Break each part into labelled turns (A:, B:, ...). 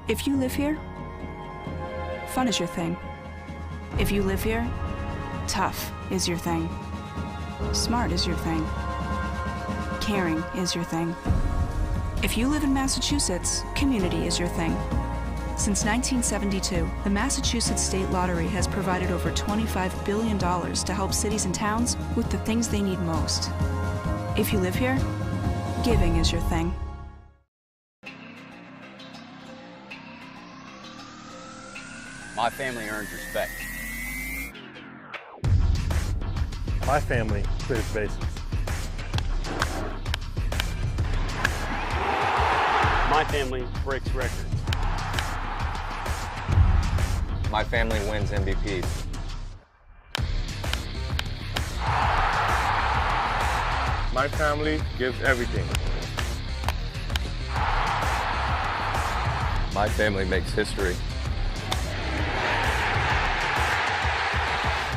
A: If you live here, fun is your thing. If you live here, tough is your thing. Smart is your thing. Caring is your thing. If you live in Massachusetts, community is your thing. Since 1972, the Massachusetts State Lottery has provided over $25 billion to help cities and towns with the things they need most. If you live here, giving is your thing.
B: My family earns respect.
C: My family clears bases.
D: My family breaks records.
E: My family wins MVPs.
C: My family gives everything.
E: My family makes history.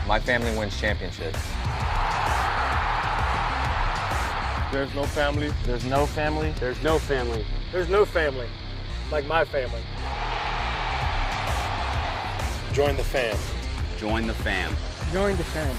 E: My family wins championships.
C: There's no family.
D: There's no family. There's no family.
F: There's no family like my family.
C: Join the fam.
B: Join the fam.
F: Join the fam.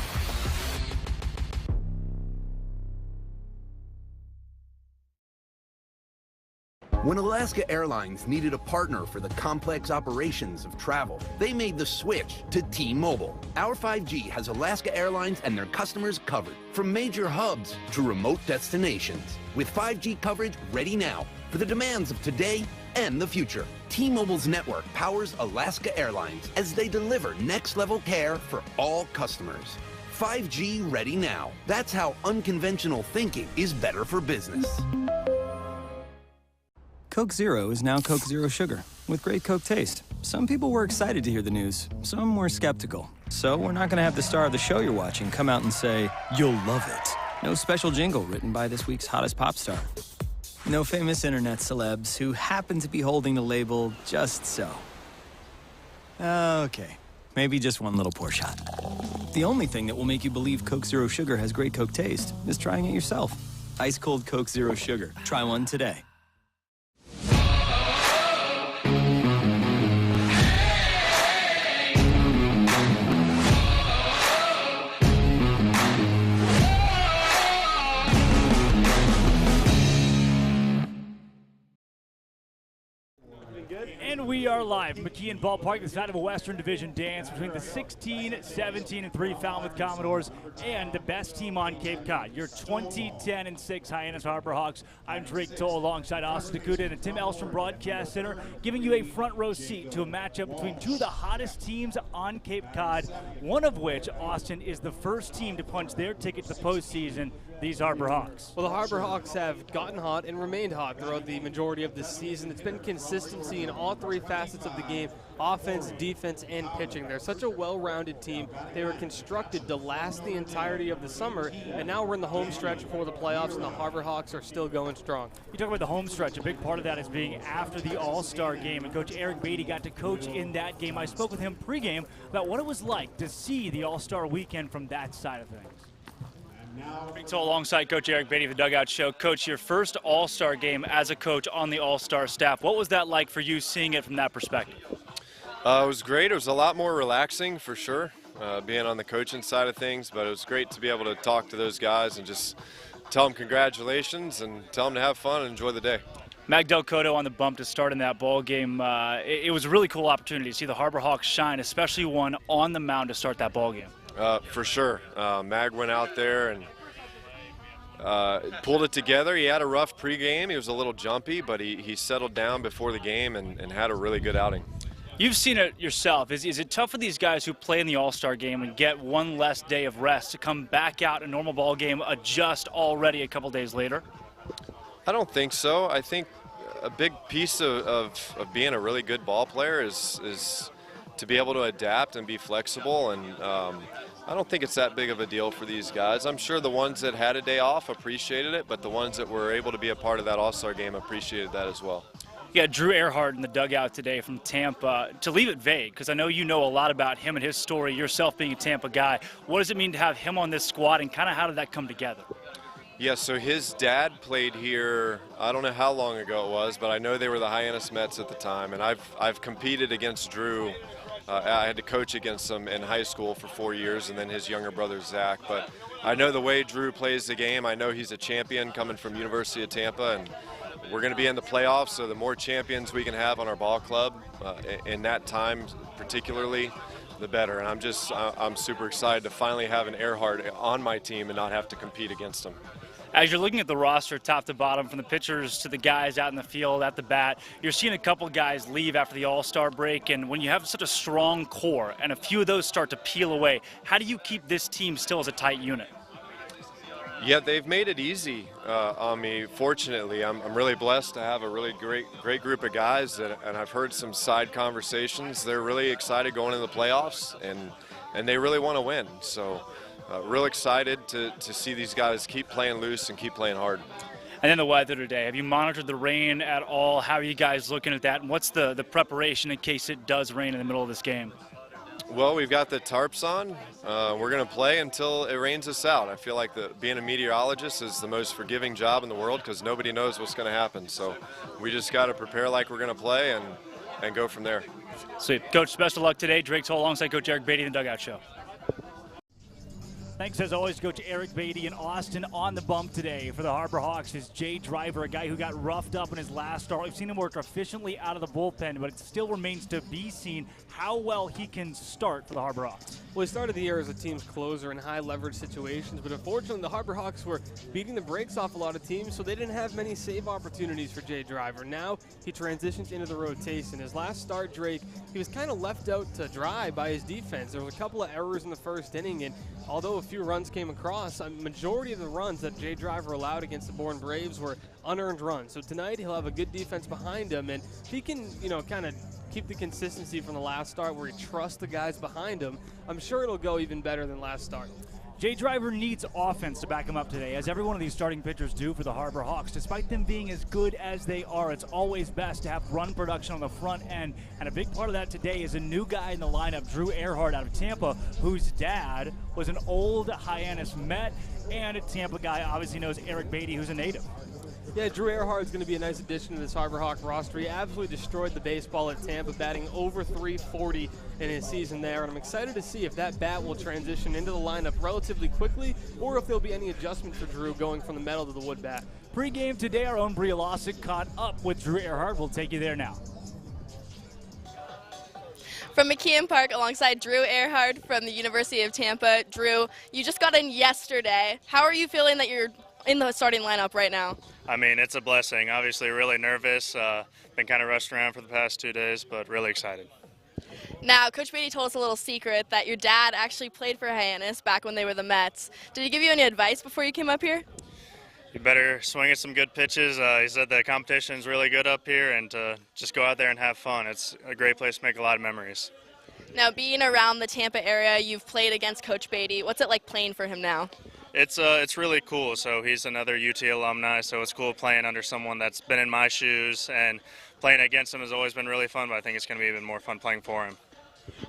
G: When Alaska Airlines needed a partner for the complex operations of travel, they made the switch to T-Mobile. Our 5G has Alaska Airlines and their customers covered, from major hubs to remote destinations. With 5G coverage ready now for the demands of today and the future. T-Mobile's network powers Alaska Airlines as they deliver next-level care for all customers. 5G ready now. That's how unconventional thinking is better for business.
H: Coke Zero is now Coke Zero Sugar, with great Coke taste. Some people were excited to hear the news, some were skeptical. So we're not gonna have the star of the show you're watching come out and say, "You'll love it." No special jingle written by this week's hottest pop star. No famous internet celebs who happen to be holding the label just so. Okay, maybe just one little pour shot. The only thing that will make you believe Coke Zero Sugar has great Coke taste is trying it yourself. Ice cold Coke Zero Sugar. Try one today.
I: And we are live. McKeon Ballpark, the side of a Western Division dance between the 16, 17, and 3 Falmouth Commodores and the best team on Cape Cod, your 20-10-6 Hyannis Harbor Hawks. I'm Drake Toll alongside Austin Dakuda and Tim Elstrom Broadcast Center, giving you a front row seat to a matchup between two of the hottest teams on Cape Cod, one of which, Austin, is the first team to punch their ticket to the postseason, these Harbor Hawks.
J: Well, the Harbor Hawks have gotten hot and remained hot throughout the majority of this season. It's been consistency in all three facets of the game: offense, defense, and pitching. They're such a well-rounded team. They were constructed to last the entirety of the summer, and now we're in the home stretch before the playoffs, and the Harbor Hawks are still going strong.
I: You talk about the home stretch. A big part of that is being after the All-Star game, and Coach Eric Beatty got to coach in that game. I spoke with him pregame about what it was like to see the All-Star weekend from that side of things.
K: So alongside Coach Eric Beatty of the Dugout Show. Coach, your first All-Star game as a coach on the All-Star staff. What was that like for you, seeing it from that perspective?
L: It was great. It was a lot more relaxing for sure, being on the coaching side of things, but it was great to be able to talk to those guys and just tell them congratulations and tell them to have fun and enjoy the day.
K: Mag Delcoto on the bump to start in that ball game. It was a really cool opportunity to see the Harbor Hawks shine, especially one on the mound to start that ball game.
L: For sure. Mag went out there and pulled it together. He had a rough pregame. He was a little jumpy, but he settled down before the game and had a really good outing.
K: You've seen it yourself. Is it tough for these guys who play in the All-Star game and get one less day of rest to come back out in a normal ball game, adjust already a couple days later?
L: I don't think so. I think a big piece of being a really good ball player is to be able to adapt and be flexible, and I don't think it's that big of a deal for these guys. I'm sure the ones that had a day off appreciated it, but the ones that were able to be a part of that All-Star game appreciated that as well.
K: You got Drew Erhardt in the dugout today from Tampa. To leave it vague, because I know you know a lot about him and his story, yourself being a Tampa guy, what does it mean to have him on this squad, and kind of how did that come together?
L: Yeah, so his dad played here, I don't know how long ago it was, but I know they were the Hyannis Mets at the time, and I've competed against Drew. I had to coach against him in high school for 4 years, and then his younger brother, Zach. But I know the way Drew plays the game. I know he's a champion coming from University of Tampa, and we're going to be in the playoffs, so the more champions we can have on our ball club in that time particularly, the better. And I'm super excited to finally have an Erhardt on my team and not have to compete against him.
K: As you're looking at the roster top to bottom, from the pitchers to the guys out in the field at the bat, you're seeing a couple guys leave after the All-Star break, and when you have such a strong core and a few of those start to peel away, how do you keep this team still as a tight unit?
L: Yeah, they've made it easy on me, fortunately. I'm really blessed to have a really great group of guys, and I've heard some side conversations. They're really excited going into the playoffs, and they really want to win. So real excited to see these guys keep playing loose and keep playing hard.
K: And then the weather today. Have you monitored the rain at all? How are you guys looking at that? And what's the preparation in case it does rain in the middle of this game?
L: Well, we've got the tarps on. We're going to play until it rains us out. I feel like being a meteorologist is the most forgiving job in the world because nobody knows what's going to happen. So we just got to prepare like we're going to play and go from there.
K: Sweet. Coach, best of luck today. Drake Toll alongside Coach Eric Beatty in the Dugout Show.
I: Thanks, as always, Coach Eric Beatty in Austin. On the bump today for the Harbor Hawks is Jay Driver, a guy who got roughed up in his last start. We've seen him work efficiently out of the bullpen, but it still remains to be seen how well he can start for the Harbor Hawks.
J: Well, he started the year as a team's closer in high-leverage situations, but unfortunately the Harbor Hawks were beating the brakes off a lot of teams, so they didn't have many save opportunities for Jay Driver. Now he transitions into the rotation. His last start, Drake, he was kind of left out to dry by his defense. There was a couple of errors in the first inning, and although a few runs came across, a majority of the runs that Jay Driver allowed against the Bourne Braves were unearned runs. So tonight he'll have a good defense behind him, and if he can, kind of keep the consistency from the last start where he trusts the guys behind him, I'm sure it'll go even better than last start.
I: Jay Driver needs offense to back him up today, as every one of these starting pitchers do for the Harbor Hawks. Despite them being as good as they are, it's always best to have run production on the front end, and a big part of that today is a new guy in the lineup, Drew Erhardt out of Tampa, whose dad was an old Hyannis Met, and a Tampa guy obviously knows Eric Beatty, who's a native.
J: Yeah, Drew Erhardt is going to be a nice addition to this Harbor Hawk roster. He absolutely destroyed the baseball at Tampa, batting over340 in his season there, and I'm excited to see if that bat will transition into the lineup relatively quickly, or if there'll be any adjustment for Drew going from the metal to the wood bat.
I: Pre-game today, our own Bria Lawson caught up with Drew Erhardt. We'll take you there now.
M: From McKeon Park alongside Drew Erhardt from the University of Tampa. Drew, you just got in yesterday. How are you feeling that you're in the starting lineup right now?
N: I mean, it's a blessing. Obviously really nervous. Been kind of rushed around for the past 2 days, but really excited.
M: Now, Coach Beatty told us a little secret that your dad actually played for Hyannis back when they were the Mets. Did he give you any advice before you came up here?
N: You better swing at some good pitches. He said the competition is really good up here, and just go out there and have fun. It's a great place to make a lot of memories.
M: Now, being around the Tampa area, you've played against Coach Beatty. What's it like playing for him now?
N: It's really cool. So he's another UT alumni, so it's cool playing under someone that's been in my shoes, and playing against him has always been really fun, but I think it's going to be even more fun playing for him.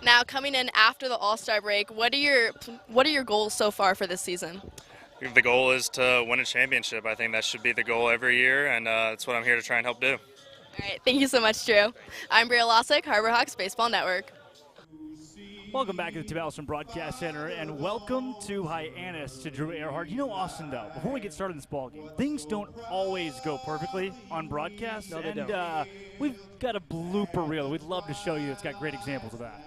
M: Now, coming in after the All-Star break, what are your goals so far for this season?
N: The goal is to win a championship. I think that should be the goal every year, and that's what I'm here to try and help do.
M: All right, thank you so much, Drew. I'm Bria Lawson, Harbor Hawks Baseball Network.
I: Welcome back to the Tim Allison Broadcast Center, and welcome to Hyannis, to Drew Erhardt. You know, Austin, though, before we get started in this ballgame, things don't always go perfectly on broadcast.
J: No, they don't.
I: We've got a blooper reel we'd love to show you that's got great examples of that.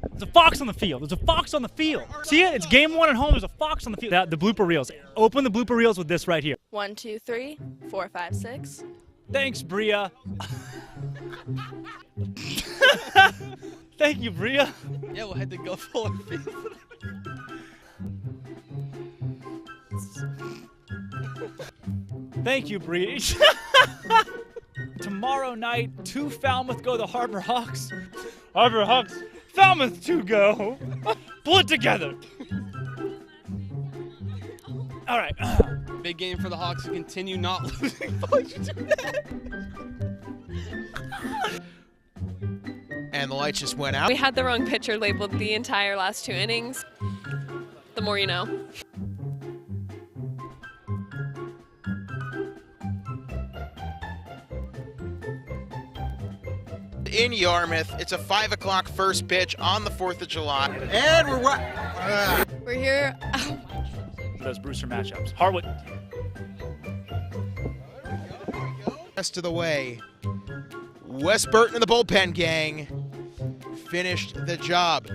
I: There's a fox on the field. There's a fox on the field. See it? It's game 1 at home. There's a fox on the field. The blooper reels. Open the blooper reels with this right here.
M: 1, 2, 3, 4, 5, 6.
I: Thanks, Bria. Thank you, Bria.
J: Yeah, we'll head to go full field.
I: Thank you, Bria. Tomorrow night, to Falmouth go the Harbor Hawks. Harbor Hawks, Falmouth to go. Pull it together. All right.
J: Big game for the Hawks to continue not losing. Why'd you do that?
O: And the lights just went out.
P: We had the wrong pitcher labeled the entire last 2 innings. The more you know.
O: in Yarmouth. It's a 5 o'clock first pitch on the 4th of July. And
M: we're here.
I: Those Brewster matchups. Harwood.
O: Rest of the way. Wes Burton and the bullpen gang finished the job.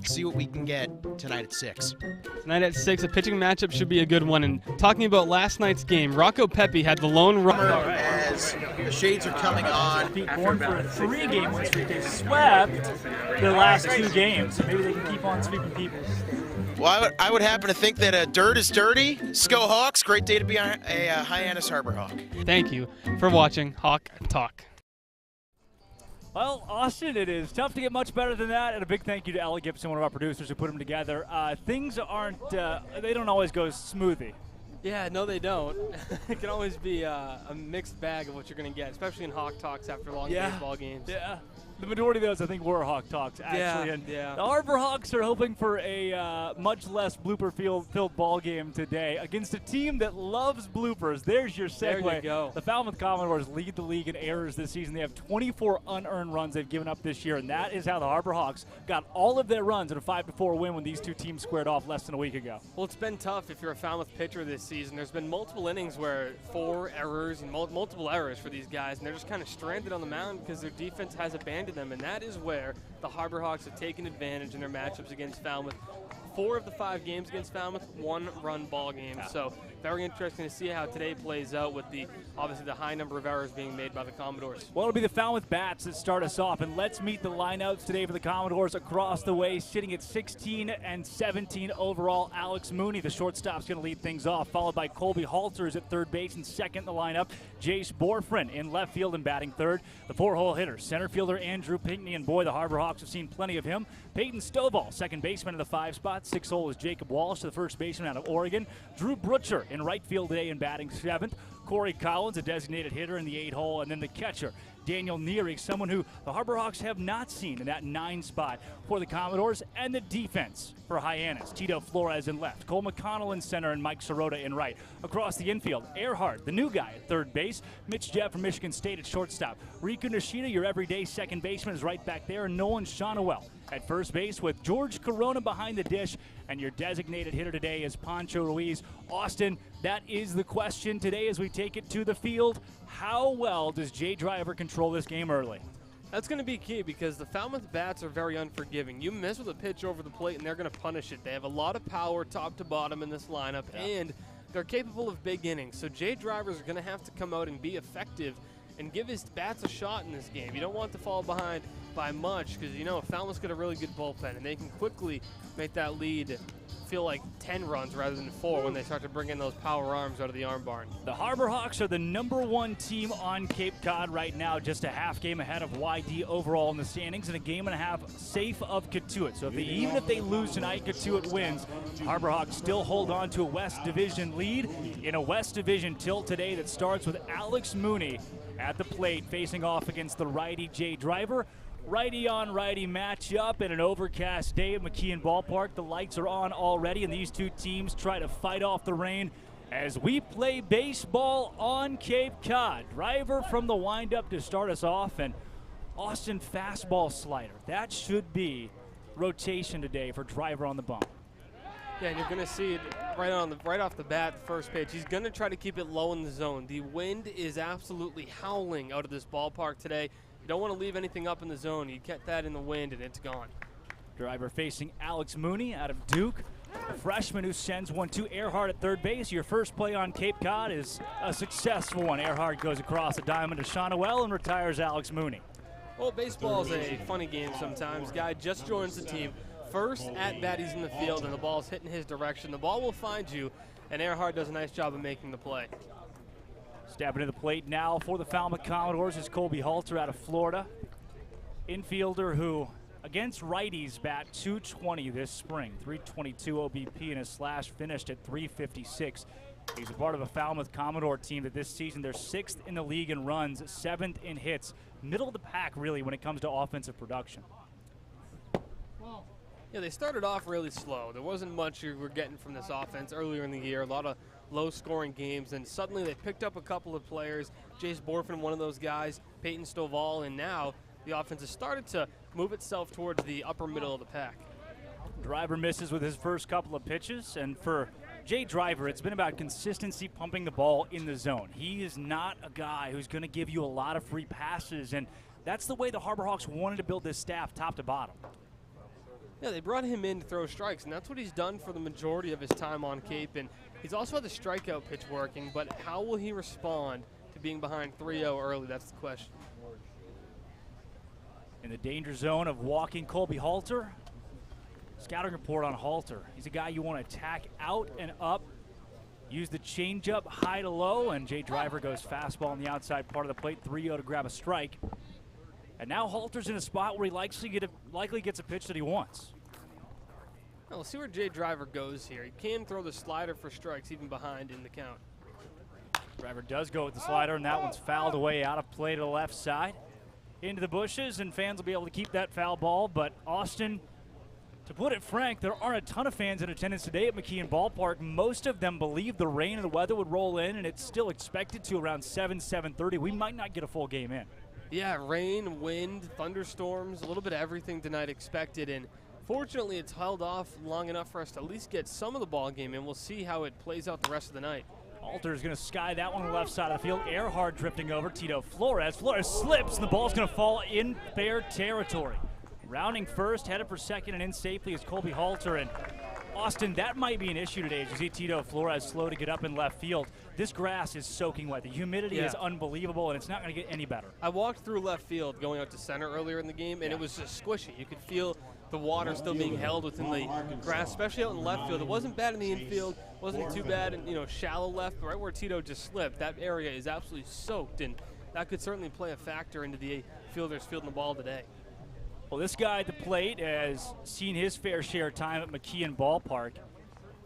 O: See what we can get tonight at 6.
J: Tonight at 6, a pitching matchup should be a good one. And talking about last night's game, Rocco Pepe had the lone run.
O: As the shades are coming on.
I: Going for a 3-game win streak. They swept their last 2 games, so maybe they can keep on sweeping people.
O: Well, I would happen to think that dirt is dirty. Sko Hawks, great day to be a Hyannis Harbor Hawk.
J: Thank you for watching Hawk Talk.
I: Well, Austin, it is tough to get much better than that, and a big thank you to Allie Gibson, one of our producers who put them together. Things aren't, they don't always go smoothly.
J: Yeah, no, they don't. It can always be a mixed bag of what you're going to get, especially in Hawk Talks after long baseball games.
I: Yeah. The majority of those, I think, were Hawk Talks, actually.
J: Yeah.
I: The Harbor Hawks are hoping for a much less blooper-filled ball game today against a team that loves bloopers. There's your segue.
J: There you go.
I: The Falmouth Commodores lead the league in errors this season. They have 24 unearned runs they've given up this year, and that is how the Harbor Hawks got all of their runs in a 5-4 win when these two teams squared off less than a week ago.
J: Well, it's been tough if you're a Falmouth pitcher this season. There's been multiple innings where 4 errors and multiple errors for these guys, and they're just kind of stranded on the mound because their defense has abandoned them, and that is where the Harbor Hawks have taken advantage in their matchups against Falmouth. 4 of the 5 games against Falmouth, 1-run ball games. So very interesting to see how today plays out with obviously the high number of errors being made by the Commodores.
I: Well, it'll be the Falmouth Bats that start us off, and let's meet the lineouts today for the Commodores across the way, sitting at 16 and 17 overall. Alex Mooney, the shortstop's going to lead things off, followed by Colby Halters at third base and second in the lineup. Jace Borfrin in left field and batting third. The 4-hole hitter, center fielder Andrew Pinckney, and boy, the Harbor Hawks have seen plenty of him. Peyton Stovall, second baseman in the 5 spot. 6-hole is Jacob Walsh, the first baseman out of Oregon. Drew Butcher in right field today in batting 7th. Corey Collins, a designated hitter in the 8-hole, and then the catcher, Daniel Neary, someone who the Harbor Hawks have not seen in that 9 spot for the Commodores. And the defense for Hyannis, Tito Flores in left, Cole McConnell in center, and Mike Sirota in right. Across the infield, Erhardt, the new guy at third base, Mitch Jeff from Michigan State at shortstop. Riku Nishida, your everyday second baseman, is right back there, and Nolan Shonowell at first base with George Corona behind the dish, and your designated hitter today is Pancho Ruiz. Austin, that is the question today as we take it to the field. How well does Jay Driver control this game early?
J: That's going to be key because the Falmouth Bats are very unforgiving. You miss with a pitch over the plate and they're going to punish it. They have a lot of power top to bottom in this lineup, and they're capable of big innings. So Jay Driver's going to have to come out and be effective and give his bats a shot in this game. You don't want to fall behind by much because, you know, Falmouth's got a really good bullpen, and they can quickly make that lead feel like 10 runs rather than 4 when they start to bring in those power arms out of the arm barn.
I: The Harbor Hawks are the #1 team on Cape Cod right now, just a half game ahead of YD overall in the standings, and a game and a half safe of Katuitt. So even if they lose tonight, Katuitt wins. Harbor Hawks still hold on to a West Division lead in a West Division tilt today that starts with Alex Mooney at the plate facing off against the righty Jay Driver. Righty on righty matchup in an overcast day at McKeon Ballpark. The lights are on already, and these two teams try to fight off the rain as we play baseball on Cape Cod. Driver from the windup to start us off, and Austin fastball slider. That should be rotation today for Driver on the bump.
J: Yeah, and you're going to see it right off the bat, the first pitch. He's going to try to keep it low in the zone. The wind is absolutely howling out of this ballpark today. You don't want to leave anything up in the zone. You get that in the wind, and it's gone.
I: Driver facing Alex Mooney out of Duke, a freshman who sends one to Erhardt at third base. Your first play on Cape Cod is a successful one. Erhardt goes across the diamond to Shonowell and retires Alex Mooney.
J: Well, baseball's a funny game sometimes. Guy just joins the team. First at bat, he's in the field, and the ball's hitting his direction. The ball will find you, and Erhardt does a nice job of making the play.
I: Stepping to the plate now for the Falmouth Commodores is Colby Halter out of Florida. Infielder who, against righties, bat .220 this spring. .322 OBP, and his slash finished at .356. He's a part of a Falmouth Commodore team that this season they're 6th in the league in runs, 7th in hits. Middle of the pack, really, when it comes to offensive production. Yeah,
J: they started off really slow. There wasn't much you were getting from this offense earlier in the year. A lot of low-scoring games, and suddenly they picked up a couple of players. Jace Borfin, one of those guys, Peyton Stovall, and now the offense has started to move itself towards the upper middle of the pack.
I: Driver misses with his first couple of pitches, and for Jay Driver, it's been about consistency pumping the ball in the zone. He is not a guy who's going to give you a lot of free passes, and that's the way the Harbor Hawks wanted to build this staff top to bottom.
J: Yeah, they brought him in to throw strikes, and that's what he's done for the majority of his time on Cape, and he's also had the strikeout pitch working, but how will he respond to being behind 3-0 early? That's the question.
I: In the danger zone of walking Colby Halter. Scouting report on Halter. He's a guy you want to attack out and up. Use the changeup high to low, and Jay Driver goes fastball on the outside part of the plate, 3-0 to grab a strike. And now Halter's in a spot where he likely gets a pitch that he wants.
J: Well, we'll see where Jay Driver goes here. He can throw the slider for strikes even behind in the count.
I: Driver does go with the slider, and that one's fouled away out of play to the left side. Into the bushes, and fans will be able to keep that foul ball, but Austin, to put it frank, there aren't a ton of fans in attendance today at McKeon Ballpark. Most of them believe the rain and the weather would roll in, and it's still expected to around 7:30. We might not get a full game in.
J: Yeah, rain, wind, thunderstorms, a little bit of everything tonight expected, and fortunately it's held off long enough for us to at least get some of the ball game in. We'll see how it plays out the rest of the night.
I: Halter is going to sky that one on the left side of the field. Erhardt drifting over. Tito Flores. Flores slips, and the ball's going to fall in fair territory. Rounding first, headed for second, and in safely is Colby Halter. And Austin, that might be an issue today as you see Tito Flores slow to get up in left field. This grass is soaking wet. The humidity is unbelievable, and it's not going to get any better.
J: I walked through left field going out to center earlier in the game, and it was just squishy. You could feel the water still being held within the grass, especially out in left field. It wasn't bad in the infield, wasn't too bad in shallow left, but right where Tito just slipped, that area is absolutely soaked, and that could certainly play a factor into the fielders fielding the ball today.
I: Well, this guy at the plate has seen his fair share of time at McKeon Ballpark.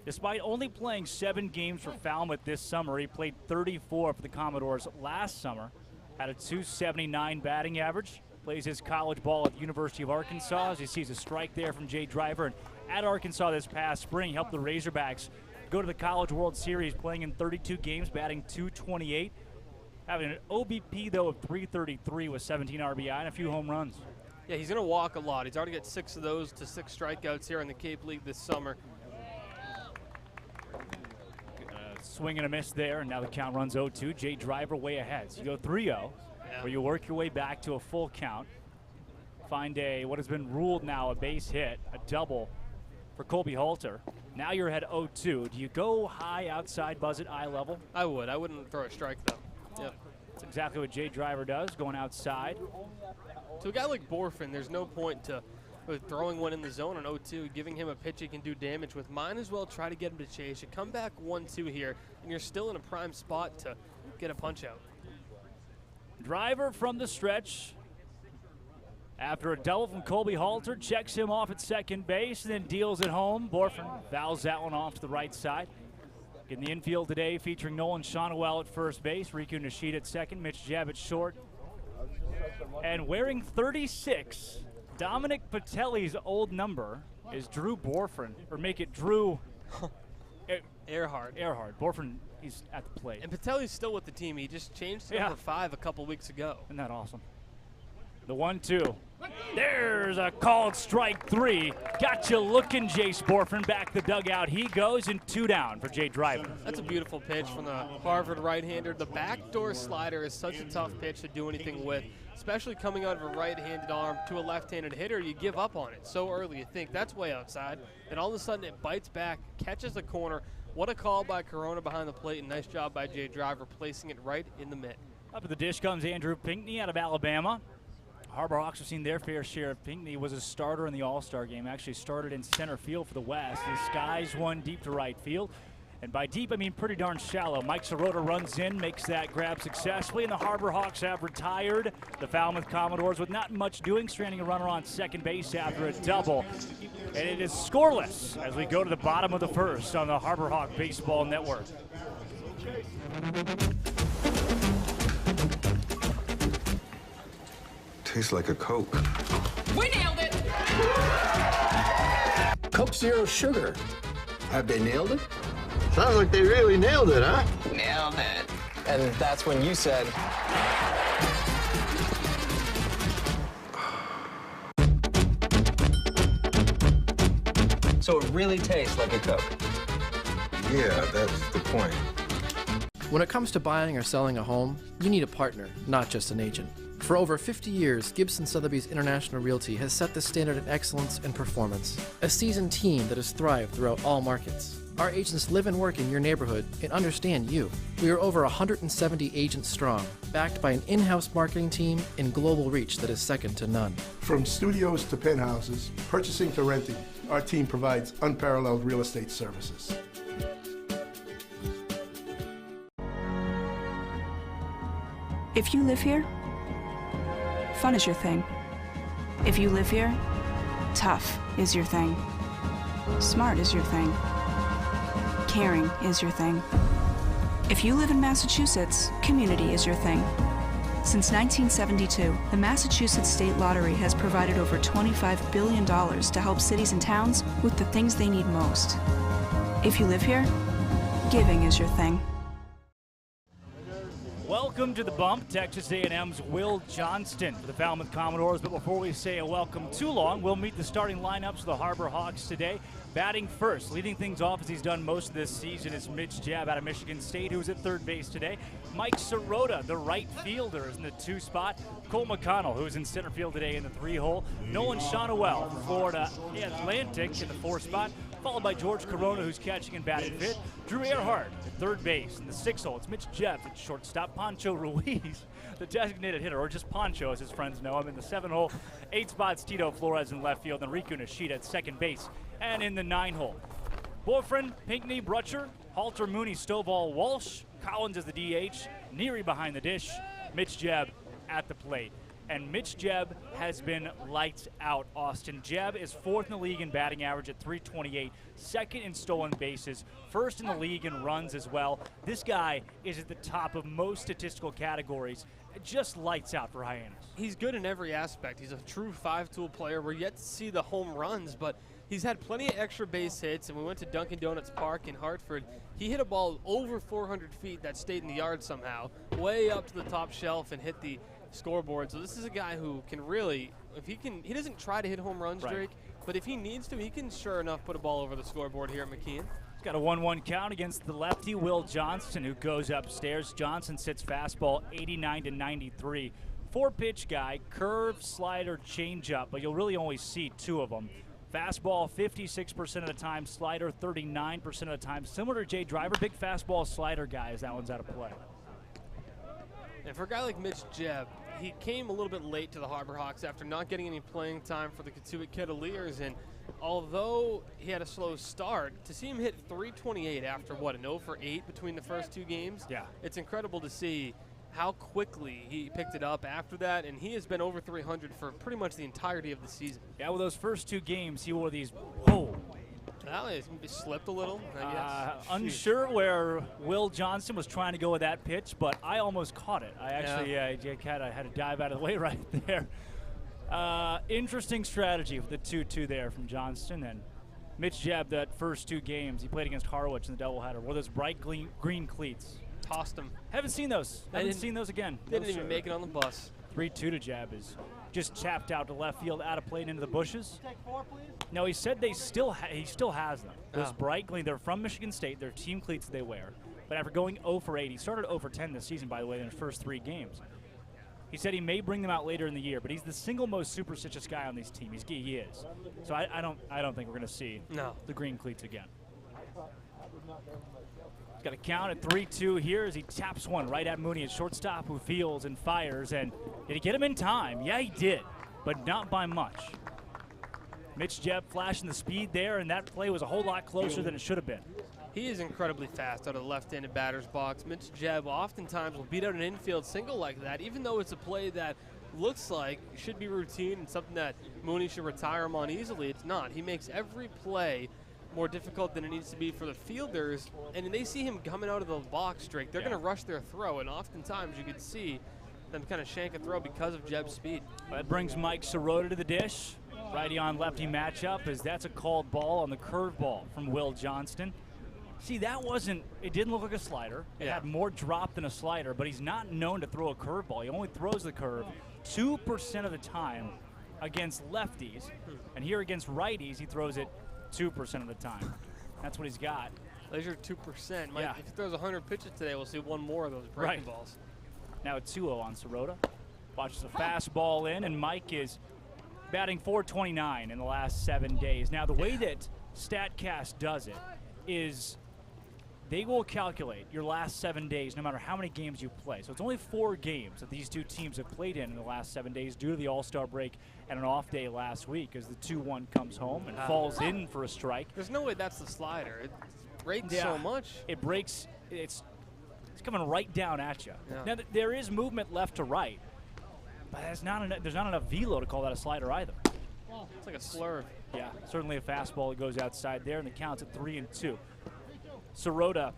I: Despite only playing 7 games for Falmouth this summer, he played 34 for the Commodores last summer, had a .279 batting average, plays his college ball at the University of Arkansas. As he sees a strike there from Jay Driver. And at Arkansas this past spring, he helped the Razorbacks go to the College World Series, playing in 32 games, batting .228, having an OBP, though, of .333 with 17 RBI and a few home runs.
J: Yeah, he's going to walk a lot. He's already got 6 of those to 6 strikeouts here in the Cape League this summer.
I: Swing and a miss there, and now the count runs 0-2. Jay Driver way ahead. So you go 3-0, where you work your way back to a full count. Find what has been ruled now a base hit, a double for Colby Halter. Now you're ahead 0-2. Do you go high outside, buzz at eye level?
J: I would. I wouldn't throw a strike, though. Yep.
I: That's exactly what Jay Driver does, going outside.
J: To a guy like Borfin, there's no point to throwing one in the zone on 0-2, giving him a pitch he can do damage with. Might as well try to get him to chase. You come back 1-2 here, and you're still in a prime spot to get a punch out.
I: Driver from the stretch. After a double from Colby Halter, checks him off at second base, and then deals it home. Borfin fouls that one off to the right side. In the infield today, featuring Nolan Shonowell at first base, Riku Nishida at second, Mitch Jebb at short. And wearing 36, Dominic Patelli's old number is Drew Borfin, or make it Drew
J: Erhardt.
I: Borfin, he's at the plate.
J: And Patelli's still with the team. He just changed to number 5 a couple weeks ago.
I: Isn't that awesome? The 1-2. There's a called strike 3. Got you looking, Jace Borfin. Back the dugout he goes, and 2 down for Jay Driver.
J: That's a beautiful pitch from the Harvard right-hander. The backdoor slider is such a tough pitch to do anything with, especially coming out of a right-handed arm to a left-handed hitter. You give up on it so early. You think that's way outside. Then all of a sudden it bites back, catches the corner. What a call by Corona behind the plate, and nice job by Jay Driver placing it right in the mitt.
I: Up at the dish comes Andrew Pinckney out of Alabama. Harbor Hawks have seen their fair share of Pinckney. Was a starter in the All-Star game. Actually started in center field for the West. He skies one deep to right field. And by deep, I mean pretty darn shallow. Mike Sirota runs in, makes that grab successfully, and the Harbor Hawks have retired the Falmouth Commodores with not much doing, stranding a runner on second base after a double. And it is scoreless as we go to the bottom of the first on the Harbor Hawk Baseball Network.
Q: Tastes like a Coke.
R: We nailed it!
S: Coke Zero Sugar. Have they nailed it?
Q: Sounds like they really nailed it, huh?
R: Nailed it. And that's when you said... So it really tastes like a Coke.
S: Yeah, that's the point.
T: When it comes to buying or selling a home, you need a partner, not just an agent. For over 50 years, Gibson Sotheby's International Realty has set the standard of excellence and performance. A seasoned team that has thrived throughout all markets. Our agents live and work in your neighborhood and understand you. We are over 170 agents strong, backed by an in-house marketing team and global reach that is second to none.
U: From studios to penthouses, purchasing to renting, our team provides unparalleled real estate services.
A: If you live here, fun is your thing. If you live here, tough is your thing. Smart is your thing. Caring is your thing. If you live in Massachusetts, community is your thing. Since 1972, the Massachusetts State Lottery has provided over $25 billion to help cities and towns with the things they need most. If you live here, giving is your thing.
I: Welcome to the bump, Texas A&M's Will Johnston for the Falmouth Commodores. But before we say a welcome too long, we'll meet the starting lineups for the Harbor Hawks today. Batting first, leading things off as he's done most of this season, is Mitch Jebb out of Michigan State, who's at third base today. Mike Sirota, the right fielder, is in the 2 spot. Cole McConnell, who's in center field today, in the 3 hole. Nolan Shonowell from Florida Atlantic in the 4 spot, followed by George Corona, who's catching and batting fifth. Drew Erhardt at third base in the 6 hole. It's Mitch Jebb at shortstop. Pancho Ruiz, the designated hitter, or just Pancho as his friends know him, in the 7 hole. 8 spots, Tito Flores in left field, and Riku Nishida at second base. And in the 9 hole, Boyfriend, Pinckney, Brutcher, Halter, Mooney, Stovall, Walsh, Collins as the DH, Neary behind the dish, Mitch Jebb at the plate. And Mitch Jebb has been lights out, Austin. Jebb is 4th in the league in batting average at .328, 2nd in stolen bases, 1st in the league in runs as well. This guy is at the top of most statistical categories. Just lights out for Hyannis.
J: He's good in every aspect. He's a true 5-tool player. We're yet to see the home runs, but he's had plenty of extra base hits, and we went to Dunkin' Donuts Park in Hartford. He hit a ball over 400 feet that stayed in the yard somehow, way up to the top shelf and hit the scoreboard. So this is a guy who can really, if he can, he doesn't try to hit home runs,
I: Right.
J: Drake, but if he needs to, he can sure enough put a ball over the scoreboard here at McKeon.
I: He's got a 1-1 count against the lefty Will Johnston, who goes upstairs. Johnson sits fastball 89 to 93. 4-pitch guy, curve, slider, changeup, but you'll really only see 2 of them. Fastball 56% of the time, slider 39% of the time. Similar to Jay Driver, big fastball slider guy as that one's out of play.
J: And for a guy like Mitch Jebb, he came a little bit late to the Harbor Hawks after not getting any playing time for the Katuitt Cavaliers, and although he had a slow start, to see him hit .328 after, what, an 0 for 8 between the first 2 games?
I: Yeah.
J: It's incredible to see how quickly he picked it up after that, and he has been over 300 for pretty much the entirety of the season.
I: Yeah, with those first 2 games, he wore these, whoa.
J: Well, he slipped a little, I guess.
I: Unsure where Will Johnston was trying to go with that pitch, but I almost caught it. I actually I had to dive out of the way right there. Interesting strategy with the 2-2 there from Johnston. And Mitch Jebb, that first 2 games, he played against Harwich in the doubleheader, wore those bright green cleats.
J: Tossed him.
I: Haven't seen those. Haven't seen those again.
J: Didn't even make it on the bus.
I: 3-2 to Jebb is just chapped out to left field, out of play and into the bushes.
F: Take 4, please.
I: No, he said he still has them. Those bright green, they're from Michigan State. They're team cleats they wear. But after going 0 for 8, he started 0 for 10 this season, by the way, in his first 3 games. He said he may bring them out later in the year, but he's the single most superstitious guy on these teams. He is. So I don't think we're going to see the green cleats again. He's got a count at 3-2 here as he taps one right at Mooney at shortstop, who fields and fires. And did he get him in time? Yeah, he did, but not by much. Mitch Jebb flashing the speed there, and that play was a whole lot closer than it should have been.
J: He is incredibly fast out of the left-handed batter's box. Mitch Jebb oftentimes will beat out an infield single like that, even though it's a play that looks like should be routine and something that Mooney should retire him on easily. It's not. He makes every play more difficult than it needs to be for the fielders, and they see him coming out of the box, Drake. They're going to rush their throw, and oftentimes you could see them kind of shank a throw because of Jebb's speed.
I: That brings Mike Sirota to the dish. Righty on lefty matchup, as that's a called ball on the curveball from Will Johnston. See, that wasn't, it didn't look like a slider. It had more drop than a slider, but he's not known to throw a curveball. He only throws the curve 2% of the time against lefties. And here against righties, he throws it 2% of the time. That's what he's got.
J: There's your 2%. If he throws 100 pitches today, we'll see one more of those breaking balls.
I: Now it's 2-0 on Sirota. Watches the fastball in, and Mike is batting .429 in the last 7 days. Now, the way that StatCast does it is they will calculate your last 7 days no matter how many games you play. So it's only 4 games that these two teams have played in the last 7 days due to the All-Star break and an off day last week as the 2-1 comes home and falls in for a strike.
J: There's no way that's the slider. It breaks so much.
I: It breaks. It's coming right down at you.
J: Yeah.
I: Now, there is movement left to right, but there's not enough velo to call that a slider either.
J: It's like a slurve.
I: Yeah, certainly a fastball that goes outside there, and the count's at 3-2. Sirota,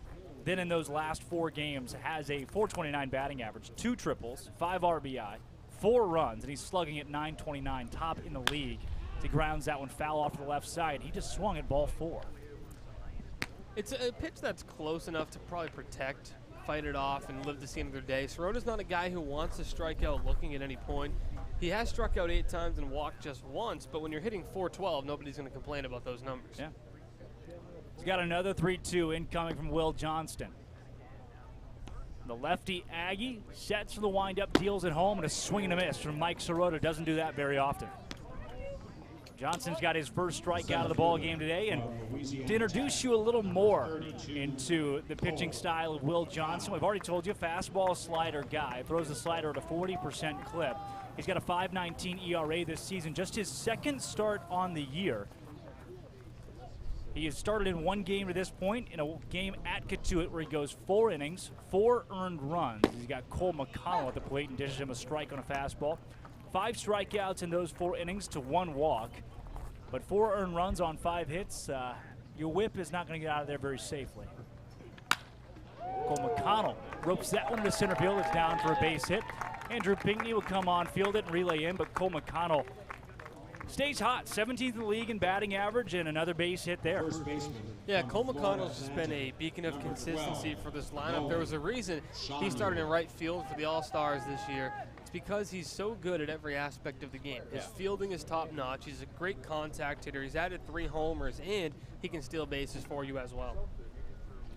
I: then in those last 4 games, has a .429 batting average, 2 triples, 5 RBI, 4 runs, and he's slugging at .929, top in the league. He grounds that one foul off to the left side. He just swung at ball 4.
J: It's a pitch that's close enough to probably protect, fight it off, and live to see another day. Sirota's not a guy who wants to strike out looking at any point. He has struck out 8 times and walked just once, but when you're hitting .412, nobody's going to complain about those numbers.
I: Yeah. He's got another 3-2 incoming from Will Johnston. The lefty Aggie sets for the windup, deals at home, and a swing and a miss from Mike Sirota. Doesn't do that very often. Johnson's got his first strikeout of the ball game today, and to introduce you a little more into the pitching style of Will Johnson, we've already told you, fastball slider guy, throws the slider at a 40% clip. He's got a 5.19 ERA this season, just his second start on the year. He has started in 1 game to this point, in a game at Katuitt where he goes 4 innings, 4 earned runs. He's got Cole McConnell at the plate and dishes him a strike on a fastball. 5 strikeouts in those 4 innings to 1 walk. But 4 earned runs on 5 hits, your whip is not going to get out of there very safely. Cole McConnell ropes that one to center field. It's down for a base hit. Andrew Pinckney will come on, field it, and relay in, but Cole McConnell stays hot, 17th in the league in batting average, and another base hit there.
J: Yeah, Cole McConnell's just been a beacon of consistency for this lineup. There was a reason he started in right field for the All-Stars this year. It's because he's so good at every aspect of the game. His fielding is top-notch. He's a great contact hitter. He's added 3 homers, and he can steal bases for you as well.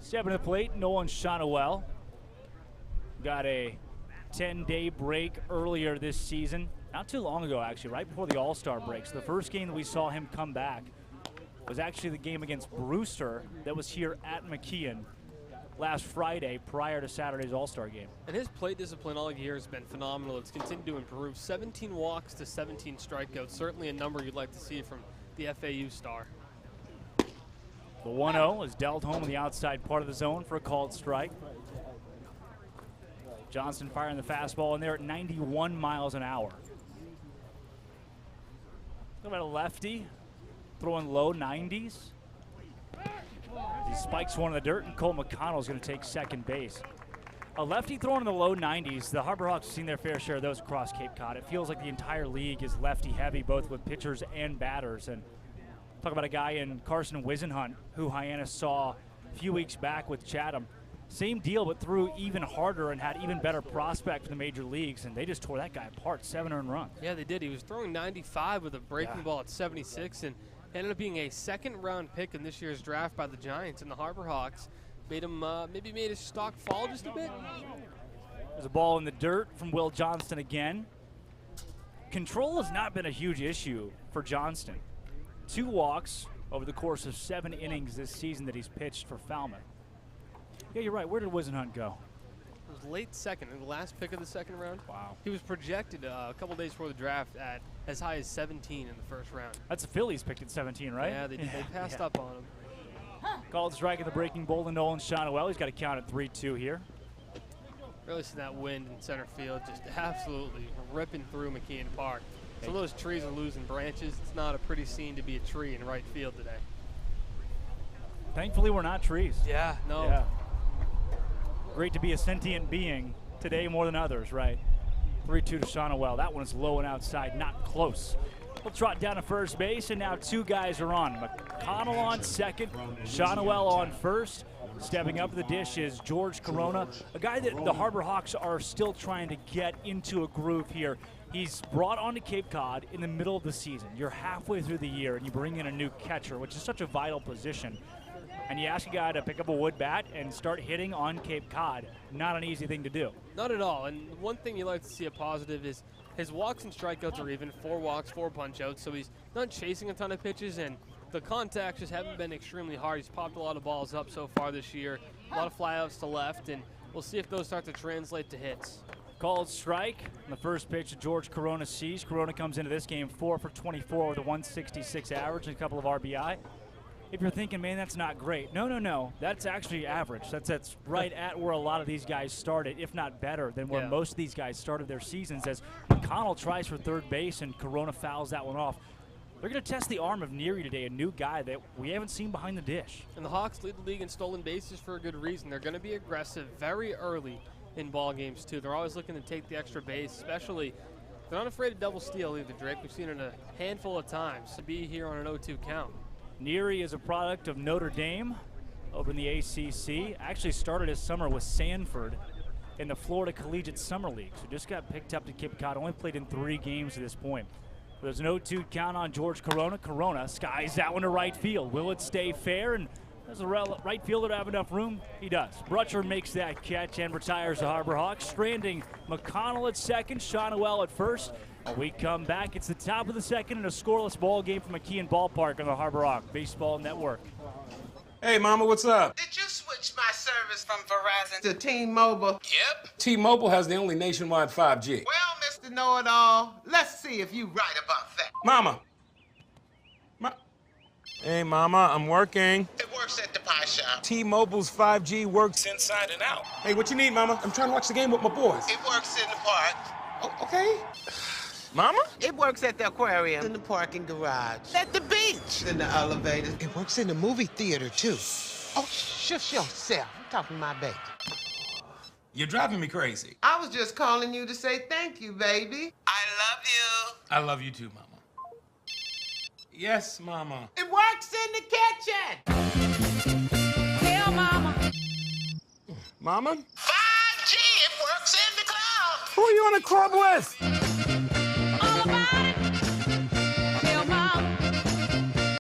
I: Stepping to the plate, Nolan Shonowell. Got a 10-day break earlier this season. Not too long ago, actually, right before the All-Star break. So the first game that we saw him come back was actually the game against Brewster that was here at McKeon last Friday prior to Saturday's All-Star game.
J: And his plate discipline all year has been phenomenal. It's continued to improve. 17 walks to 17 strikeouts. Certainly a number you'd like to see from the FAU star.
I: The 1-0 is dealt home in the outside part of the zone for a called strike. Johnson firing the fastball in there at 91 miles an hour. Talking about a lefty throwing low 90s. He spikes one in the dirt, and Cole McConnell is going to take second base. A lefty throwing in the low 90s, the Harbor Hawks have seen their fair share of those across Cape Cod. It feels like the entire league is lefty heavy, both with pitchers and batters. And talk about a guy in Carson Wisenhunt, who Hyannis saw a few weeks back with Chatham. Same deal, but threw even harder and had even better prospect in the major leagues, and they just tore that guy apart, 7 earned runs.
J: Yeah, they did. He was throwing 95 with a breaking ball at 76, and ended up being a second-round pick in this year's draft by the Giants, and the Harbor Hawks made him maybe made his stock fall just a bit.
I: There's a ball in the dirt from Will Johnston again. Control has not been a huge issue for Johnston. 2 walks over the course of 7 innings this season that he's pitched for Falmouth. Yeah, you're right. Where did Wisenhunt go?
J: It was late second, in the last pick of the second round.
I: Wow.
J: He was projected a couple days before the draft at as high as 17 in the first round.
I: That's the Phillies picked at 17, right?
J: Yeah, they passed up on him.
I: Called strike at the breaking ball to Nolan Shonowell. He's got to count at 3-2 here.
J: Really seeing that wind in center field just absolutely ripping through McKeon Park. Some of those trees are losing branches. It's not a pretty scene to be a tree in right field today.
I: Thankfully, we're not trees.
J: Yeah, no.
I: Yeah. Great to be a sentient being today more than others, right? 3-2 to Shonowell. That one is low and outside, not close. We'll trot down to first base, and now two guys are on. McConnell on second, Shawnuel on first. Stepping up to the dish is George Corona, a guy that the Harbor Hawks are still trying to get into a groove here. He's brought onto Cape Cod in the middle of the season. You're halfway through the year, and you bring in a new catcher, which is such a vital position. And you ask a guy to pick up a wood bat and start hitting on Cape Cod. Not an easy thing to do.
J: Not at all. And one thing you like to see a positive is his walks and strikeouts are even. 4 walks, 4 punch-outs, so he's not chasing a ton of pitches, and the contacts just haven't been extremely hard. He's popped a lot of balls up so far this year, a lot of flyouts to left, and we'll see if those start to translate to hits.
I: Called strike. The first pitch that George Corona sees. Corona comes into this game 4 for 24 with a 166 average and a couple of RBI. If you're thinking, man, that's not great. No. That's actually average. That's right at where a lot of these guys started, if not better than where most of these guys started their seasons, as McConnell tries for third base and Corona fouls that one off. They're going to test the arm of Neary today, a new guy that we haven't seen behind the dish.
J: And the Hawks lead the league in stolen bases for a good reason. They're going to be aggressive very early in ball games, too. They're always looking to take the extra base, especially they're not afraid of double steal either, Drake. We've seen it a handful of times to be here on an 0-2 count.
I: Neary is a product of Notre Dame over in the ACC. Actually started his summer with Sanford in the Florida Collegiate Summer League. So just got picked up to Cape Cod, only played in 3 games at this point. There's an 0-2 count on George Corona. Corona skies that one to right field. Will it stay fair? And does the right fielder have enough room? He does. Brutcher makes that catch and retires the Harbor Hawks, stranding McConnell at second, Shawnuel at first. When we come back, it's the top of the second and a scoreless ball game from McKeon Ballpark on the Harbor Hawk Baseball Network.
E: Hey, Mama, what's up?
V: Did you switch my service from Verizon to T-Mobile? Yep.
E: T-Mobile has the only nationwide 5G.
V: Well, Mr. Know-It-All, let's see if you right about that.
E: Mama. Hey, Mama, I'm working.
V: It works at the pie shop.
E: T-Mobile's 5G works inside and out. Hey, what you need, Mama? I'm trying to watch the game with my boys.
V: It works in the park.
E: Oh, okay. Mama?
V: It works at the aquarium, in the parking garage, at the beach, in the elevator. It works in the movie theater, too. Oh, shush yourself. I'm talking to my baby.
E: You're driving me crazy.
V: I was just calling you to say thank you, baby. I love you.
E: I love you too, Mama. Yes, Mama.
V: It works in the kitchen.
A: Tell Mama.
E: Mama?
V: 5G, it works in the club.
E: Who are you on a club with?
A: All about it. Tell Mama.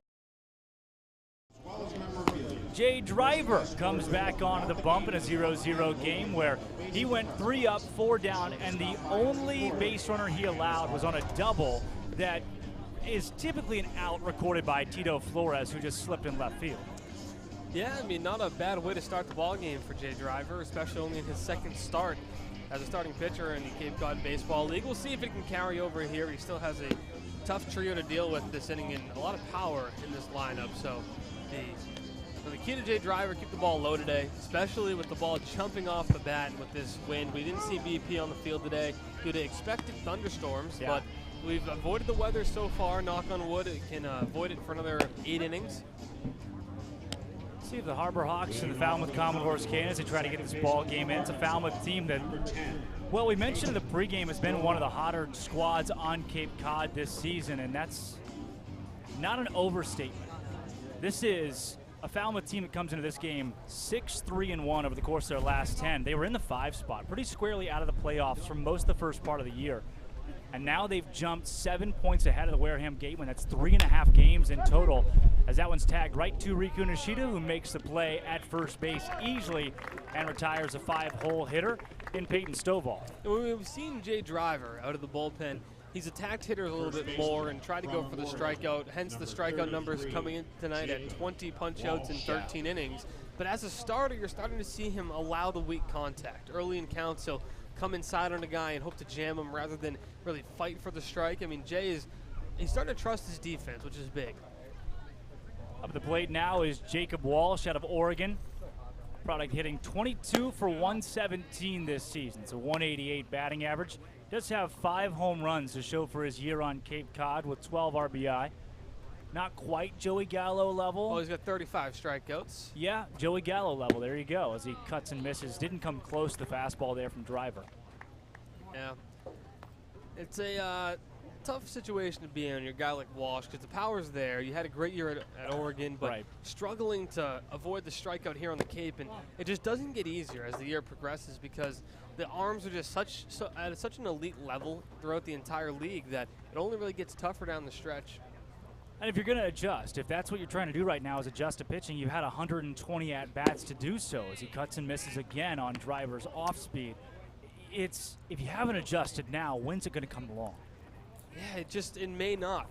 I: Jay Driver comes back onto the bump in a 0-0 game where he went 3 up, 4 down, and the only base runner he allowed was on a double that is typically an out recorded by Tito Flores, who just slipped in left field.
J: Yeah, I mean, not a bad way to start the ball game for Jay Driver, especially only in his second start as a starting pitcher in the Cape Cod Baseball League. We'll see if it can carry over here. He still has a tough trio to deal with this inning and a lot of power in this lineup. So the key to Jay Driver, keep the ball low today, especially with the ball jumping off the bat with this wind. We didn't see BP on the field today due to expected thunderstorms, but we've avoided the weather so far. Knock on wood, it can avoid it for another 8 innings.
I: See if the Harbor Hawks and the Falmouth Commodores can as they try to get this ball game in. It's a Falmouth team that, well, we mentioned in the pregame, has been one of the hotter squads on Cape Cod this season, and that's not an overstatement. This is a Falmouth team that comes into this game 6-3-1 over the course of their last 10. They were in the 5 spot, pretty squarely out of the playoffs for most of the first part of the year. And now they've jumped 7 points ahead of the Wareham Gateway. That's 3.5 games in total, as that one's tagged right to Riku Nishida, who makes the play at first base easily and retires a 5-hole hitter in Peyton Stovall.
J: We've seen Jay Driver out of the bullpen. He's attacked hitters a little bit more and tried to go for the strikeout, hence the strikeout numbers coming in tonight at 20 punch-outs in 13 innings. But as a starter, you're starting to see him allow the weak contact early in counts, so come inside on a guy and hope to jam him rather than really fight for the strike. I mean, he's starting to trust his defense, which is big.
I: Up at the plate now is Jacob Walsh out of Oregon. Product hitting 22 for 117 this season. It's a 188 batting average. Does have 5 home runs to show for his year on Cape Cod with 12 RBI. Not quite Joey Gallo level.
J: Oh, he's got 35 strikeouts.
I: Yeah, Joey Gallo level. There you go, as he cuts and misses. Didn't come close to the fastball there from Driver.
J: Yeah. It's a tough situation to be in. You're a guy like Walsh because the power's there. You had a great year at Oregon, but struggling to avoid the strikeout here on the Cape, and it just doesn't get easier as the year progresses because the arms are just at such an elite level throughout the entire league that it only really gets tougher down the stretch.
I: And if you're going to adjust, if that's what you're trying to do right now is adjust to pitching, you've had 120 at-bats to do so as he cuts and misses again on drivers off speed. If you haven't adjusted now, when's it going to come along?
J: Yeah, it may not.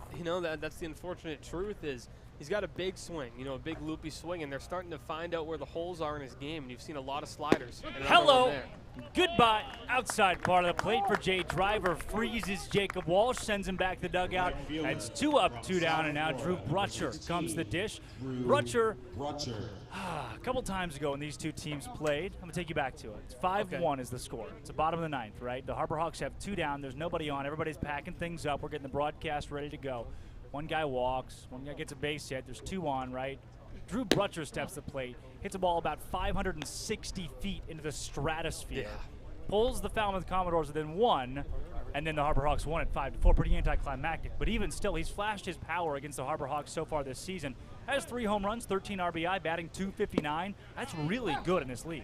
J: That's the unfortunate truth is he's got a big swing, a big loopy swing, and they're starting to find out where the holes are in his game, and you've seen a lot of sliders.
I: Hello, goodbye. Outside part of the plate for Jay Driver, freezes Jacob Walsh, sends him back to the dugout. It's 2 up, 2 down, and now Drew Brutcher comes the dish. Brutcher, a couple times ago when these two teams played, I'm going to take you back to it. It's 5-1 is the score. It's the bottom of the 9th, right? The Harper Hawks have 2 down. There's nobody on. Everybody's packing things up. We're getting the broadcast ready to go. One guy walks, one guy gets a base hit. There's 2 on, right? Drew Brutcher steps to the plate, hits a ball about 560 feet into the stratosphere, pulls the Falmouth Commodores within 1, and then the Harper Hawks won at 5-4. Pretty anticlimactic, but even still, he's flashed his power against the Harper Hawks so far this season. Has 3 home runs, 13 RBI, batting .259. That's really good in this league.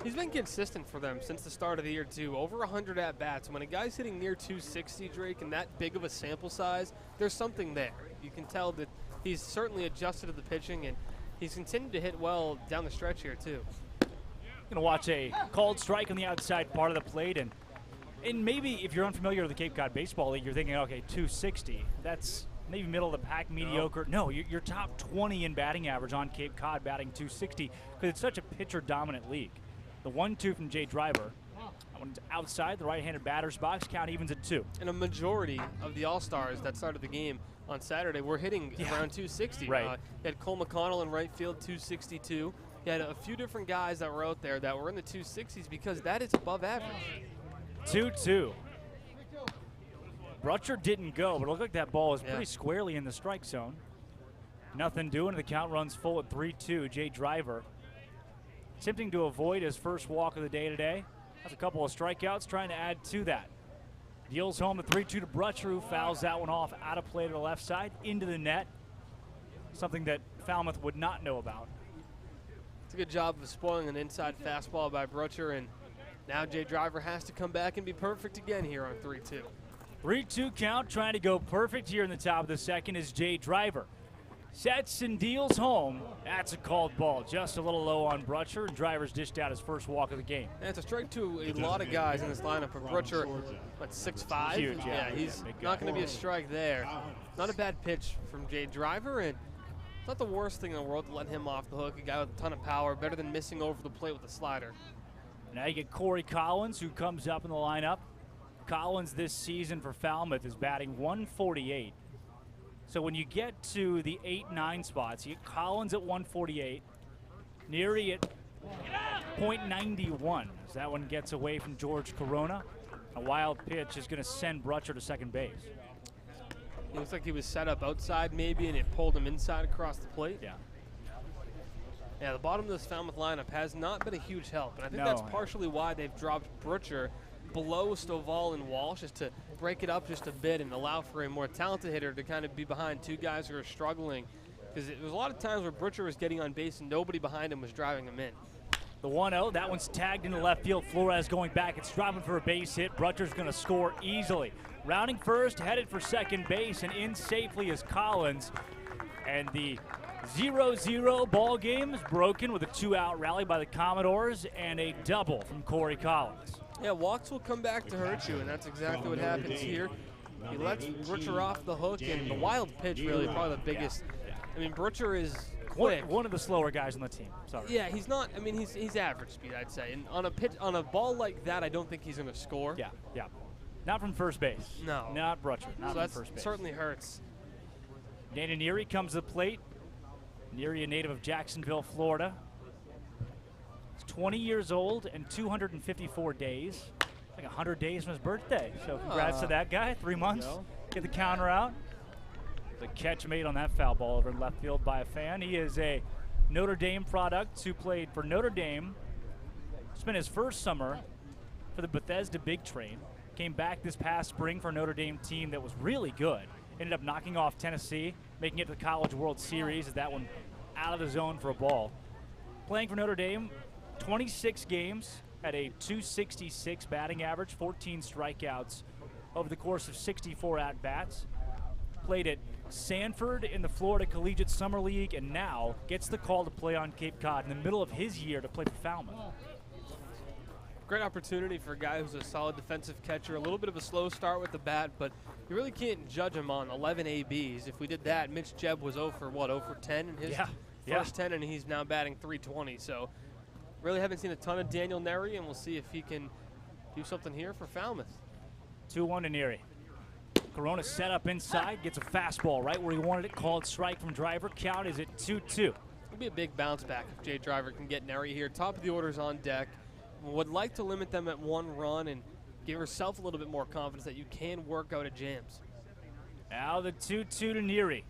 J: He's been consistent for them since the start of the year, too. Over 100 at-bats. When a guy's hitting near 260, Drake, and that big of a sample size, there's something there. You can tell that he's certainly adjusted to the pitching, and he's continued to hit well down the stretch here, too.
I: Going to watch a called strike on the outside part of the plate, and maybe if you're unfamiliar with the Cape Cod Baseball League, you're thinking, okay, 260, that's maybe middle of the pack, mediocre. No, you're top 20 in batting average on Cape Cod, batting .260, because it's such a pitcher-dominant league. The 1-2 from Jay Driver. That one's outside the right-handed batter's box. Count evens at 2.
J: And a majority of the All-Stars that started the game on Saturday were hitting around 260.
I: Right.
J: You had Cole McConnell in right field, 262. You had a few different guys that were out there that were in the 260s because that is above average.
I: 2-2. Brutcher didn't go, but it looked like that ball was pretty squarely in the strike zone. Nothing doing. The count runs full at 3-2. Jay Driver attempting to avoid his first walk of the day today. Has a couple of strikeouts, trying to add to that. Deals home the 3-2 to Brutcher, who fouls that one off out of play to the left side, into the net. Something that Falmouth would not know about.
J: It's a good job of spoiling an inside fastball by Brutcher, and now Jay Driver has to come back and be perfect again here on 3-2.
I: 3-2 count, trying to go perfect here in the top of the second is Jay Driver. Sets and deals home. That's a called ball. Just a little low on Brutcher, and Driver's dished out his first walk of the game.
J: And it's a strike to a lot of guys in this lineup. For Brutcher, what, 6'5"?
I: Huge,
J: yeah. He's not going to be a strike there. Not a bad pitch from Jay Driver, and it's not the worst thing in the world to let him off the hook. A guy with a ton of power, better than missing over the plate with a slider.
I: Now you get Corey Collins, who comes up in the lineup. Collins this season for Falmouth is batting .148. So when you get to the 8-9 spots, you get Collins at .148, Neary at .91 as that one gets away from George Corona. A wild pitch is going to send Brutcher to second base.
J: It looks like he was set up outside maybe, and it pulled him inside across the plate. Yeah, the bottom of this Falmouth lineup has not been a huge help, and I think that's partially why they've dropped Brutcher below Stovall and Walsh, is to break it up just a bit and allow for a more talented hitter to kind of be behind 2 guys who are struggling. Because there was a lot of times where Brutcher was getting on base and nobody behind him was driving him in.
I: The 1-0, that one's tagged into left field. Flores going back. It's driving for a base hit. Brutcher's going to score easily. Rounding first, headed for second base, and in safely is Collins. And the 0-0 ball game is broken with a 2-out rally by the Commodores and a double from Corey Collins.
J: Yeah, walks will come back to hurt you, and that's exactly what happens here. He lets Brutcher off the hook, and the wild pitch really probably the biggest. I mean, Brutcher is quick.
I: One of the slower guys on the team. Sorry.
J: Yeah, he's not. I mean, he's average speed, I'd say. And on a ball like that, I don't think he's going to score.
I: Yeah. Not from first base.
J: No.
I: Not Brutcher. Not from first base.
J: Certainly hurts.
I: Dana Neary comes to the plate. Neary, a native of Jacksonville, Florida. He's 20 years old and 254 days. Like 100 days from his birthday. So congrats to that guy. 3 months. Get the counter out. The catch made on that foul ball over in left field by a fan. He is a Notre Dame product who played for Notre Dame. Spent his first summer for the Bethesda Big Train. came back this past spring for a Notre Dame team that was really good. Ended up knocking off Tennessee, making it to the College World Series as that one out of the zone for a ball. Playing for Notre Dame, 26 games, had a .266 batting average, 14 strikeouts over the course of 64 at-bats. Played at Sanford in the Florida Collegiate Summer League, and now gets the call to play on Cape Cod in the middle of his year to play for Falmouth.
J: Great opportunity for a guy who's a solid defensive catcher. A little bit of a slow start with the bat, but you really can't judge him on 11 ABs. If we did that, Mitch Jebb was 0 for 10 in his first 10, and he's now batting .320. So really haven't seen a ton of Daniel Nery, and we'll see if he can do something here for Falmouth.
I: 2-1 to Nery. Corona set up inside, gets a fastball right where he wanted it, called strike from Driver. Count is at 2-2.
J: It'll be a big bounce back if Jay Driver can get Nery here. Top of the order's on deck. Would like to limit them at 1 run and give herself a little bit more confidence that you can work out at jams.
I: Now the 2-2 to Nery.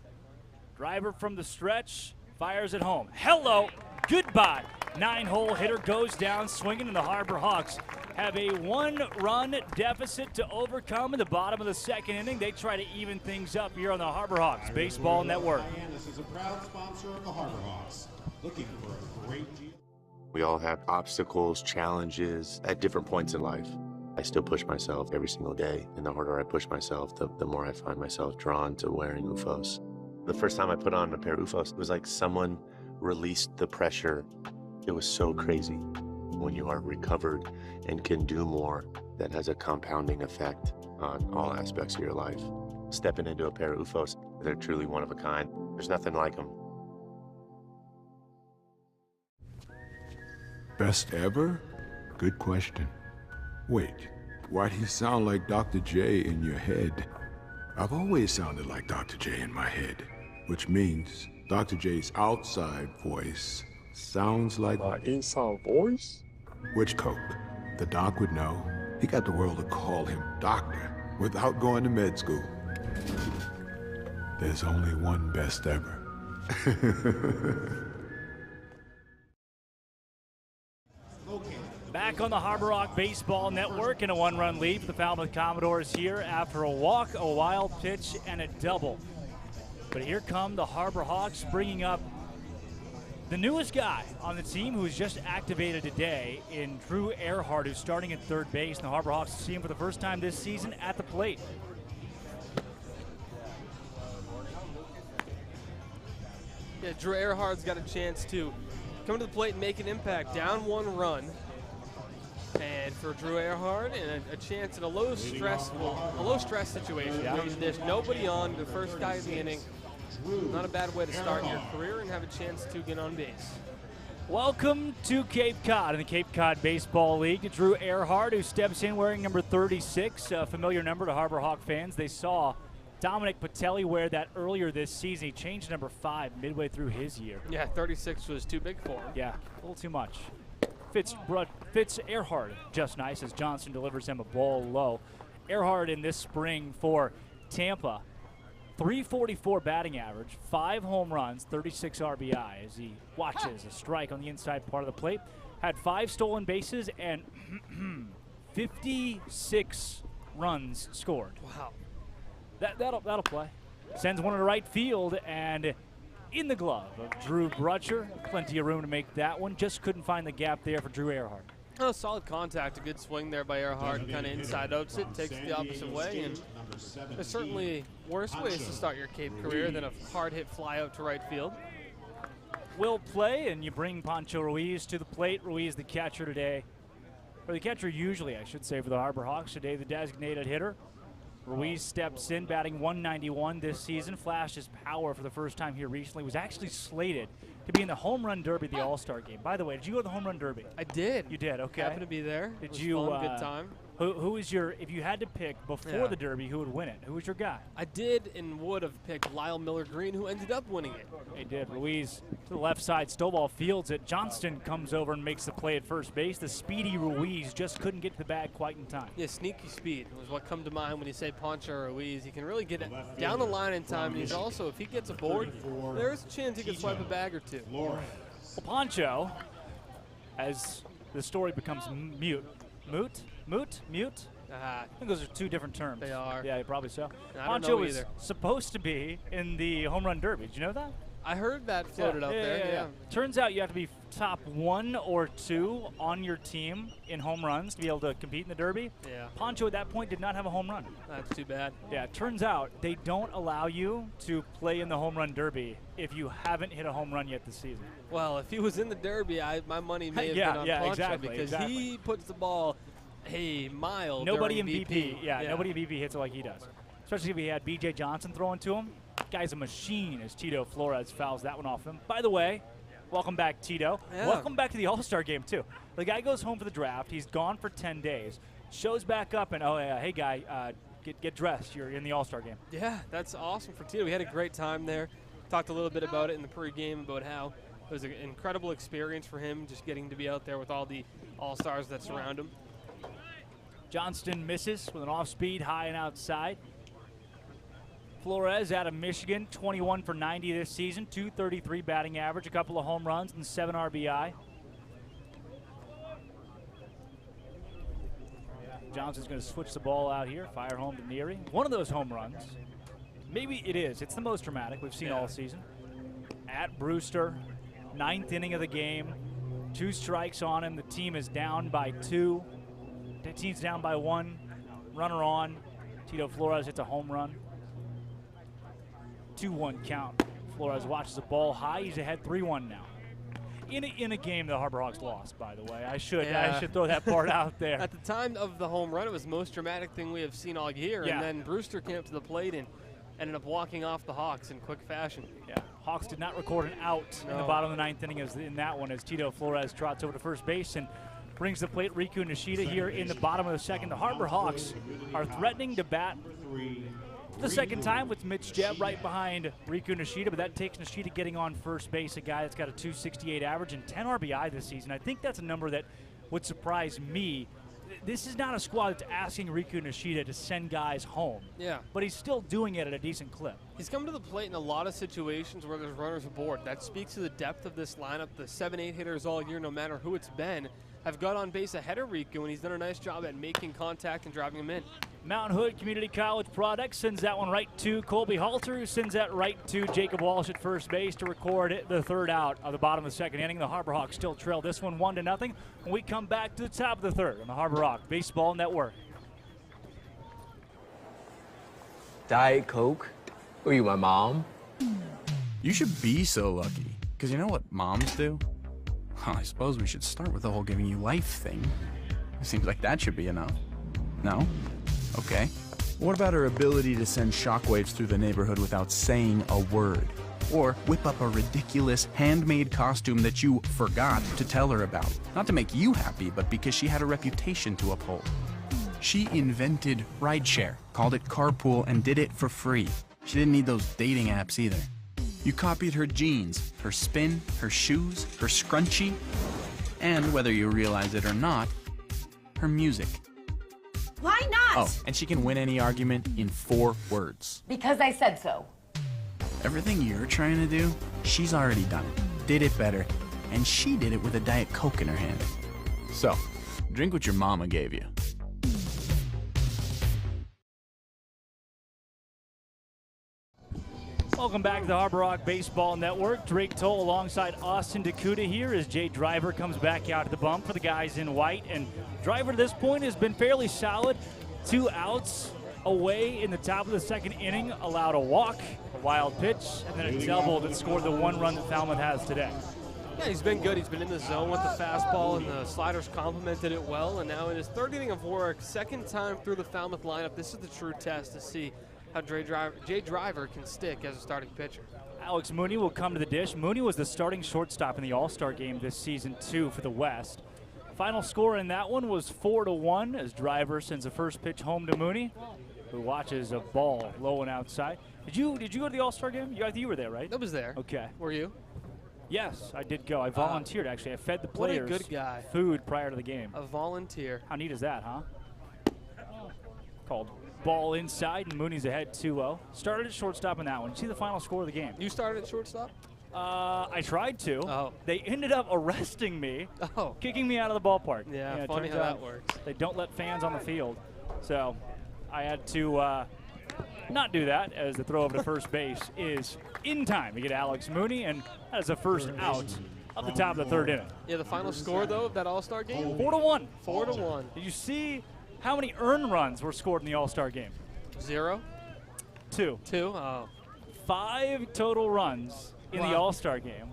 I: Driver from the stretch, fires it home. Hello, goodbye. 9-hole hitter goes down swinging, and the Harbor Hawks have a 1-run deficit to overcome in the bottom of the second inning. They try to even things up here on the Harbor Hawks Baseball Network.
C: Hyannis is a proud sponsor of the Harbor Hawks, looking for a great deal.
D: We all have obstacles, challenges at different points in life. I still push myself every single day, and the harder I push myself, the more I find myself drawn to wearing UFOs. The first time I put on a pair of UFOs, it was like someone released the pressure. It was so crazy. When you are recovered and can do more, that has a compounding effect on all aspects of your life. Stepping into a pair of UFOs, they're truly one of a kind. There's nothing like them.
S: Best ever? Good question. Wait, why do you sound like Dr. J in your head? I've always sounded like Dr. J in my head, which means Dr. J's outside voice sounds like my inside voice? Which Coke? The doc would know. He got the world to call him doctor without going to med school. There's only one best ever.
I: Back on the Harbor Rock Baseball Network in a 1-run lead for the Falmouth Commodores here after a walk, a wild pitch, and a double. But here come the Harbor Hawks bringing up the newest guy on the team who was just activated today in Drew Erhardt, who's starting at third base. And the Harbor Hawks see him for the first time this season at the plate.
J: Yeah, Drew Erhardt's got a chance to come to the plate and make an impact. Down 1 run. And for Drew Erhardt, and a chance in a low stress situation.
I: Yeah.
J: There's nobody on, the first guy in the inning. Not a bad way to start your career and have a chance to get on base.
I: Welcome to Cape Cod in the Cape Cod Baseball League. Drew Erhardt, who steps in wearing number 36, a familiar number to Harbor Hawk fans. They saw Dominic Patelli wear that earlier this season. He changed number 5 midway through his year.
J: Yeah, 36 was too big for him.
I: Yeah, a little too much. Fits Erhardt just nice as Johnson delivers him a ball low. Erhardt in this spring for Tampa, .344 batting average, 5 home runs, 36 RBI as he watches a strike on the inside part of the plate. Had 5 stolen bases and 56 runs scored.
J: Wow.
I: That'll play. Sends one to right field and in the glove of Drew Brutcher. Plenty of room to make that one. Just couldn't find the gap there for Drew Erhardt.
J: Oh, solid contact. A good swing there by Erhardt. Kind of inside outs it. Takes it the opposite way. And there's certainly worse ways to start your Cape career than a hard hit fly out to right field.
I: Will play, and you bring Pancho Ruiz to the plate. Ruiz, the catcher today. Or the catcher usually, I should say, for the Harbor Hawks. Today, the designated hitter. Ruiz steps in, batting .191 this season. Flashed his power for the first time here recently. Was actually slated to be in the Home Run Derby, the All-Star game. By the way, did you go to the Home Run Derby?
J: I did.
I: You did, okay.
J: Happened to be there.
I: Did
J: It was
I: you?
J: fun, good time.
I: Who is your? If you had to pick before the Derby, who would win it? Who was your guy?
J: I did and would have picked Lyle Miller Green, who ended up winning it.
I: He did. Ruiz to the left side. Stovall fields it. Johnston comes over and makes the play at first base. The speedy Ruiz just couldn't get to the bag quite in time.
J: Yeah, sneaky speed was what come to mind when you say Pancho Ruiz. He can really get it down the line in time, and he's also, if he gets aboard, there's a chance he could swipe a bag or two.
I: Well, Pancho, as the story becomes moot. I think those are two different terms.
J: They are.
I: Yeah, probably so.
J: I don't
I: Poncho
J: know
I: was
J: either.
I: supposed to be in the home run derby. Did you know that?
J: I heard that floated out there. Yeah.
I: Turns out you have to be top 1 or 2 on your team in home runs to be able to compete in the derby.
J: Yeah.
I: Poncho at that point did not have a home run.
J: That's too bad.
I: Yeah, it turns out they don't allow you to play in the home run derby if you haven't hit a home run yet this season.
J: Well, if he was in the derby, my money may have been on Poncho because he puts the ball a mile.
I: Nobody in
J: during
I: BP, nobody in BP hits it like he does. Especially if he had B.J. Johnson throwing to him. Guy's a machine as Tito Flores fouls that one off him. By the way, welcome back, Tito.
J: Yeah.
I: Welcome back to the All-Star game, too. The guy goes home for the draft. He's gone for 10 days. Shows back up and, hey, guy, get dressed. You're in the All-Star game.
J: Yeah, that's awesome for Tito. We had a great time there. Talked a little bit about it in the pregame about how it was an incredible experience for him just getting to be out there with all the All-Stars that surround him.
I: Johnston misses with an off-speed, high and outside. Flores out of Michigan, 21 for 90 this season, 233 batting average, a couple of home runs and 7 RBI. Johnson's going to switch the ball out here, fire home to Neary. One of those home runs, maybe it is. It's the most dramatic we've seen all season. At Brewster, 9th inning of the game, 2 strikes on him. The team is down by 2. The team's down by 1. Runner on. Tito Flores hits a home run. 2-1 count. Flores watches the ball high. He's ahead 3-1 now. In a game the Harbor Hawks lost, by the way. I should throw that part out there.
J: At the time of the home run, it was the most dramatic thing we have seen all year.
I: Yeah.
J: And then Brewster came up to the plate and ended up walking off the Hawks in quick fashion.
I: Yeah, Hawks did not record an out in the bottom of the 9th inning in that one as Tito Flores trots over to first base and brings the plate Riku Nishida here in the bottom of the second. The Harbor Hawks are threatening to bat the second time with Mitch Jebb right behind Riku Nishida, but that takes Nishida getting on first base, a guy that's got a 268 average and 10 RBI this season. I think that's a number that would surprise me. This is not a squad that's asking Riku Nishida to send guys home.
J: Yeah.
I: But he's still doing it at a decent clip.
J: He's come to the plate in a lot of situations where there's runners aboard. That speaks to the depth of this lineup. The 7-8 hitters all year, no matter who it's been, have got on base ahead of Riku, and he's done a nice job at making contact and driving him in.
I: Mountain Hood Community College Products sends that one right to Colby Halter, who sends that right to Jacob Walsh at first base to record the third out of the bottom of the second inning. The Harbor Hawks still trail this one 1-0 when we come back to the top of the third on the Harbor Hawk Baseball Network.
R: Diet Coke? Who are you, my mom?
B: You should be so lucky, because you know what moms do? Well, I suppose we should start with the whole giving you life thing. It seems like that should be enough. No? Okay. What about her ability to send shockwaves through the neighborhood without saying a word? Or whip up a ridiculous handmade costume that you forgot to tell her about? Not to make you happy, but because she had a reputation to uphold. She invented rideshare, called it carpool, and did it for free. She didn't need those dating apps either. You copied her jeans, her spin, her shoes, her scrunchie, and whether you realize it or not, her music.
G: Why not?
B: Oh, and she can win any argument in 4 words.
G: Because I said so.
B: Everything you're trying to do, she's already done it, did it better, and she did it with a Diet Coke in her hand. So, drink what your mama gave you.
I: Welcome back to the Harbor Rock Baseball Network. Drake Toll alongside Austin Dakuta here as Jay Driver comes back out at the bump for the guys in white. And Driver to this point has been fairly solid. 2 outs away in the top of the second inning, allowed a walk, a wild pitch, and then a double that scored the 1 run that Falmouth has today.
J: Yeah, he's been good. He's been in the zone with the fastball, and the sliders complemented it well. And now in his 3rd inning of work, 2nd time through the Falmouth lineup, this is the true test to see how Jay Driver can stick as a starting pitcher.
I: Alex Mooney will come to the dish. Mooney was the starting shortstop in the All-Star game this season, too, for the West. Final score in that one was 4-1 as Driver sends the first pitch home to Mooney, who watches a ball low and outside. Did you go to the All-Star game? You were there, right?
J: I was there.
I: Okay.
J: Were you?
I: Yes, I did go. I volunteered, actually. I fed the players
J: what a good guy.
I: food prior to the game.
J: A volunteer.
I: How neat is that, huh? Called ball inside, and Mooney's ahead 2-0. Started at shortstop in that one. See the final score of the game.
J: You started at shortstop?
I: I tried to.
J: Oh.
I: They ended up arresting me, kicking me out of the ballpark.
J: Yeah, funny how that works.
I: They don't let fans on the field. So I had to not do that, as the throw over to first base is in time to get Alex Mooney, and that is a first out of the top of the 3rd inning.
J: Yeah, the final score, though, of that All-Star game?
I: 4-1.
J: 4-1.
I: Did you see how many earned runs were scored in the All-Star game?
J: 0?
I: 2.
J: 2? Oh.
I: 5 total runs in the All-Star game.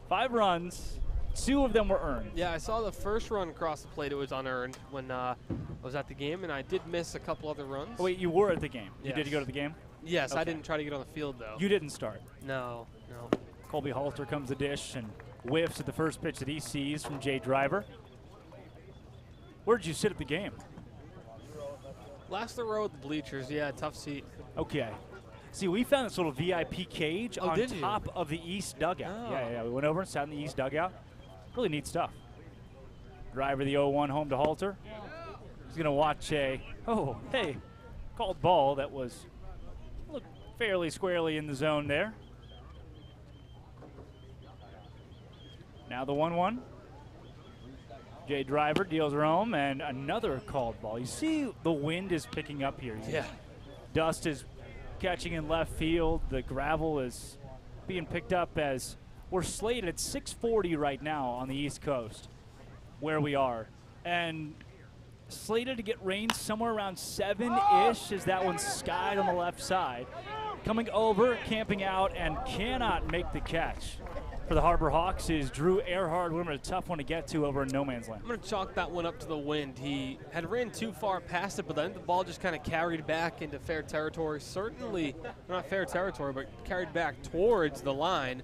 I: 5 runs, 2 of them were earned.
J: Yeah, I saw the first run across the plate. It was unearned when I was at the game, and I did miss a couple other runs.
I: Oh, wait, you were at the game?
J: Yes.
I: Did you go to the game?
J: Yes,
I: Okay.
J: I didn't try to get on the field, though.
I: You didn't start?
J: No, no.
I: Colby Halter comes the dish and whiffs at the first pitch that he sees from Jay Driver. Where did you sit at the game?
J: Last the row of the bleachers, yeah, tough seat.
I: Okay. See, we found this little VIP cage on
J: did you?
I: top of the east dugout.
J: Oh.
I: Yeah, we went over and sat in the east dugout. Really neat stuff. Driver the 0-1 home to Halter. He's going to watch called ball that was looked fairly squarely in the zone there. Now the 1-1. Jay Driver deals her home, and another called ball. You see the wind is picking up here.
J: Yeah.
I: Dust is catching in left field. The gravel is being picked up as we're slated at 6:40 right now on the East Coast, where we are. And slated to get rain somewhere around 7-ish as that one's skied on the left side. Coming over, camping out, and cannot make the catch. For the Harbor Hawks is Drew Erhardt. A tough one to get to over in no man's land.
J: I'm going to chalk that one up to the wind. He had ran too far past it, but then the ball just kind of carried back into fair territory. Certainly not fair territory, but carried back towards the line.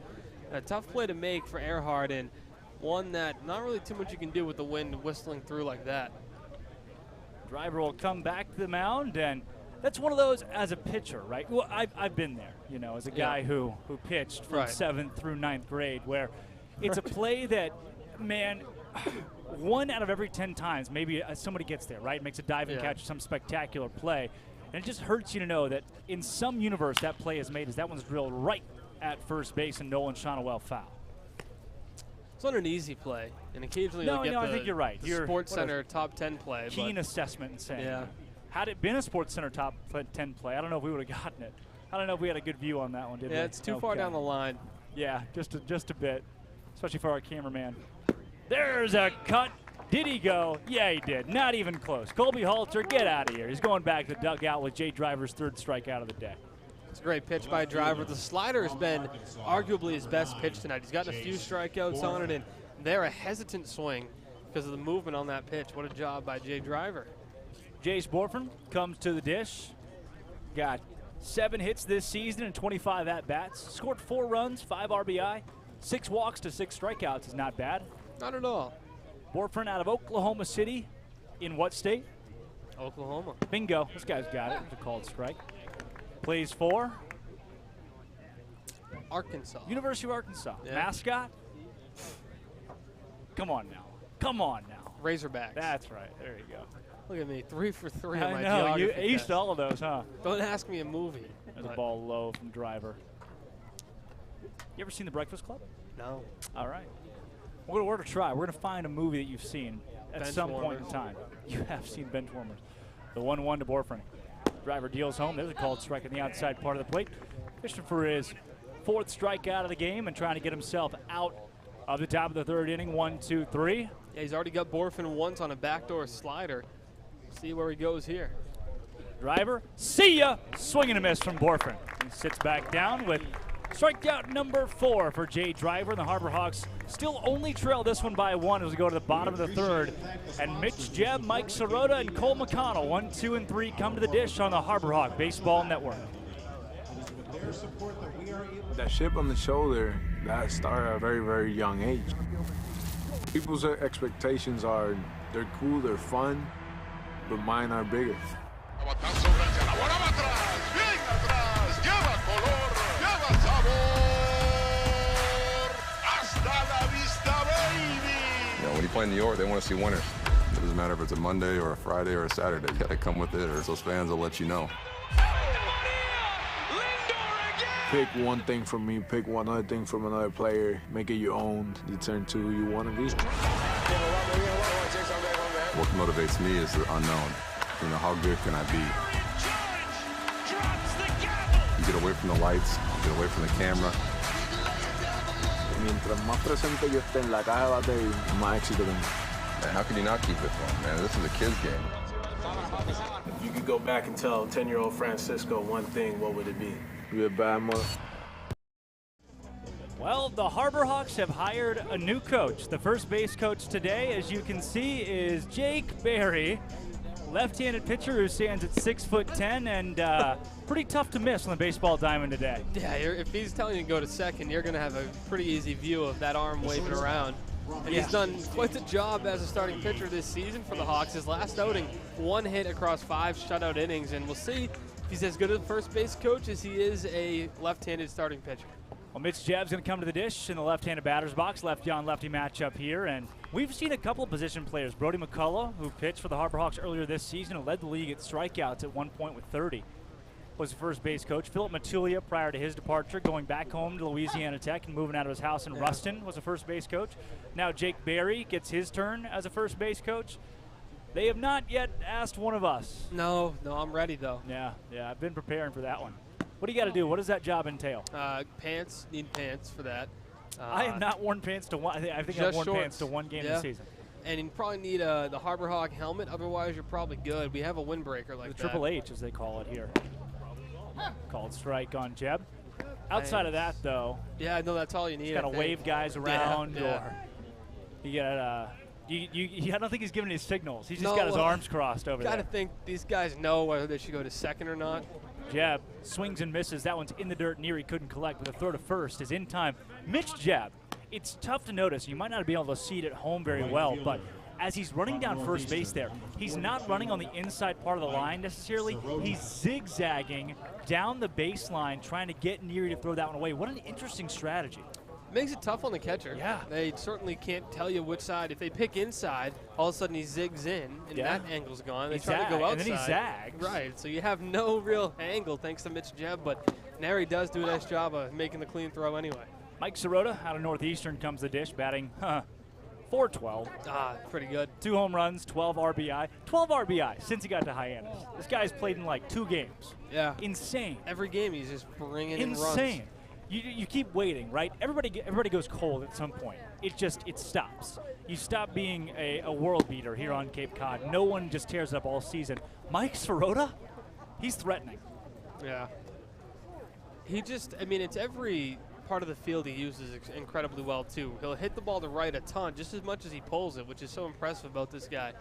J: A tough play to make for Erhardt, and one that not really too much you can do with the wind whistling through like that.
I: Driver will come back to the mound, and that's one of those as a pitcher, right? Well, I've been there, as a guy who pitched from 7th through 9th grade, where it's a play that, man, 1 out of every 10 times, maybe somebody gets there, right? Makes a diving catch, some spectacular play. And it just hurts you to know that in some universe that play is made as that one's drilled right at first base and Nolan Shonawell foul.
J: It's not an easy play, and occasionally
I: No,
J: you'll get
I: I think you're right.
J: the Sports Center top 10 play.
I: Keen assessment and saying, had it been a Sports Center top 10 play, I don't know if we would have gotten it. I don't know if we had a good view on that one, did we?
J: Yeah, it's too far down the line.
I: Yeah, just a bit, especially for our cameraman. There's a cut. Did he go? Yeah, he did. Not even close. Colby Halter, get out of here. He's going back to the dugout with Jay Driver's 3rd strikeout of the day.
J: It's a great pitch by Driver. The slider has been arguably his best pitch tonight. He's gotten a few strikeouts on it, and they're a hesitant swing because of the movement on that pitch. What a job by Jay Driver.
I: Jace Borfin comes to the dish. Got 7 hits this season and 25 at-bats. Scored 4 runs, 5 RBI, 6 walks to 6 strikeouts is not bad.
J: Not at all.
I: Borfin out of Oklahoma City. In what state?
J: Oklahoma.
I: Bingo. This guy's got it. It's a called strike. Plays for?
J: Arkansas.
I: University of Arkansas.
J: Yeah.
I: Mascot? Come on now. Come on now.
J: Razorbacks.
I: That's right. There you go.
J: Look at me, 3 for 3 on my
I: I know. You
J: geography
I: aced
J: test.
I: all of those, huh?
J: Don't ask me a movie.
I: There's a ball low from Driver. You ever seen The Breakfast Club?
J: No.
I: All right. We're going to try. We're going to find a movie that you've seen at
J: Bench
I: some point in
J: warmers.
I: time. You have seen Bench Warmers. The 1-1 to Borfin. Driver deals home. There's a called strike on the outside part of the plate. Fishing for his 4th strikeout of the game and trying to get himself out of the top of the 3rd inning. 1-2-3.
J: Yeah, he's already got Borfin once on a backdoor slider. See where he goes here.
I: Driver, see ya! Swing and a miss from Borfin. He sits back down with strikeout number 4 for Jay Driver. The Harbor Hawks still only trail this one by 1 as we go to the bottom of the 3rd. And Mitch Jebb, Mike Sirota, and Cole McConnell, 1, 2, and 3 come to the dish on the Harbor Hawk Baseball Network.
H: That chip on the shoulder, that started at a very, very young age. People's expectations are, they're cool, they're fun, but mine are bigger.
L: When you play in New York, they want to see winners. It doesn't matter if it's a Monday or a Friday or a Saturday. You got to come with it, or those fans will let you know.
H: Pick one thing from me, pick one other thing from another player, make it your own, you turn to who you want to be.
L: What motivates me is the unknown. You know, how good can I be? You get away from the lights, you get away from the camera.
H: Mientras más presente yo esté en la caja de batería, más éxito tengo.
L: Man, how can you not keep it fun, man? This is a kid's game.
F: If you could go back and tell 10-year-old Francisco one thing, what would it be? You're a bad mother.
I: Well, the Harbor Hawks have hired a new coach. The first base coach today, as you can see, is Jake Berry, left-handed pitcher who stands at 6'10" and pretty tough to miss on the baseball diamond today.
J: Yeah, if he's telling you to go to second, you're going to have a pretty easy view of that arm waving around. And he's done quite the job as a starting pitcher this season for the Hawks. His last outing, 1 hit across 5 shutout innings, and we'll see if he's as good a first base coach as he is a left-handed starting pitcher.
I: Well, Mitch Jebb's going to come to the dish in the left-handed batter's box, lefty-on-lefty matchup here, and we've seen a couple of position players. Brody McCullough, who pitched for the Harbor Hawks earlier this season and led the league at strikeouts at one point with 30, was the first base coach. Philip Matulia, prior to his departure, going back home to Louisiana Tech and moving out of his house in Ruston, was a first base coach. Now Jake Berry gets his turn as a first base coach. They have not yet asked one of us.
J: No, I'm ready, though.
I: Yeah, I've been preparing for that one. What do you got to do? What does that job entail?
J: Pants, need pants for that.
I: I have not worn pants to one. I think I've worn pants to one game this season.
J: And you probably need the Harbor Hawk helmet. Otherwise, you're probably good. We have a windbreaker like
I: the
J: that.
I: Triple H, as they call it here. Called strike on Jeb. Outside of that, though.
J: Yeah, no, that's all you need.
I: He's got to wave guys around,
J: or
I: you got I don't think he's giving any signals. He's just got his arms crossed over there.
J: Got to think these guys know whether they should go to second or not.
I: Jeb swings and misses. That one's in the dirt near. He couldn't collect, but the throw to first is in time. Mitch Jeb, it's tough to notice. You might not be able to see it at home very well, but as he's running down first base there, he's not running on the inside part of the line necessarily. He's zigzagging down the baseline, trying to get Neary to throw that one away. What an interesting strategy.
J: Makes it tough on the catcher.
I: Yeah.
J: They certainly can't tell you which side. If they pick inside, all of a sudden he zigs in, and that angle's gone. They try to go outside.
I: And then he zags.
J: Right, so you have no real angle thanks to Mitch Jeb, but Neary does do a nice job of making the clean throw anyway.
I: Mike Sirota out of Northeastern comes the dish, batting .412.
J: Pretty good.
I: 2 home runs, 12 RBI. 12 RBI since he got to Hyannis. This guy's played in like 2 games.
J: Yeah.
I: Insane.
J: Every game he's just bringing in runs.
I: Insane. You keep waiting, right? Everybody goes cold at some point. It stops. You stop being a world beater here on Cape Cod. No one just tears it up all season. Mike Sirota, he's threatening.
J: Yeah. It's every part of the field he uses incredibly well, too. He'll hit the ball to right a ton, just as much as he pulls it, which is so impressive about this guy.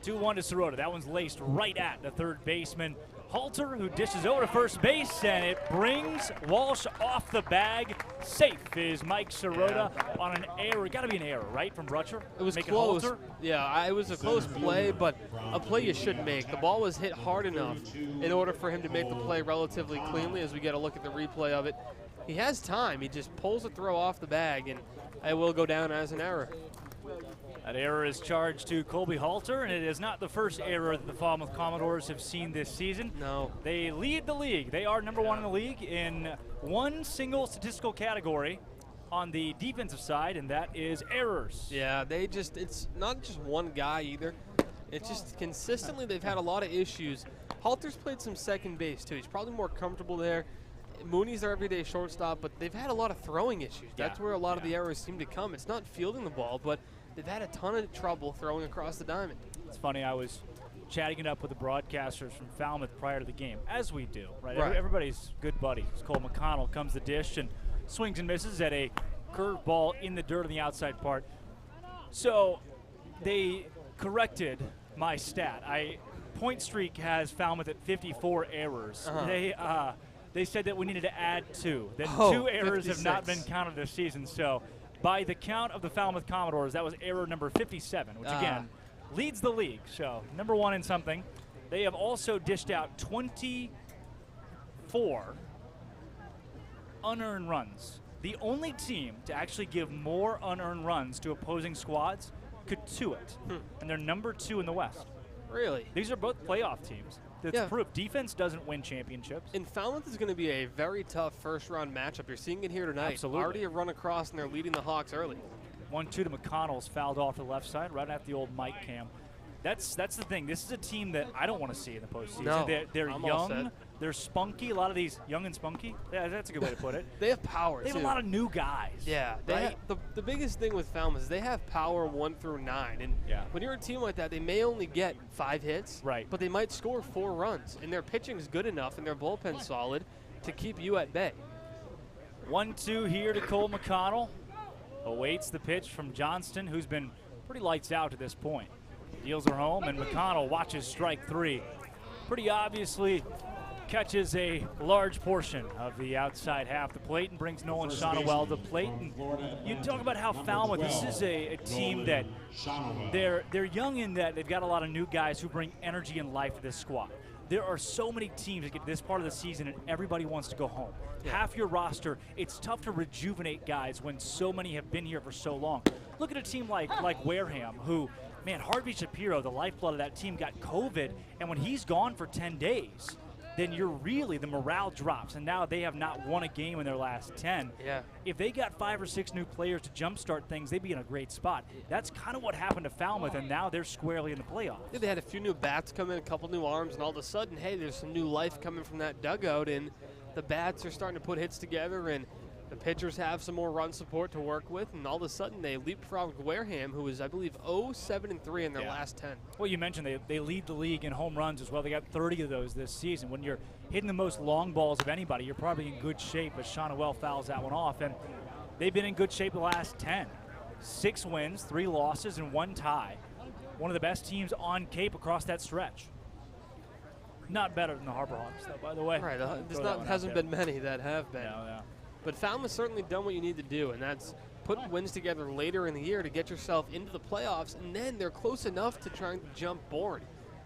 I: 2-1 to Sirota. That one's laced right at the third baseman, Halter, who dishes over to first base, and it brings Walsh off the bag. Safe is Mike Sirota on an error. Got to be an error, right, from Rutcher?
J: It was close. Yeah, it was a close play, but a play you should make. The ball was hit hard enough in order for him to make the play relatively cleanly as we get a look at the replay of it. He has time. He just pulls the throw off the bag, and it will go down as an error.
I: That error is charged to Colby Halter, and it is not the first error that the Falmouth Commodores have seen this season.
J: No.
I: They lead the league. They are number 1 in the league in one single statistical category on the defensive side, and that is errors.
J: Yeah, it's not just one guy either. It's just consistently they've had a lot of issues. Halter's played some second base, too. He's probably more comfortable there. Mooney's their everyday shortstop, but they've had a lot of throwing issues. That's where a lot of the errors seem to come. It's not fielding the ball, but they've had a ton of trouble throwing across the diamond.
I: It's funny, I was chatting it up with the broadcasters from Falmouth prior to the game, as we do, right? Everybody's good buddy. Cole McConnell comes the dish and swings and misses at a curveball in the dirt on the outside part. So they corrected my stat. Point streak has Falmouth at 54 errors. They said that we needed to add 2. That 2 errors
J: 56.
I: have not been counted this season. So by the count of the Falmouth Commodores, that was error number 57, which again leads the league. So number 1 in something. They have also dished out 24 unearned runs. The only team to actually give more unearned runs to opposing squads could do it. And they're number 2 in the West.
J: Really?
I: These are both playoff teams. That's proof. Defense doesn't win championships.
J: And Falmouth is going to be a very tough first-round matchup. You're seeing it here tonight.
I: Absolutely.
J: Already a run across, and they're leading the Hawks early.
I: 1-2 to McConnell's fouled off to the left side, right at the old Mike cam. That's the thing. This is a team that I don't want to see in the postseason.
J: No,
I: they're
J: I'm all set.
I: young, they're spunky. A lot of these young and spunky. Yeah, that's a good way to put it.
J: They have power.
I: They have
J: too.
I: a lot of new guys.
J: Yeah,
I: right?
J: the biggest thing with Falmouth is they have power 1 through 9, and when you're a team like that, they may only get 5 hits,
I: right?
J: But they might score 4 runs, and their pitching's good enough and their bullpen's solid to keep you at bay.
I: 1-2 here to Cole McConnell. Awaits the pitch from Johnston, who's been pretty lights out to this point. Deals her home, and McConnell watches strike 3. Pretty obviously catches a large portion of the outside half of the plate and brings Nolan Shonowell to the plate. And you talk about how Falmouth, this is a team that they're young in that they've got a lot of new guys who bring energy and life to this squad. There are so many teams that get to this part of the season and everybody wants to go home. Half your roster, it's tough to rejuvenate guys when so many have been here for so long. Look at a team like Wareham, who, man, Harvey Shapiro, the lifeblood of that team, got COVID, and when he's gone for 10 days, then the morale drops, and now they have not won a game in their last 10.
J: Yeah.
I: If they got 5 or 6 new players to jumpstart things, they'd be in a great spot. That's kind of what happened to Falmouth, and now they're squarely in the playoffs.
J: Yeah, they had a few new bats come in, a couple new arms, and all of a sudden, hey, there's some new life coming from that dugout, and the bats are starting to put hits together, and the pitchers have some more run support to work with, and all of a sudden they leapfrogged Wareham, who is, I believe, 0-7-3 in their last 10.
I: Well, you mentioned they lead the league in home runs as well. They got 30 of those this season. When you're hitting the most long balls of anybody, you're probably in good shape, but Shonowell fouls that one off, and they've been in good shape the last 10. 6 wins, 3 losses, and 1 tie. One of the best teams on Cape across that stretch. Not better than the Harbor Hawks, though, by the way.
J: Right, hasn't been many that have been.
I: No.
J: But Falmouth's certainly done what you need to do, and that's put wins together later in the year to get yourself into the playoffs, and then they're close enough to trying to jump Bourne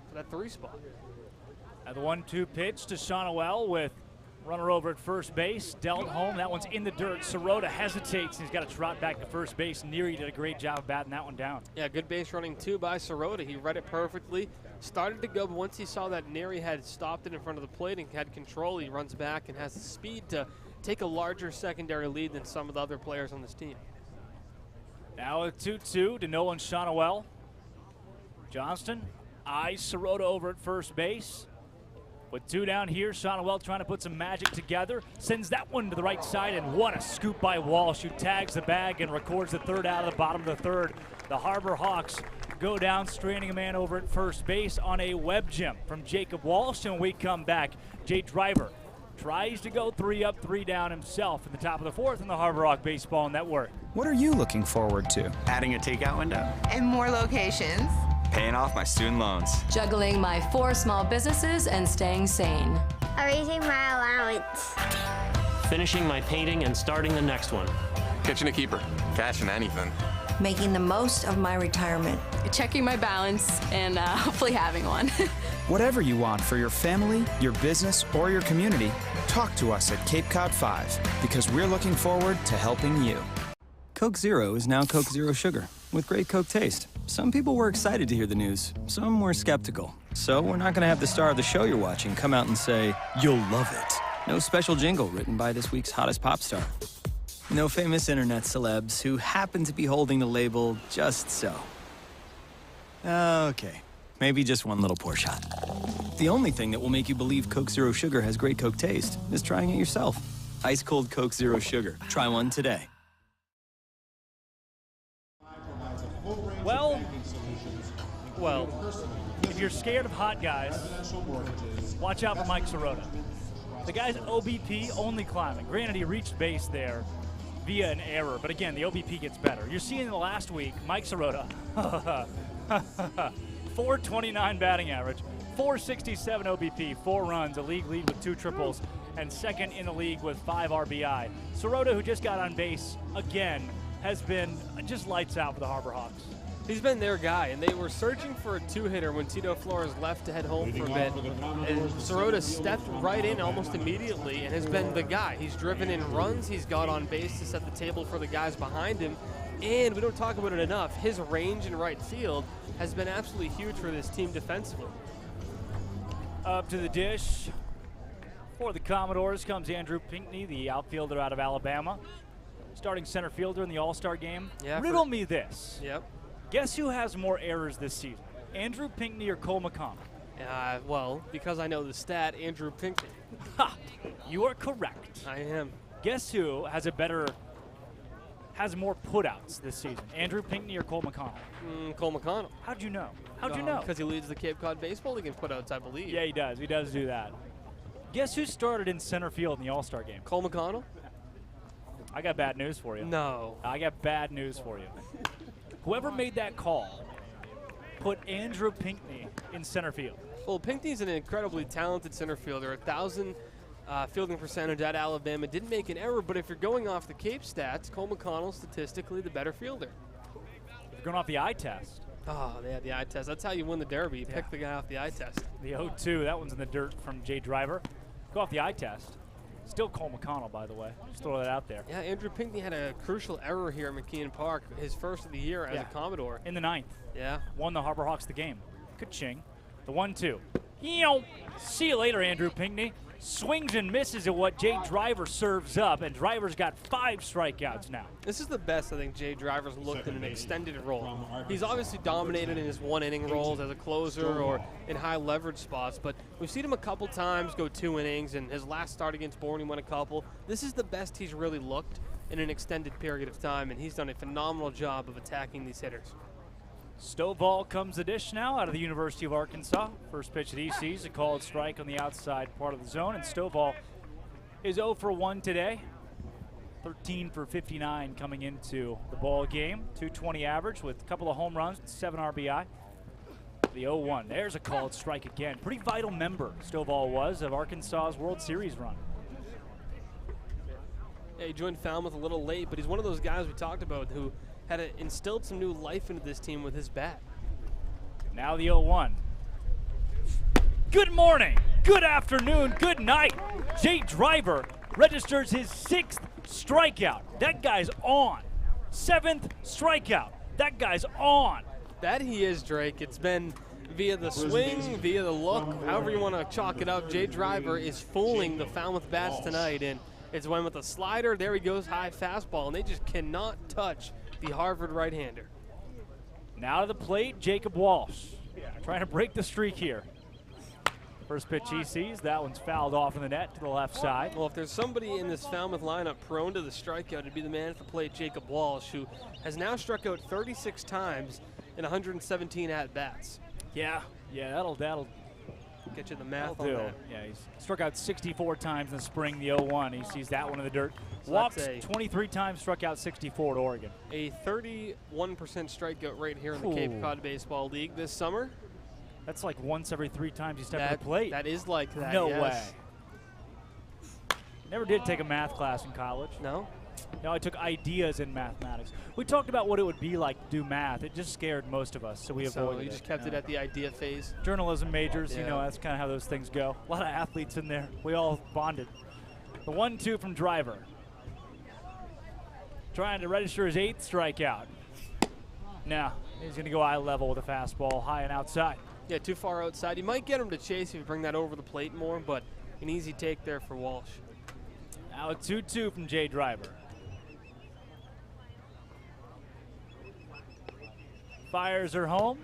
J: for that 3 spot.
I: At the 1-2 pitch to Shonowell with runner over at first base, dealt home. That one's in the dirt. Sirota hesitates, and he's got to trot back to first base. Neary did a great job of batting that one down.
J: Yeah, good base running too by Sirota. He read it perfectly. Started to go, but once he saw that Neary had stopped it in front of the plate and had control, he runs back and has the speed to take a larger secondary lead than some of the other players on this team.
I: Now a 2-2 to Nolan Shonowell. Johnston eyes Sirota over at first base. With 2 down here, Shonowell trying to put some magic together. Sends that one to the right side, and what a scoop by Walsh, who tags the bag and records the 3rd out of the bottom of the 3rd. The Harbor Hawks go down, straining a man over at first base on a web gem from Jacob Walsh, and we come back. Jay Driver tries to go 3 up, 3 down himself at the top of the 4th in the Harbor Hawk Baseball Network.
K: What are you looking forward to? Adding a takeout window.
N: And more locations.
K: Paying off my student loans.
W: Juggling my 4 small businesses and staying sane.
X: Raising my allowance.
Y: Finishing my painting and starting the next one.
L: Catching a keeper. Cashing anything.
X: Making the most of my retirement.
P: Checking my balance and hopefully having one.
K: Whatever you want for your family, your business, or your community, talk to us at Cape Cod 5 because we're looking forward to helping you. Coke Zero is now Coke Zero Sugar with great Coke taste. Some people were excited to hear the news. Some were skeptical. So we're not going to have the star of the show you're watching come out and say, "You'll love it." No special jingle written by this week's hottest pop star. No famous internet celebs who happen to be holding the label just so. Okay, maybe just one little pour shot. The only thing that will make you believe Coke Zero Sugar has great Coke taste is trying it yourself. Ice cold Coke Zero Sugar. Try one today.
I: Well, if you're scared of hot guys, watch out for Mike Sirota. The guy's OBP only climbing. Granted, he reached base there via an error, but again, the OBP gets better. You're seeing in the last week, Mike Sirota, 429 batting average, 467 OBP, 4 runs, a league lead with 2 triples, and second in the league with 5 RBI. Sirota, who just got on base again, has been just lights out for the Harbor Hawks.
J: He's been their guy, and they were searching for a 2-hitter when Tito Flores left to head home for a bit. And Sirota stepped right in almost immediately and has been the guy. He's driven in runs. He's got on base to set the table for the guys behind him. And we don't talk about it enough. His range in right field has been absolutely huge for this team defensively.
I: Up to the dish for the Commodores comes Andrew Pinckney, the outfielder out of Alabama. Starting center fielder in the All-Star game.
J: Yeah,
I: Riddle me this.
J: Yep.
I: Guess who has more errors this season? Andrew Pinckney or Cole McConnell?
J: Well, because I know the stat, Andrew Pinckney.
I: Ha! You are correct.
J: I am.
I: Guess who has more putouts this season? Andrew Pinckney or Cole McConnell?
J: Cole McConnell.
I: How'd you know? How'd you know?
J: Because he leads the Cape Cod Baseball League in putouts, I believe.
I: Yeah, he does. He does do that. Guess who started in center field in the All-Star game?
J: Cole McConnell?
I: I got bad news for you.
J: No.
I: I got bad news for you. Whoever made that call put Andrew Pinckney in center field.
J: Well, Pinckney's an incredibly talented center fielder. 1,000 fielding percentage at Alabama. Didn't make an error, but if you're going off the Cape stats, Cole McConnell statistically the better fielder.
I: If you're going off the eye test.
J: Oh, yeah, the eye test. That's how you win the Derby. You pick the guy off the eye test.
I: The 0-2, that one's in the dirt from Jay Driver. Go off the eye test. Still Cole McConnell, by the way. Just throw that out there.
J: Yeah, Andrew Pinckney had a crucial error here at McKeon Park, his first of the year as a Commodore.
I: In the 9th.
J: Yeah.
I: Won the Harbor Hawks the game. Ka-ching. The 1-2. See you later, Andrew Pinckney. Swings and misses at what Jay Driver serves up, and Driver's got 5 strikeouts now.
J: This is the best I think Jay Driver's looked in an extended role. He's obviously dominated in his one-inning roles as a closer or in high leverage spots, but we've seen him a couple times go 2 innings, and his last start against Bourne, he won a couple. This is the best he's really looked in an extended period of time, and he's done a phenomenal job of attacking these hitters.
I: Stovall comes the dish now out of the University of Arkansas. First pitch that he sees, a called strike on the outside part of the zone, and Stovall is 0 for 1 today. 13 for 59 coming into the ball game. 220 average with a couple of home runs, 7 RBI. The 0-1. There's a called strike again. Pretty vital member, Stovall was, of Arkansas's World Series run.
J: Yeah, he joined Falmouth a little late, but he's one of those guys we talked about who had instilled some new life into this team with his bat.
I: Now the 0-1. Good morning, good afternoon, good night. Jay Driver registers his 6th strikeout. That guy's on. 7th strikeout. That guy's on.
J: That he is, Drake. It's been via the swing, via the look, however you want to chalk it up. Jay Driver is fooling the Falmouth bats tonight, and it's went with a slider. There he goes, high fastball, and they just cannot touch the Harvard right-hander.
I: Now to the plate, Jacob Walsh. Trying to break the streak here. First pitch he sees, that one's fouled off in the net to the left side.
J: Well, if there's somebody in this Falmouth lineup prone to the strikeout, it'd be the man at the plate, Jacob Walsh, who has now struck out 36 times in 117 at-bats.
I: Yeah, that'll
J: get you the math
I: on
J: that.
I: Yeah, he's struck out 64 times in the spring, the 0-1. He sees that one in the dirt. Walked 23 times, struck out 64 at Oregon.
J: A 31% strikeout rate here in the Cape Cod Baseball League this summer.
I: That's like once every 3 times you step to the plate.
J: That is like that,
I: No
J: yes.
I: way. Never did take a math class in college.
J: No?
I: No, I took ideas in mathematics. We talked about what it would be like to do math. It just scared most of us, so we avoided it.
J: You just kept it at the idea phase?
I: Journalism majors, you know, that's kind of how those things go. A lot of athletes in there. We all bonded. The 1-2 from Driver. Trying to register his 8th strikeout. Now, he's going to go eye level with a fastball, high and outside.
J: Yeah, too far outside. You might get him to chase if you bring that over the plate more, but an easy take there for Walsh.
I: Now a 2-2 from Jay Driver. Fires her home.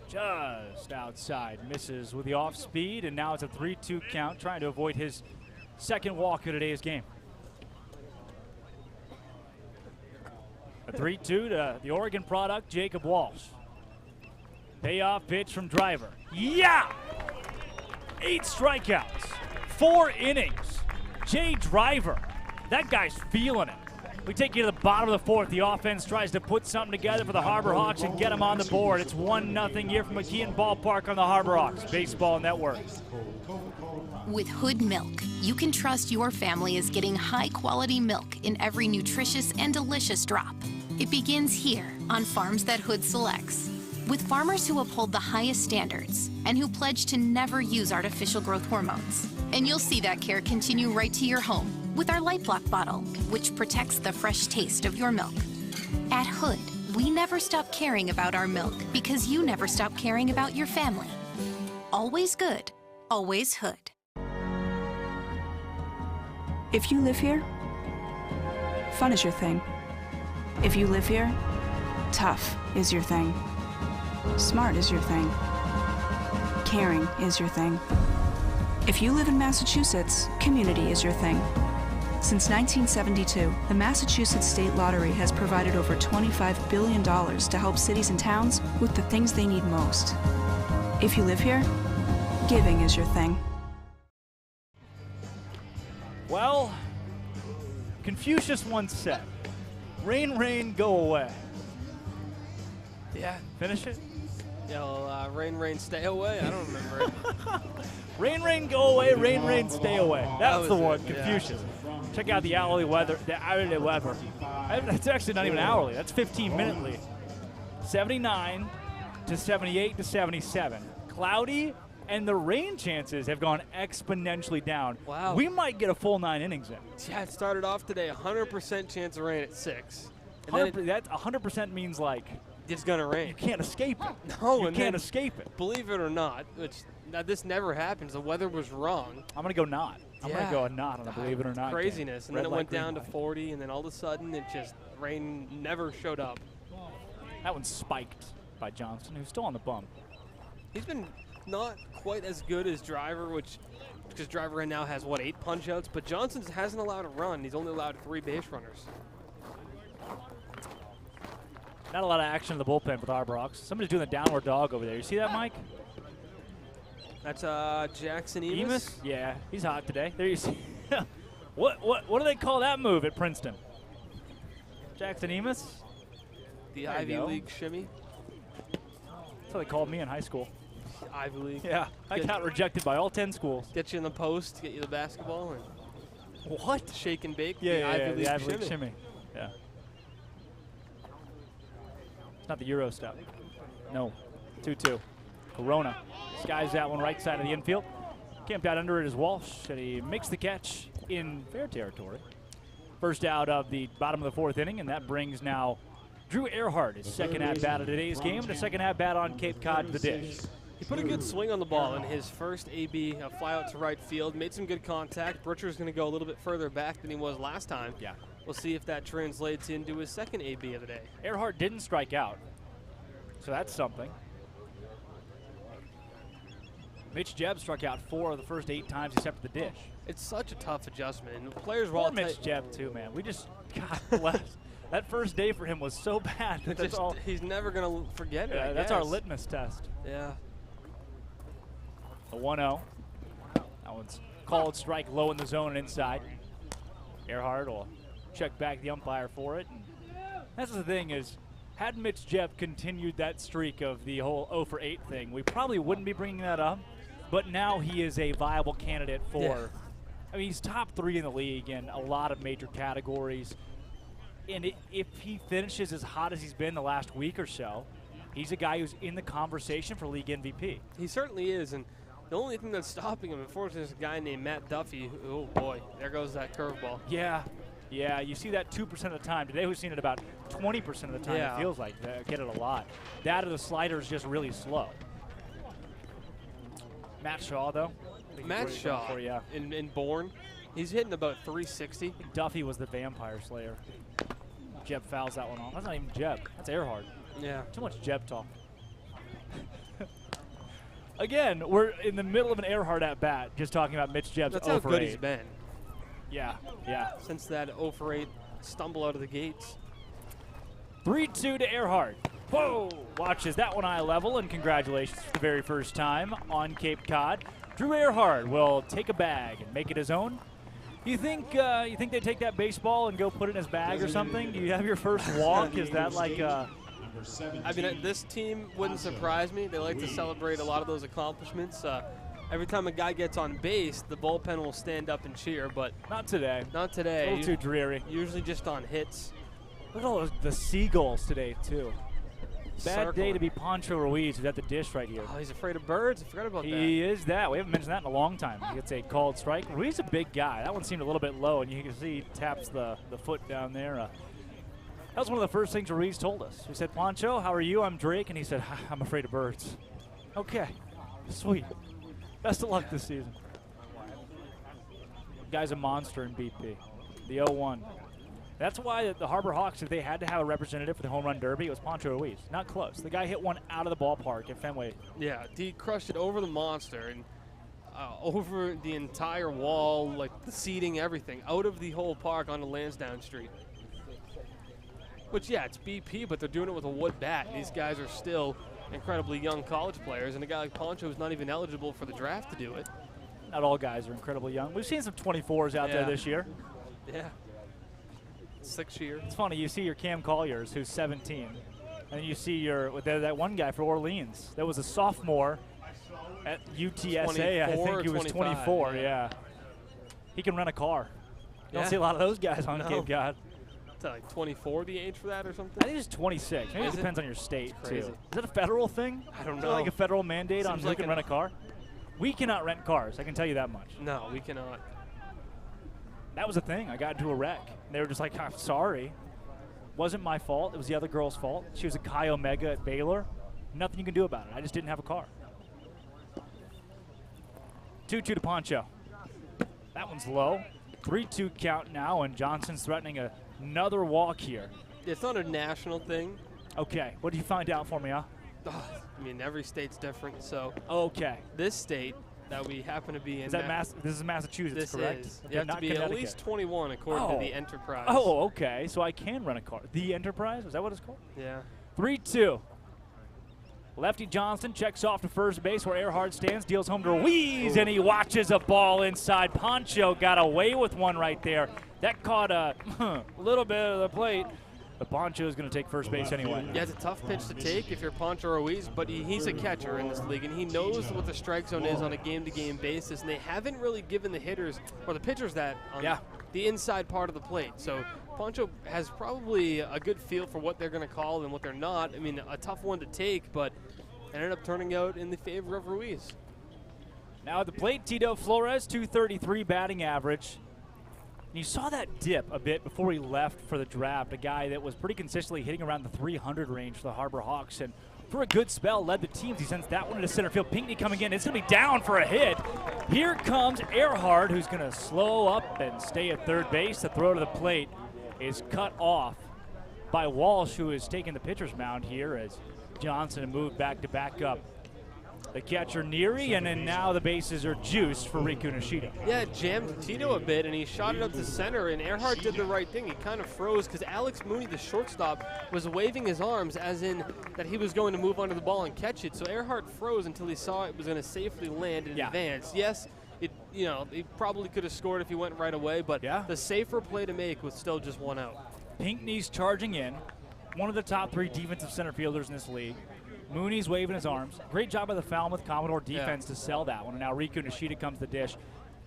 I: Just outside. Misses with the off speed, and now it's a 3-2 count, trying to avoid his 2nd walk of today's game. A 3-2 to the Oregon product, Jacob Walsh. Payoff pitch from Driver. Yeah! 8 strikeouts, 4 innings. Jay Driver, that guy's feeling it. We take you to the bottom of the 4th. The offense tries to put something together for the Harbor Hawks and get them on the board. It's 1-0 here from McKeon Ballpark on the Harbor Hawks Baseball Network.
M: With Hood Milk, you can trust your family is getting high-quality milk in every nutritious and delicious drop. It begins here on farms that Hood selects, with farmers who uphold the highest standards and who pledge to never use artificial growth hormones. And you'll see that care continue right to your home with our Light Block bottle, which protects the fresh taste of your milk. At Hood, we never stop caring about our milk because you never stop caring about your family. Always good, always Hood.
A: If you live here, fun is your thing. If you live here, tough is your thing. Smart is your thing. Caring is your thing. If you live in Massachusetts, community is your thing. Since 1972, the Massachusetts State Lottery has provided over $25 billion to help cities and towns with the things they need most. If you live here, giving is your thing.
I: Well, Confucius once said, "Rain, rain, go away."
J: Yeah.
I: Finish it?
J: Yeah, well, rain, rain, stay away. I don't remember it.
I: Rain, rain, go away. Rain, rain, stay away. That's the one,
J: yeah.
I: Confucius. Check out the hourly weather. The hourly weather. That's actually not even hourly. That's 15-minute lead. 79 to 78 to 77. Cloudy, and the rain chances have gone exponentially down.
J: Wow.
I: We might get a full 9 innings in.
J: Yeah, it started off today, 100% chance of rain at 6.
I: That 100% means like
J: it's gonna rain.
I: You can't escape it.
J: No,
I: you can't escape it.
J: Believe it or not, which now this never happens. The weather was wrong.
I: I'm gonna go not. I'm gonna go a not on a believe it or not.
J: Craziness,
I: game.
J: and then
I: Red
J: it went
I: light,
J: down to
I: green light.
J: 40, and then all of a sudden it just rain never showed up.
I: That one's spiked by Johnson, who's still on the bump.
J: He's been not quite as good as Driver, because Driver right now has, what, 8 punch-outs, but Johnson hasn't allowed a run. He's only allowed 3 base runners.
I: Not a lot of action in the bullpen with Harbor Hawks. Somebody's doing the downward dog over there. You see that, Mike?
J: That's Jackson Emus?
I: Yeah, he's hot today. There you see. What do they call that move at Princeton? Jackson Emus?
J: The
I: There you
J: Ivy
I: go.
J: League shimmy.
I: That's what they called me in high school.
J: Ivy League.
I: Yeah, I got rejected by all 10 schools.
J: Get you in the post, get you the basketball, and
I: what?
J: Shake and bake.
I: Yeah,
J: the Ivy League shimmy.
I: shimmy. Yeah. It's not the Euro step. No. 2-2. Corona skies that one right side of the infield. Camped out under it is Walsh, and he makes the catch in fair territory. First out of the bottom of the 4th inning, and that brings now Drew Erhardt, his second at-bat of today's game, and a second at-bat on Cape Cod to the dish.
J: He put a good swing on the ball in his first AB, a fly out to right field, made some good contact. Butcher's going to go a little bit further back than he was last time.
I: Yeah.
J: We'll see if that translates into his second AB of the day.
I: Erhardt didn't strike out, so that's something. Mitch Jebb struck out 4 of the first 8 times except for the dish.
J: It's such a tough adjustment. And the players were
I: Poor
J: all
I: Mitch Jebb, too, man. We just, God bless. That first day for him was so bad. That's all.
J: He's never going to forget it.
I: Yeah, that's our litmus test.
J: Yeah.
I: The 1-0. That one's called strike low in the zone and inside. Erhardt will check back the umpire for it. And that's the thing is, had Mitch Jebb continued that streak of the whole 0 for 8 thing, we probably wouldn't be bringing that up. But now he is a viable candidate for, I mean, he's top 3 in the league in a lot of major categories. And if he finishes as hot as he's been the last week or so, he's a guy who's in the conversation for league MVP.
J: He certainly is. And the only thing that's stopping him, unfortunately, is a guy named Matt Duffy. Oh, boy, there goes that curveball.
I: Yeah, you see that 2% of the time. Today we've seen it about 20% of the time, it feels like. Get it a lot. That or the slider is just really slow. Matt Shaw, though.
J: Matt Shaw in Bourne, he's hitting about 360.
I: I think Duffy was the vampire slayer. Jebb fouls that one off. That's not even Jebb. That's Erhardt.
J: Yeah.
I: Too much Jebb talk. Again, we're in the middle of an Erhardt at bat, just talking about Mitch Jebb's 0 for 8.
J: That's how good he's been.
I: Yeah.
J: Since that 0 for 8 stumble out of the gates.
I: 3-2 to Erhardt. Whoa! Watches that one eye level, and congratulations for the very first time on Cape Cod. Drew Erhardt will take a bag and make it his own. You think they take that baseball and go put it in his bag or something? Do you have your first walk? Is that like
J: I mean, this team wouldn't surprise me. They like to celebrate a lot of those accomplishments. Every time a guy gets on base, the bullpen will stand up and cheer, but
I: not today.
J: Not today.
I: A little too dreary.
J: Usually just on hits.
I: Look at all the seagulls today, too. Bad
J: Circling.
I: day to be Pancho Ruiz, who's at the dish right here.
J: Oh, he's afraid of birds. I forgot about that.
I: He is that. We haven't mentioned that in a long time. He gets a called strike. Ruiz is a big guy. That one seemed a little bit low, and you can see he taps the foot down there. That was one of the first things Ruiz told us. We said, Pancho, how are you? I'm Drake. And he said, I'm afraid of birds. Okay. Sweet. Best of luck this season. Guy's a monster in BP. The 0-1. That's why the Harbor Hawks, if they had to have a representative for the home run derby, it was Pancho Ruiz. Not close. The guy hit one out of the ballpark at Fenway.
J: Yeah, he crushed it over the monster and over the entire wall, like the seating, everything, out of the whole park onto Lansdowne Street. Which, yeah, it's BP, but they're doing it with a wood bat. These guys are still incredibly young college players, and a guy like Pancho is not even eligible for the draft to do it.
I: Not all guys are incredibly young. We've seen some 24s out there this year.
J: Yeah. 6 years.
I: It's funny, you see your Cam Colliers, who's 17, and you see that one guy for Orleans. That was a sophomore at UTSA. I think he was 24, yeah. He can rent a car. You don't see a lot of those guys on Cape Cod.
J: Is that like 24 the age for that or something?
I: I think it's 26. Maybe it depends on your state, too. Is that a federal thing?
J: I don't
I: Is
J: know.
I: that like a federal mandate on who
J: like
I: can rent a car? We cannot rent cars, I can tell you that much.
J: No, we cannot.
I: That was a thing. I got into a wreck. They were just like, I'm sorry. Wasn't my fault. It was the other girl's fault. She was a Chi Omega at Baylor. Nothing you can do about it. I just didn't have a car. 2-2 to Pancho. That one's low. 3-2 count now, and Johnson's threatening another walk here.
J: It's not a national thing.
I: Okay. What did you find out for me, huh?
J: I mean, every state's different, so.
I: Okay.
J: This state that we happen to be in.
I: Is that this is Massachusetts, correct?
J: This is.
I: Okay,
J: You have to be at least 21 according to the Enterprise.
I: Oh, okay. So I can rent a car. The Enterprise? Is that what it's called?
J: Yeah.
I: 3-2. Lefty Johnson checks off to first base where Erhardt stands, deals home to Ruiz, and he watches a ball inside. Pancho got away with one right there. That caught a little bit of the plate, but Pancho is going to take first base anyway.
J: Yeah, it's a tough pitch to take if you're Pancho Ruiz, but he's a catcher in this league, and he knows what the strike zone is on a game-to-game basis, and they haven't really given the hitters or the pitchers that on the inside part of the plate. So Pancho has probably a good feel for what they're going to call and what they're not. I mean, a tough one to take, but it ended up turning out in the favor of Ruiz.
I: Now at the plate, Tito Flores, 233 batting average. And you saw that dip a bit before he left for the draft, a guy that was pretty consistently hitting around the 300 range for the Harbor Hawks, and for a good spell led the teams. He sends that one into center field. Pinckney coming in. It's going to be down for a hit. Here comes Erhardt, who's going to slow up and stay at third base. The throw to the plate is cut off by Walsh, who is taking the pitcher's mound here as Johnson moved back to back up the catcher Neary, and then now the bases are juiced for Riku Nishida.
J: Yeah, it jammed Tito a bit, and he shot it up to center, and Erhardt did the right thing. He kind of froze because Alex Mooney, the shortstop, was waving his arms as in that he was going to move under the ball and catch it. So Erhardt froze until he saw it was going to safely land in advance. Yes, he probably could have scored if he went right away, but the safer play to make was still just one out.
I: Pinckney's charging in, one of the top 3 defensive center fielders in this league. Mooney's waving his arms. Great job by the Falmouth Commodore defense to sell that one. And now Riku Nishida comes to dish.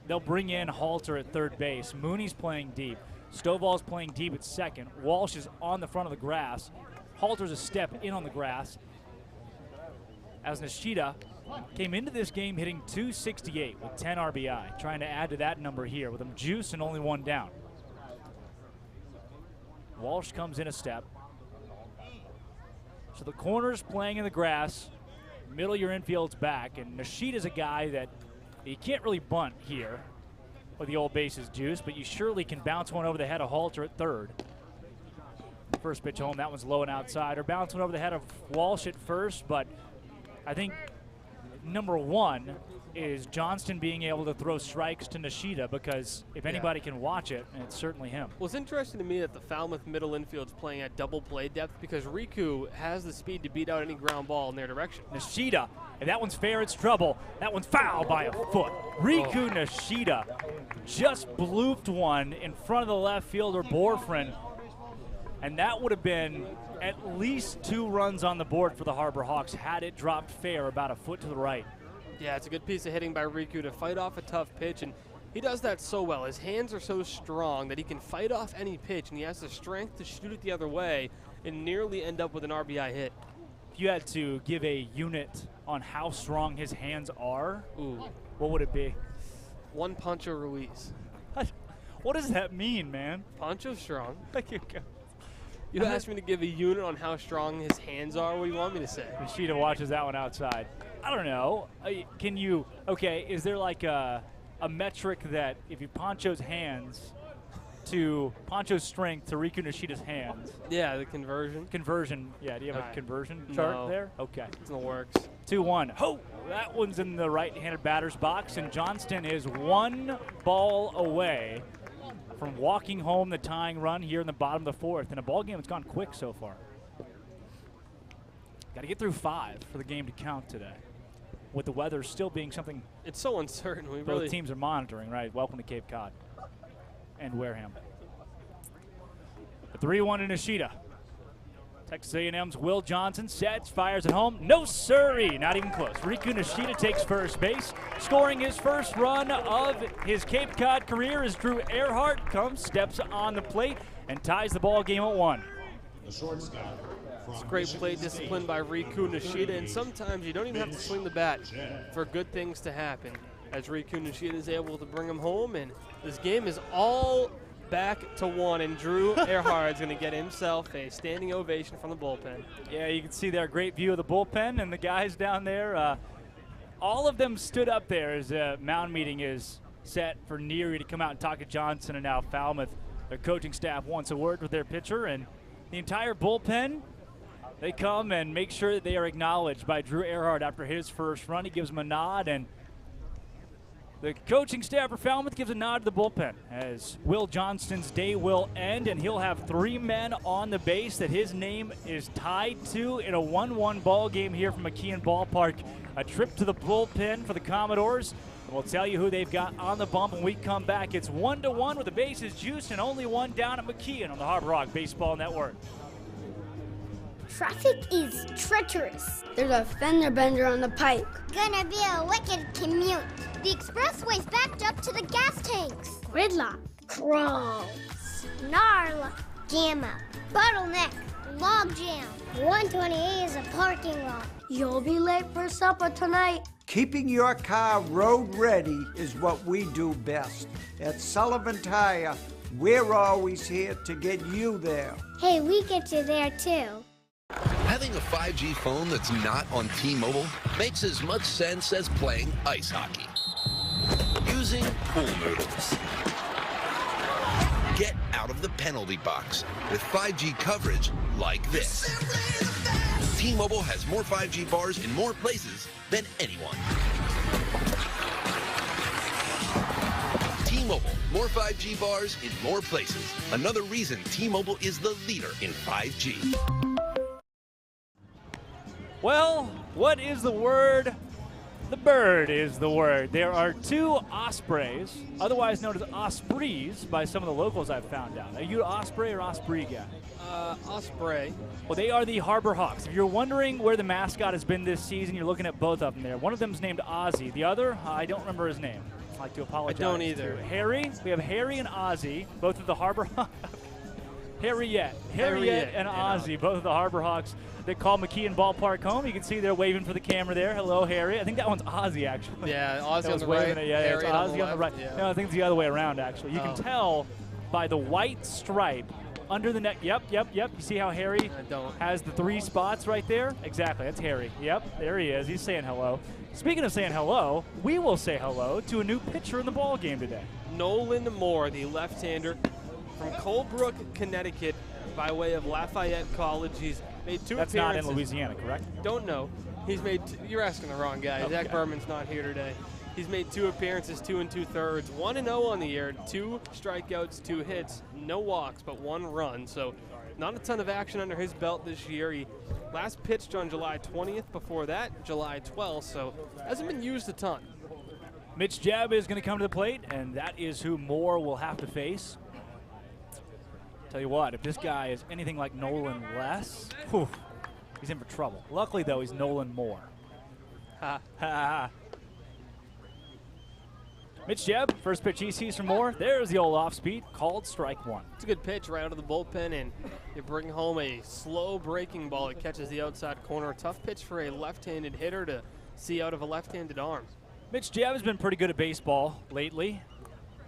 I: They'll bring in Halter at third base. Mooney's playing deep. Stovall's playing deep at second. Walsh is on the front of the grass. Halter's a step in on the grass. As Nishida came into this game hitting .268 with 10 RBI, trying to add to that number here with him juiced and only one down. Walsh comes in a step. So the corner's playing in the grass, middle of your infield's back, and Nishida's a guy that you can't really bunt here with the old bases juice, but you surely can bounce one over the head of Halter at third. First pitch home, that one's low and outside, or bounce one over the head of Walsh at first, but I think number one is Johnston being able to throw strikes to Nishida, because if anybody can watch it, it's certainly him.
J: Well, it's interesting to me that the Falmouth middle infield's playing at double play depth because Riku has the speed to beat out any ground ball in their direction.
I: Nishida, if that one's fair, it's trouble. That one's foul by a foot. Riku Nishida just blooped one in front of the left fielder, Borfrin, and that would have been at least 2 runs on the board for the Harbor Hawks had it dropped fair about a foot to the right.
J: Yeah, it's a good piece of hitting by Riku to fight off a tough pitch, and he does that so well. His hands are so strong that he can fight off any pitch, and he has the strength to shoot it the other way and nearly end up with an RBI hit.
I: If you had to give a unit on how strong his hands are, what would it be?
J: One Pancho Ruiz.
I: What does that mean, man?
J: Pancho strong.
I: Thank you.
J: You asked me to give a unit on how strong his hands are. What do you want me to say?
I: Nishida watches that one outside. I don't know. Can you, is there like a metric that if you Pancho's hands, to Poncho's strength to Riku Nishida's hands.
J: Yeah, the conversion.
I: Conversion. Yeah, do you have a conversion chart there? Okay.
J: It's in the works.
I: 2-1. Oh, that one's in the right-handed batter's box, and Johnston is 1 ball away from walking home the tying run here in the bottom of the 4th. In a ball game that's gone quick so far. Got to get through 5 for the game to count today. With the weather still being something
J: it's so uncertain. We
I: both
J: really
I: teams are monitoring, right? Welcome to Cape Cod and Wareham. The 3-1 to Nishida. Texas A&M's Will Johnson sets, fires at home. No siree, not even close. Riku Nishida takes first base, scoring his first run of his Cape Cod career as Drew Erhardt comes, steps on the plate, and ties the ball game at 1.
C: The shortstop.
J: It's great play discipline by Riku Nishida, and sometimes you don't even have to swing the bat for good things to happen. As Riku Nishida is able to bring him home, and this game is all back to 1, and Drew Erhardt is going to get himself a standing ovation from the bullpen.
I: Yeah, you can see there a great view of the bullpen and the guys down there. All of them stood up there as a mound meeting is set for Neary to come out and talk to Johnson, and now Falmouth. Their coaching staff wants a word with their pitcher, and the entire bullpen, they come and make sure that they are acknowledged by Drew Erhardt after his first run. He gives them a nod, and the coaching staff for Falmouth gives a nod to the bullpen as Will Johnston's day will end, and he'll have 3 men on the base that his name is tied to in a 1-1 ball game here from McKeon Ballpark. A trip to the bullpen for the Commodores. And we'll tell you who they've got on the bump when we come back. It's 1-1 with the bases juiced and only 1 down at McKeon on the Harbor Rock Baseball Network.
N: Traffic is treacherous. There's a fender bender on the pike.
X: Gonna be a wicked commute. The expressway's backed up to the gas tanks.
N: Gridlock. Crawl.
X: Snarl. Gamma. Bottleneck. Log jam. 128 is a parking lot.
N: You'll be late for supper tonight.
O: Keeping your car road ready is what we do best. At Sullivan Tire, we're always here to get you there.
X: Hey, we get you there too.
Q: Having a 5G phone that's not on T-Mobile makes as much sense as playing ice hockey. Using pool noodles. Get out of the penalty box with 5G coverage like this. T-Mobile has more 5G bars in more places than anyone. T-Mobile, more 5G bars in more places. Another reason T-Mobile is the leader in 5G.
I: Well, what is the word? The bird is the word. There are 2 ospreys, otherwise known as ospreys by some of the locals I've found out. Are you an osprey or osprey guy?
J: Osprey.
I: Well, they are the Harbor Hawks. If you're wondering where the mascot has been this season, you're looking at both of them there. One of them's named Ozzy. The other, I don't remember his name. I'd like to apologize.
J: I don't either.
I: Harry. We have Harry and Ozzy, both of the Harbor Hawks. Harriet and Ozzy, both of the Harbor Hawks. They call McKeon Ballpark home. You can see they're waving for the camera there. Hello, Harry. I think that one's Ozzy, actually.
J: Yeah, Ozzy on the right.
I: Yeah, it's
J: Harry
I: Ozzy on the right.
J: Yeah.
I: No, I think it's the other way around, actually. You can tell by the white stripe under the neck. Yep. You see how Harry has the 3 spots right there? Exactly, that's Harry. Yep, there he is. He's saying hello. Speaking of saying hello, we will say hello to a new pitcher in the ball game today.
J: Nolan Moore, the left-hander from Colebrook, Connecticut, by way of Lafayette College. He's made 2
I: That's
J: appearances.
I: not in Louisiana, correct?
J: Don't know. He's made. You're asking the wrong guy.
I: Okay.
J: Zach Berman's not here today. He's made 2 appearances, 2 2/3, 1-0 on the year, 2 strikeouts, 2 hits, no walks, but 1 run. So not a ton of action under his belt this year. He last pitched on July 20th. Before that, July 12th. So hasn't been used a ton.
I: Mitch Jebb is going to come to the plate, and that is who Moore will have to face. Tell you what, if this guy is anything like Nolan Less, whew, he's in for trouble. Luckily, though, he's Nolan Moore. Ha ha. Mitch Jebb, first pitch he sees from Moore. There's the old off speed, called strike 1.
J: It's a good pitch right out of the bullpen, and you bring home a slow breaking ball that catches the outside corner. Tough pitch for a left-handed hitter to see out of a left-handed arm.
I: Mitch Jebb has been pretty good at baseball lately.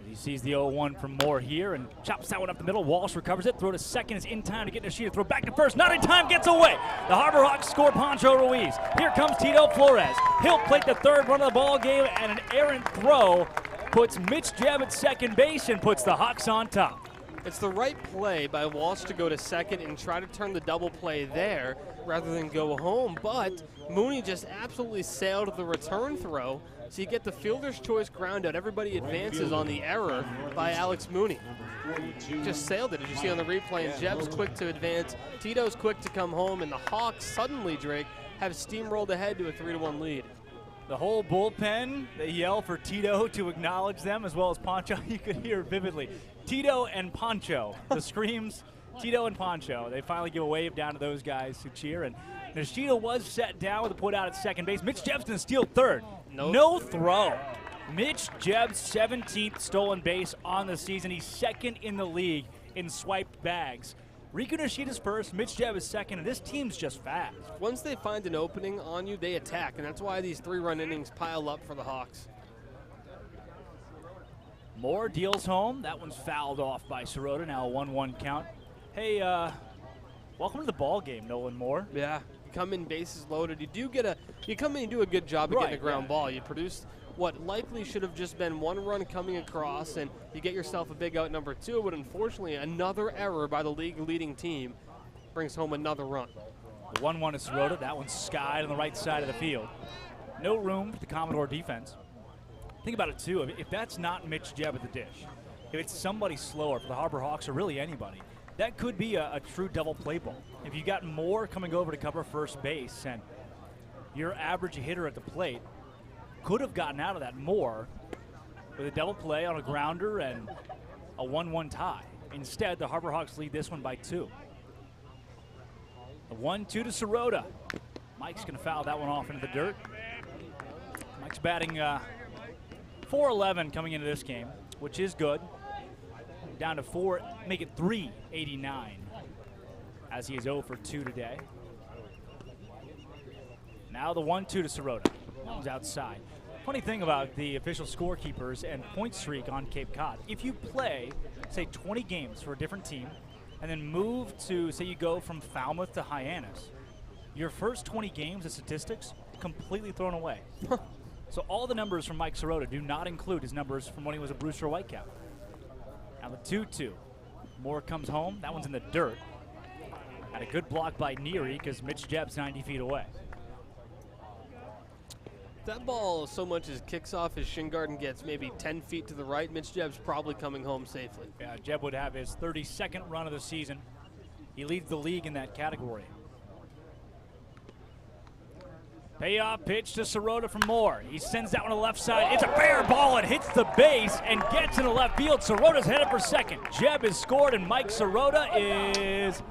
I: He sees the 0-1 from Moore here and chops that one up the middle. Walsh recovers it. Throw to second is in time to get Nishida. Throw back to first. Not in time. Gets away. The Harbor Hawks score Pancho Ruiz. Here comes Tito Flores. He'll plate the 3rd run of the ball game, and an errant throw puts Mitch Jebb at second base and puts the Hawks on top.
J: It's the right play by Walsh to go to second and try to turn the double play there rather than go home, but Mooney just absolutely sailed the return throw, so you get the fielder's choice ground out. Everybody advances on the error by Alex Mooney. Just sailed it, as you see on the replay, and Jeb's quick to advance, Tito's quick to come home, and the Hawks suddenly, Drake, have steamrolled ahead to a 3-1 lead.
I: The whole bullpen, they yell for Tito to acknowledge them, as well as Poncho. You could hear vividly. Tito and Poncho, the screams, Tito and Poncho. They finally give a wave down to those guys who cheer. And Nishida was set down with a put out at second base. Mitch Jebb's going to steal third. No throw. Mitch Jebb's 17th stolen base on the season. He's second in the league in swiped bags. Riku Nishida's first, Mitch Jebb is second, and this team's just fast.
J: Once they find an opening on you, they attack, and that's why these 3-run innings pile up for the Hawks.
I: Moore deals home. That one's fouled off by Sirota. Now a 1-1 count. Hey, welcome to the ball game, Nolan Moore.
J: Yeah, you come in bases loaded. You come in and do a good job of getting a ground ball. You produce what likely should have just been 1 run coming across, and you get yourself a big out number 2, but unfortunately another error by the league-leading team brings home another run.
I: The 1-1 is Sirota. That one's skied on the right side of the field. No room for the Commodore defense. Think about it, too. If that's not Mitch Jebb at the dish, if it's somebody slower for the Harbor Hawks or really anybody, that could be a true double play ball. If you got Moore coming over to cover first base and your average hitter at the plate could have gotten out of that Moore with a double play on a grounder and a 1-1 tie. Instead, the Harbor Hawks lead this one by 2. The 1-2 to Sirota. Mike's going to foul that one off into the dirt. Mike's batting .411 coming into this game, which is good. Down to 4, make it .389 as he is 0 for 2 today. Now the 1-2 to Sirota. One's outside. Funny thing about the official scorekeepers and point streak on Cape Cod, if you play, say, 20 games for a different team and then move to, say you go from Falmouth to Hyannis, your first 20 games of statistics completely thrown away. So all the numbers from Mike Sirota do not include his numbers from when he was a Brewster Whitecap. Now the 2-2. Moore comes home. That one's in the dirt. And a good block by Neary because Mitch Jebb's 90 feet away.
J: That ball, so much as kicks off his shin guard and gets maybe 10 feet to the right, Mitch Jebb's probably coming home safely.
I: Yeah, Jebb would have his 32nd run of the season. He leads the league in that category. Payoff pitch to Sirota from Moore. He sends that one to the left side. It's a fair ball. It hits the base and gets into left field. Sirota's headed for second. Jebb is scored, and Mike Sirota is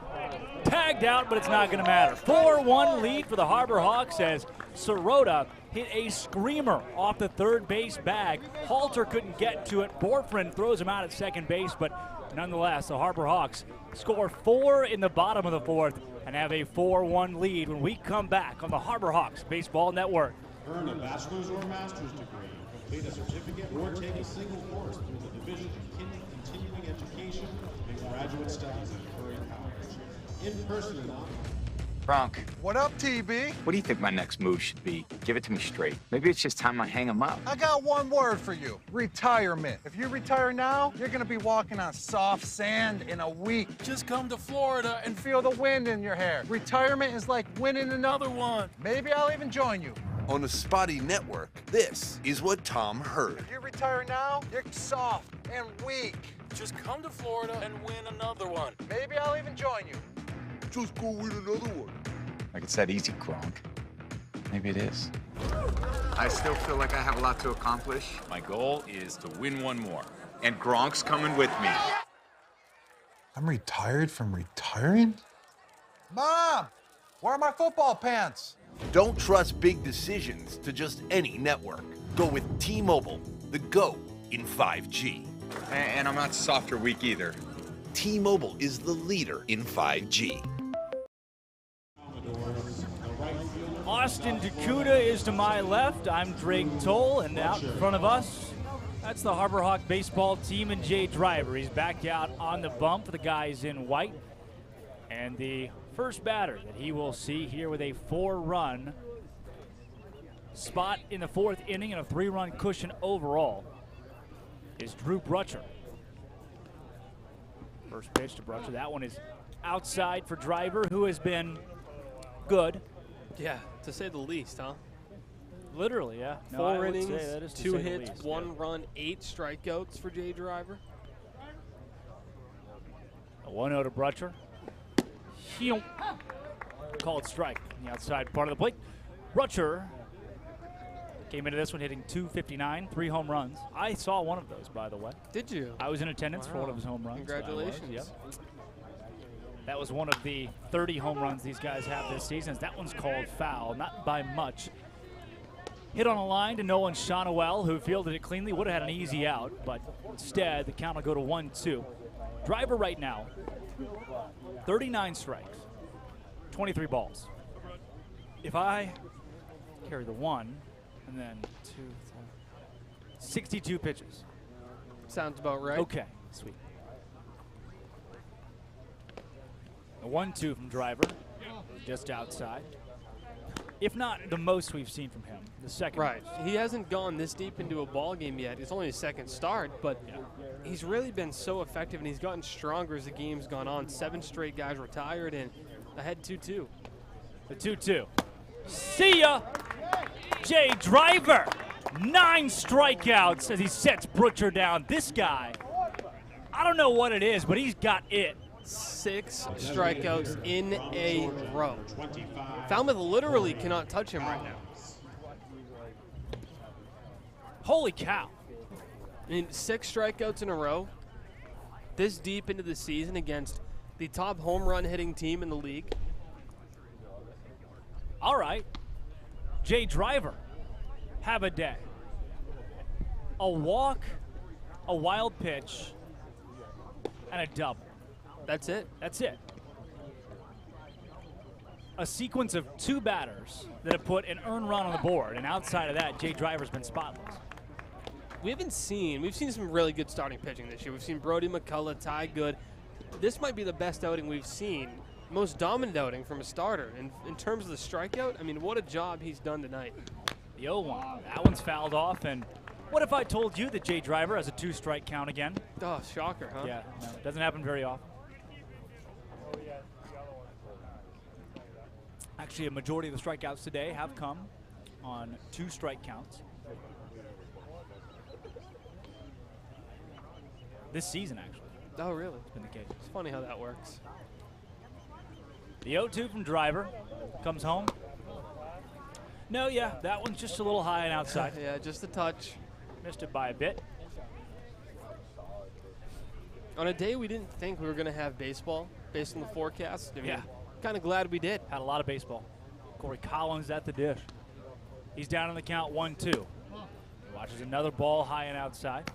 I: tagged out, but it's not going to matter. 4-1 lead for the Harbor Hawks as Sirota hit a screamer off the third base bag. Halter couldn't get to it. Borfrin throws him out at second base, but nonetheless, the Harbor Hawks score 4 in the bottom of the 4th and have a 4-1 lead when we come back on the Harbor Hawks Baseball Network.
C: Earn a bachelor's or master's degree, complete a certificate, or take a single course through the Division of Continuing Education and Graduate Studies at Curry College. In person and online.
K: Gronk.
D: What up, TB?
K: What do you think my next move should be? Give it to me straight. Maybe it's just time I hang him up.
D: I got one word for you. Retirement. If you retire now, you're gonna be walking on soft sand in a week. Just come to Florida and feel the wind in your hair. Retirement is like winning another one. Maybe I'll even join you.
Q: On the Spotty Network, this is what Tom heard.
D: If you retire now, you're soft and weak. Just come to Florida and win another one. Maybe I'll even join you. Just go win another one.
K: Like it's that easy, Gronk. Maybe it is. I still feel like I have a lot to accomplish.
E: My goal is to win one more.
K: And Gronk's coming with me.
D: I'm retired from retiring? Mom, where are my football pants?
Q: Don't trust big decisions to just any network. Go with T-Mobile, the GO in 5G.
K: And I'm not soft or weak either.
Q: T-Mobile is the leader in 5G.
I: Austin Dakuda is to my left. I'm Drake Toll, and out in front of us, that's the Harbor Hawk baseball team and Jay Driver. He's back out on the bump for the guys in white. And the first batter that he will see here with a 4-run spot in the 4th inning and a 3-run cushion overall is Drew Brutcher. First pitch to Brutcher. That one is outside for Driver, who has been good.
J: Yeah, to say the least, huh?
I: Literally, yeah. No,
J: 4 innings, 2 hits,
I: least,
J: 1 run, 8 strikeouts for Jay Driver.
I: A 1-0 to Brutcher. Called strike on the outside part of the plate. Brutcher came into this one hitting .259, 3 home runs. I saw one of those, by the way.
J: Did you?
I: I was in attendance for one of his home runs.
J: Congratulations.
I: Yep. That was one of the 30 home runs these guys have this season. That one's called foul, not by much. Hit on a line to Nolan Shonowell, who fielded it cleanly. Would have had an easy out, but instead the count will go to 1-2. Driver right now, 39 strikes, 23 balls. If I carry the 1 and then 2, 3, 62 pitches.
J: Sounds about right.
I: Okay, sweet. A 1-2 from Driver, just outside. If not the most we've seen from him, the second.
J: Right. He hasn't gone this deep into a ball game yet. It's only his second start, but he's really been so effective, and he's gotten stronger as the game's gone on. 7 straight guys retired, and ahead 2-2.
I: The 2-2. See ya! Jay Driver, 9 strikeouts as he sets Brutcher down. This guy, I don't know what it is, but he's got it.
J: 6 strikeouts in a row. Falmouth literally cannot touch him right now.
I: Holy cow.
J: I mean, 6 strikeouts in a row this deep into the season against the top home run hitting team in the league.
I: All right. Jay Driver, have a day. A walk, a wild pitch, and a double.
J: That's it.
I: That's it. A sequence of 2 batters that have put an earned run on the board, and outside of that, Jay Driver's been spotless.
J: We've seen some really good starting pitching this year. We've seen Brody McCullough, Ty Good. This might be the best outing we've seen, most dominant outing from a starter. And in terms of the strikeout, I mean, what a job he's done tonight.
I: The 0-1, that one's fouled off, and what if I told you that Jay Driver has a 2-strike count again?
J: Oh, shocker, huh?
I: Yeah, no, it doesn't happen very often. Actually, a majority of the strikeouts today have come on 2 strike counts. This season, actually.
J: Oh, really?
I: It's been the case.
J: It's funny how that works.
I: The 0-2 from Driver comes home. No, yeah, that one's just a little high and outside.
J: Yeah, just a touch.
I: Missed it by a bit.
J: On a day we didn't think we were going to have baseball based on the forecast. I mean,
I: yeah.
J: Kind of glad we did.
I: Had a lot of baseball. Corey Collins at the dish. He's down on the count 1-2. He watches another ball high and outside.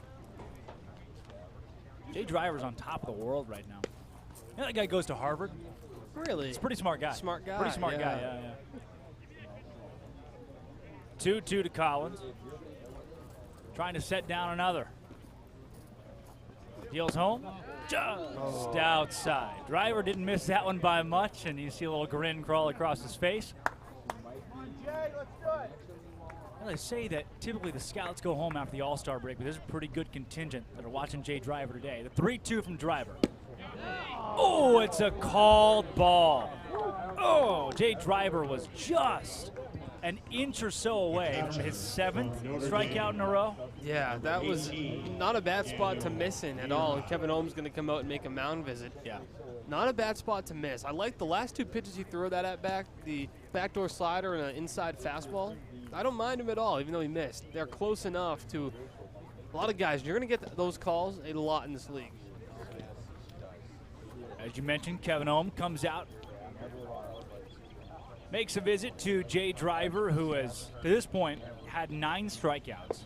I: Jay Driver's on top of the world right now. You know that guy goes to Harvard?
J: Really?
I: He's a pretty smart guy.
J: Smart guy.
I: Pretty smart guy, yeah. 2-2 to Collins. Trying to set down another. Deals home. Just outside. Driver didn't miss that one by much, and you see a little grin crawl across his face. Well, they say that typically the scouts go home after the All-Star break, but there's a pretty good contingent that are watching Jay Driver today. The 3-2 from Driver. Oh, it's a called ball. Oh, Jay Driver was just an inch or so away from his 7th strikeout in a row.
J: Yeah, that was not a bad spot to miss in at all. And Kevin Ohm's going to come out and make a mound visit.
I: Yeah.
J: Not a bad spot to miss. I like the last 2 pitches he threw that at back, the backdoor slider and an inside fastball. I don't mind him at all, even though he missed. They're close enough to a lot of guys. You're going to get those calls a lot in this league.
I: As you mentioned, Kevin Ohm comes out, makes a visit to Jay Driver, who has, to this point, had 9 strikeouts.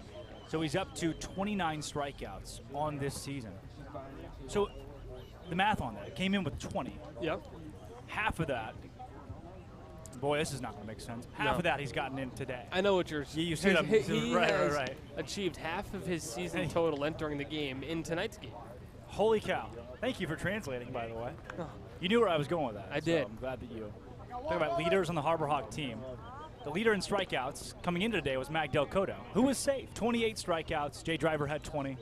I: So he's up to 29 strikeouts on this season. So the math on that, came in with 20.
J: Yep.
I: Half of that, boy, this is not going to make sense. Half of that he's gotten in today.
J: I know what you're saying.
I: You see that?
J: He has
I: right.
J: achieved half of his season total entering the game in tonight's game.
I: Holy cow. Thank you for translating, by the way. You knew where I was going with that.
J: I did.
I: I'm glad that you talk about leaders on the Harbor Hawk team. The leader in strikeouts coming into today was Mag Del Cotto, who was safe. 28 strikeouts. Jay Driver had 20.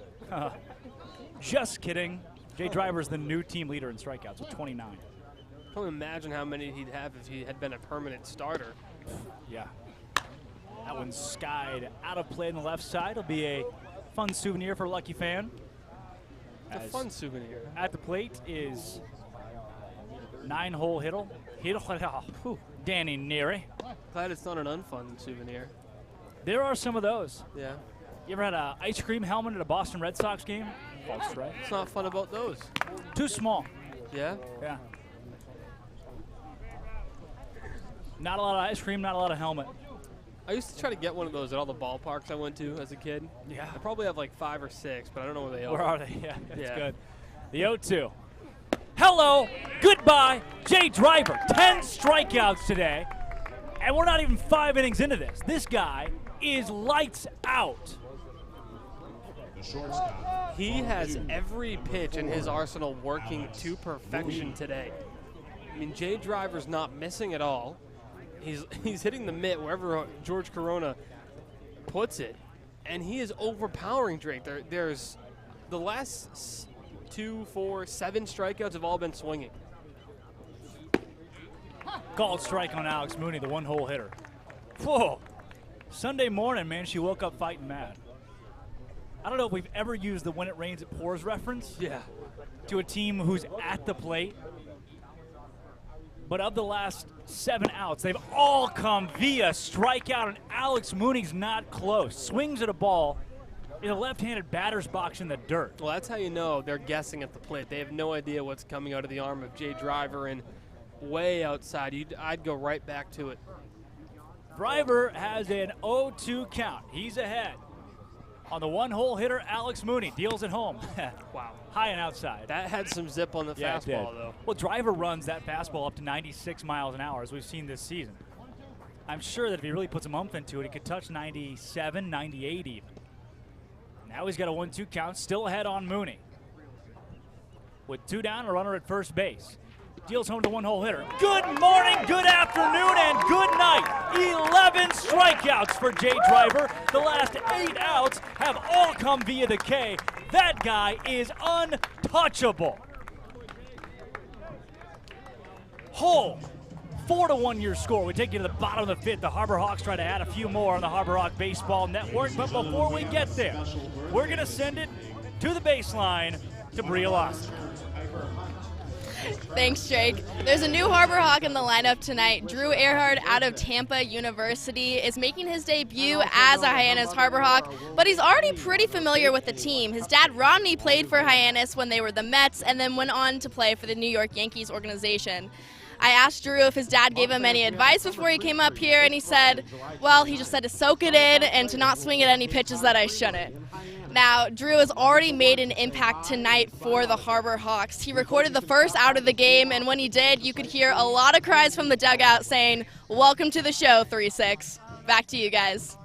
I: Just kidding. Jay Driver's the new team leader in strikeouts with 29.
J: I can't imagine how many he'd have if he had been a permanent starter.
I: Yeah. That one's skied out of play on the left side. It'll be a fun souvenir for a lucky fan.
J: A fun souvenir.
I: At the plate is 9-hole hitter. Danny Neary.
J: Glad it's not an unfun souvenir.
I: There are some of those.
J: Yeah.
I: You ever had an ice cream helmet at a Boston Red Sox game? False, right?
J: What's not fun about those?
I: Too small.
J: Yeah?
I: Yeah. Not a lot of ice cream, not a lot of helmet.
J: I used to try to get one of those at all the ballparks I went to as a kid.
I: Yeah.
J: I probably have like 5 or 6, but I don't know where they are.
I: Where are they? Yeah, that's
J: Yeah.
I: good. The 0-2. Hello, goodbye, Jay Driver. 10 strikeouts today, and we're not even 5 innings into this. This guy is lights out.
J: He has every pitch in his arsenal working to perfection today. I mean, Jay Driver's not missing at all. He's hitting the mitt wherever George Corona puts it, and he is overpowering Drake. There's the last 2, 4, 7 strikeouts have all been swinging.
I: Called strike on Alex Mooney, the 1-hole hitter. Whoa. Sunday morning, man, she woke up fighting mad. I don't know if we've ever used the when it rains it pours reference.
J: Yeah.
I: To a team who's at the plate. But of the last 7 outs, they've all come via strikeout, and Alex Mooney's not close. Swings at a ball in a left-handed batter's box in the dirt.
J: Well, that's how you know they're guessing at the plate. They have no idea what's coming out of the arm of Jay Driver, and way outside, I'd go right back to it.
I: Driver has an 0-2 count. He's ahead. On the 1-hole hitter, Alex Mooney deals it home.
J: Wow.
I: High and outside.
J: That had some zip on the fastball, though.
I: Well, Driver runs that fastball up to 96 miles an hour, as we've seen this season. I'm sure that if he really put some oomph into it, he could touch 97, 98 even. Now he's got a 1-2 count, still ahead on Mooney. With 2 down, a runner at first base. Deals home to 1-hole hitter. Good morning, good afternoon, and good night. 11 strikeouts for Jay Driver. The last 8 outs have all come via the K. That guy is untouchable. Hole. 4-1 your score. We take you to the bottom of the 5th. The Harbor Hawks try to add a few more on the Harbor Hawk Baseball Network. But before we get there, we're going to send it to the baseline to Bria Lawson.
R: Thanks, Drake. There's a new Harbor Hawk in the lineup tonight. Drew Erhardt out of Tampa University is making his debut as a Hyannis Harbor Hawk, but he's already pretty familiar with the team. His dad, Rodney, played for Hyannis when they were the Mets and then went on to play for the New York Yankees organization. I asked Drew if his dad gave him any advice before he came up here, and he said, well, he just said to soak it in and to not swing at any pitches that I shouldn't. Now, Drew has already made an impact tonight for the Harbor Hawks. He recorded the first out of the game, and when he did, you could hear a lot of cries from the dugout saying, welcome to the show, 3-6. Back to you guys.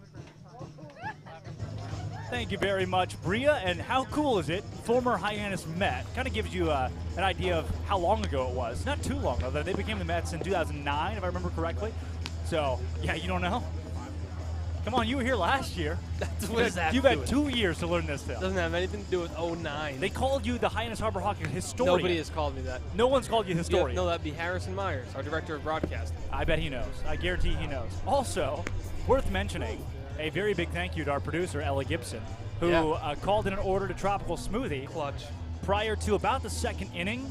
I: Thank you very much, Bria. And how cool is it? Former Hyannis Met. Kind of gives you an idea of how long ago it was. Not too long ago. They became the Mets in 2009, if I remember correctly. So, yeah, you don't know? Come on, you were here last year. You've had 2 years to learn this stuff.
J: Doesn't have anything to do with 09.
I: They called you the Hyannis Harbor Hawk historian.
J: Nobody has called me that.
I: No one's called you historian.
J: No, that'd be Harrison Myers, our director of broadcasting.
I: I bet he knows. I guarantee he knows. Also, worth mentioning, a very big thank you to our producer, Ella Gibson, who called in an order to Tropical Smoothie.
J: Clutch.
I: Prior to about the 2nd inning.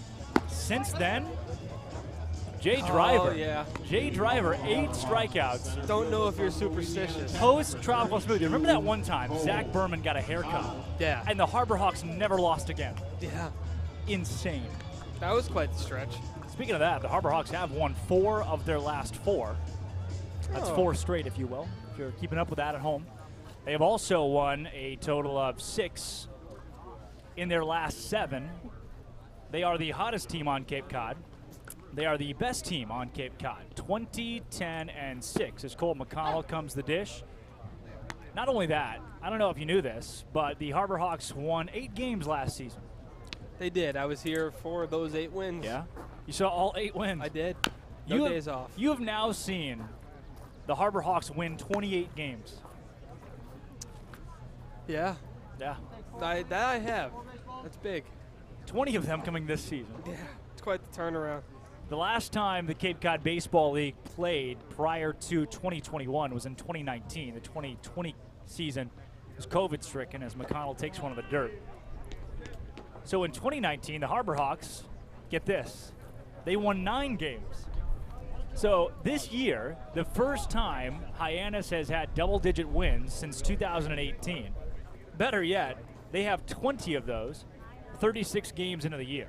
I: Since then, Jay Driver.
J: Oh, yeah.
I: Jay Driver, 8 strikeouts.
J: Don't know if you're superstitious.
I: Post Tropical Smoothie. Remember that one time Zach Berman got a haircut?
J: Yeah.
I: And the Harbor Hawks never lost again.
J: Yeah.
I: Insane.
J: That was quite the stretch.
I: Speaking of that, the Harbor Hawks have won 4 of their last 4. That's 4 straight, if you will, if you're keeping up with that at home. They have also won a total of 6 in their last 7. They are the hottest team on Cape Cod. They are the best team on Cape Cod, 20-10-6. As Cole McConnell comes the dish. Not only that, I don't know if you knew this, but the Harbor Hawks won 8 games last season.
J: They did. I was here for those 8 wins.
I: Yeah? You saw all 8 wins.
J: I did. No days off.
I: You have now seen the Harbor Hawks win 28 games.
J: Yeah.
I: Yeah.
J: That I have. That's big.
I: 20 of them coming this season.
J: Yeah, it's quite the turnaround.
I: The last time the Cape Cod Baseball League played prior to 2021 was in 2019. The 2020 season was COVID-stricken as McConnell takes one of the dirt. So in 2019, the Harbor Hawks, get this, they won 9 games. So this year, the first time Hyannis has had double-digit wins since 2018. Better yet, they have 20 of those, 36 games into the year.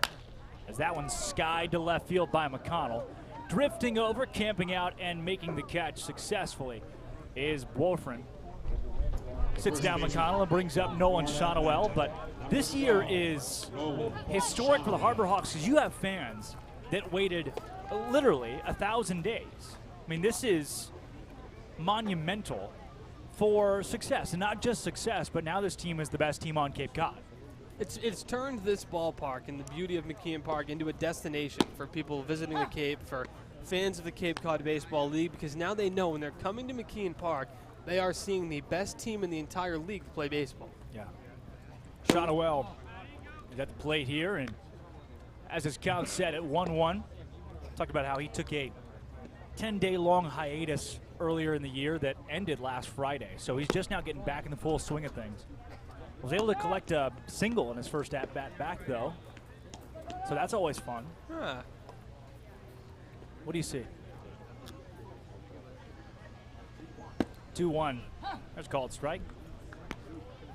I: As that one's skied to left field by McConnell. Drifting over, camping out, and making the catch successfully is Wolfren. Sits down McConnell and brings up Nolan Shonowell, but this year is historic for the Harbor Hawks because you have fans that waited literally 1,000 days. I mean, this is monumental for success, and not just success, but now this team is the best team on Cape Cod.
J: It's turned this ballpark and the beauty of McKeon Park into a destination for people visiting the Cape, for fans of the Cape Cod Baseball League, because now they know when they're coming to McKeon Park, they are seeing the best team in the entire league play baseball.
I: Yeah. Shonowell is at the plate here, and as his count set at 1-1, talked about how he took a 10-day-long hiatus earlier in the year that ended last Friday. So he's just now getting back in the full swing of things. Was able to collect a single in his first at-bat back, though. So that's always fun.
J: Huh.
I: What do you see? 2-1. That's called strike.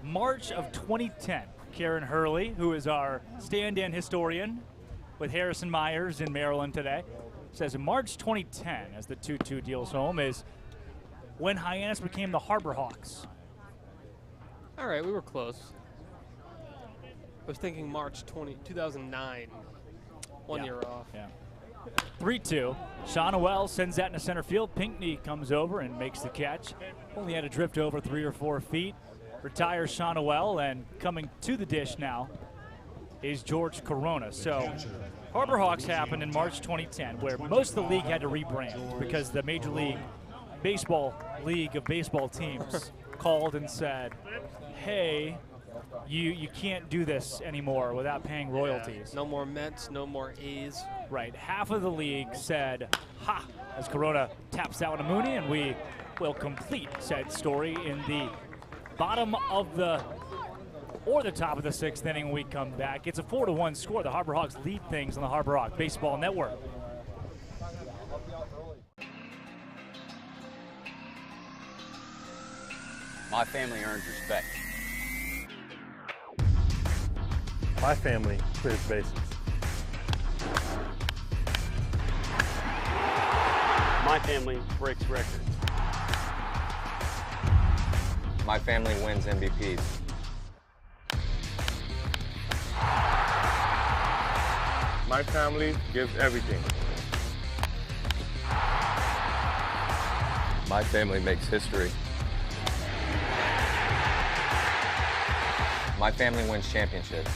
I: March of 2010. Karen Hurley, who is our stand-in historian with Harrison Myers in Maryland today, says in March 2010, as the 2-2 deals home, is when Hyannis became the Harbor Hawks.
J: All right, we were close. I was thinking March 2009. One year off.
I: Yeah. 3-2. Shonowell sends that into center field. Pinckney comes over and makes the catch. Only had to drift over 3 or 4 feet. Retires Shonowell, and coming to the dish now is George Corona. So Harbor Hawks happened in March 2010, where most of the league had to rebrand because the Major League Baseball League of Baseball teams called and said, hey, you can't do this anymore without paying royalties.
J: Yeah. No more Mets, no more A's.
I: Right. Half of the league said, ha, as Corona taps out a Mooney, and we will complete said story in the bottom of the top of the 6th inning when we come back. It's a 4-1 score. The Harbor Hawks lead things on the Harbor Hawk Baseball Network.
G: My family earns respect.
S: My family clears bases.
G: My family breaks records.
T: My family wins MVPs.
S: My family gives everything.
L: My family makes history.
T: My family wins championships.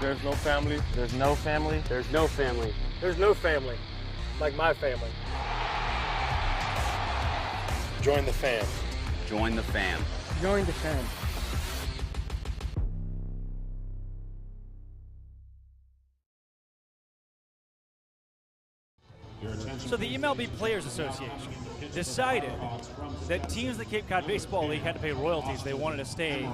S: There's no family.
G: There's no family. There's no family.
S: There's no family like my family. Join the fam.
G: Join the fam.
J: Join the fam.
I: So the MLB Players Association decided that teams in the Cape Cod Baseball League had to pay royalties. They wanted to stay,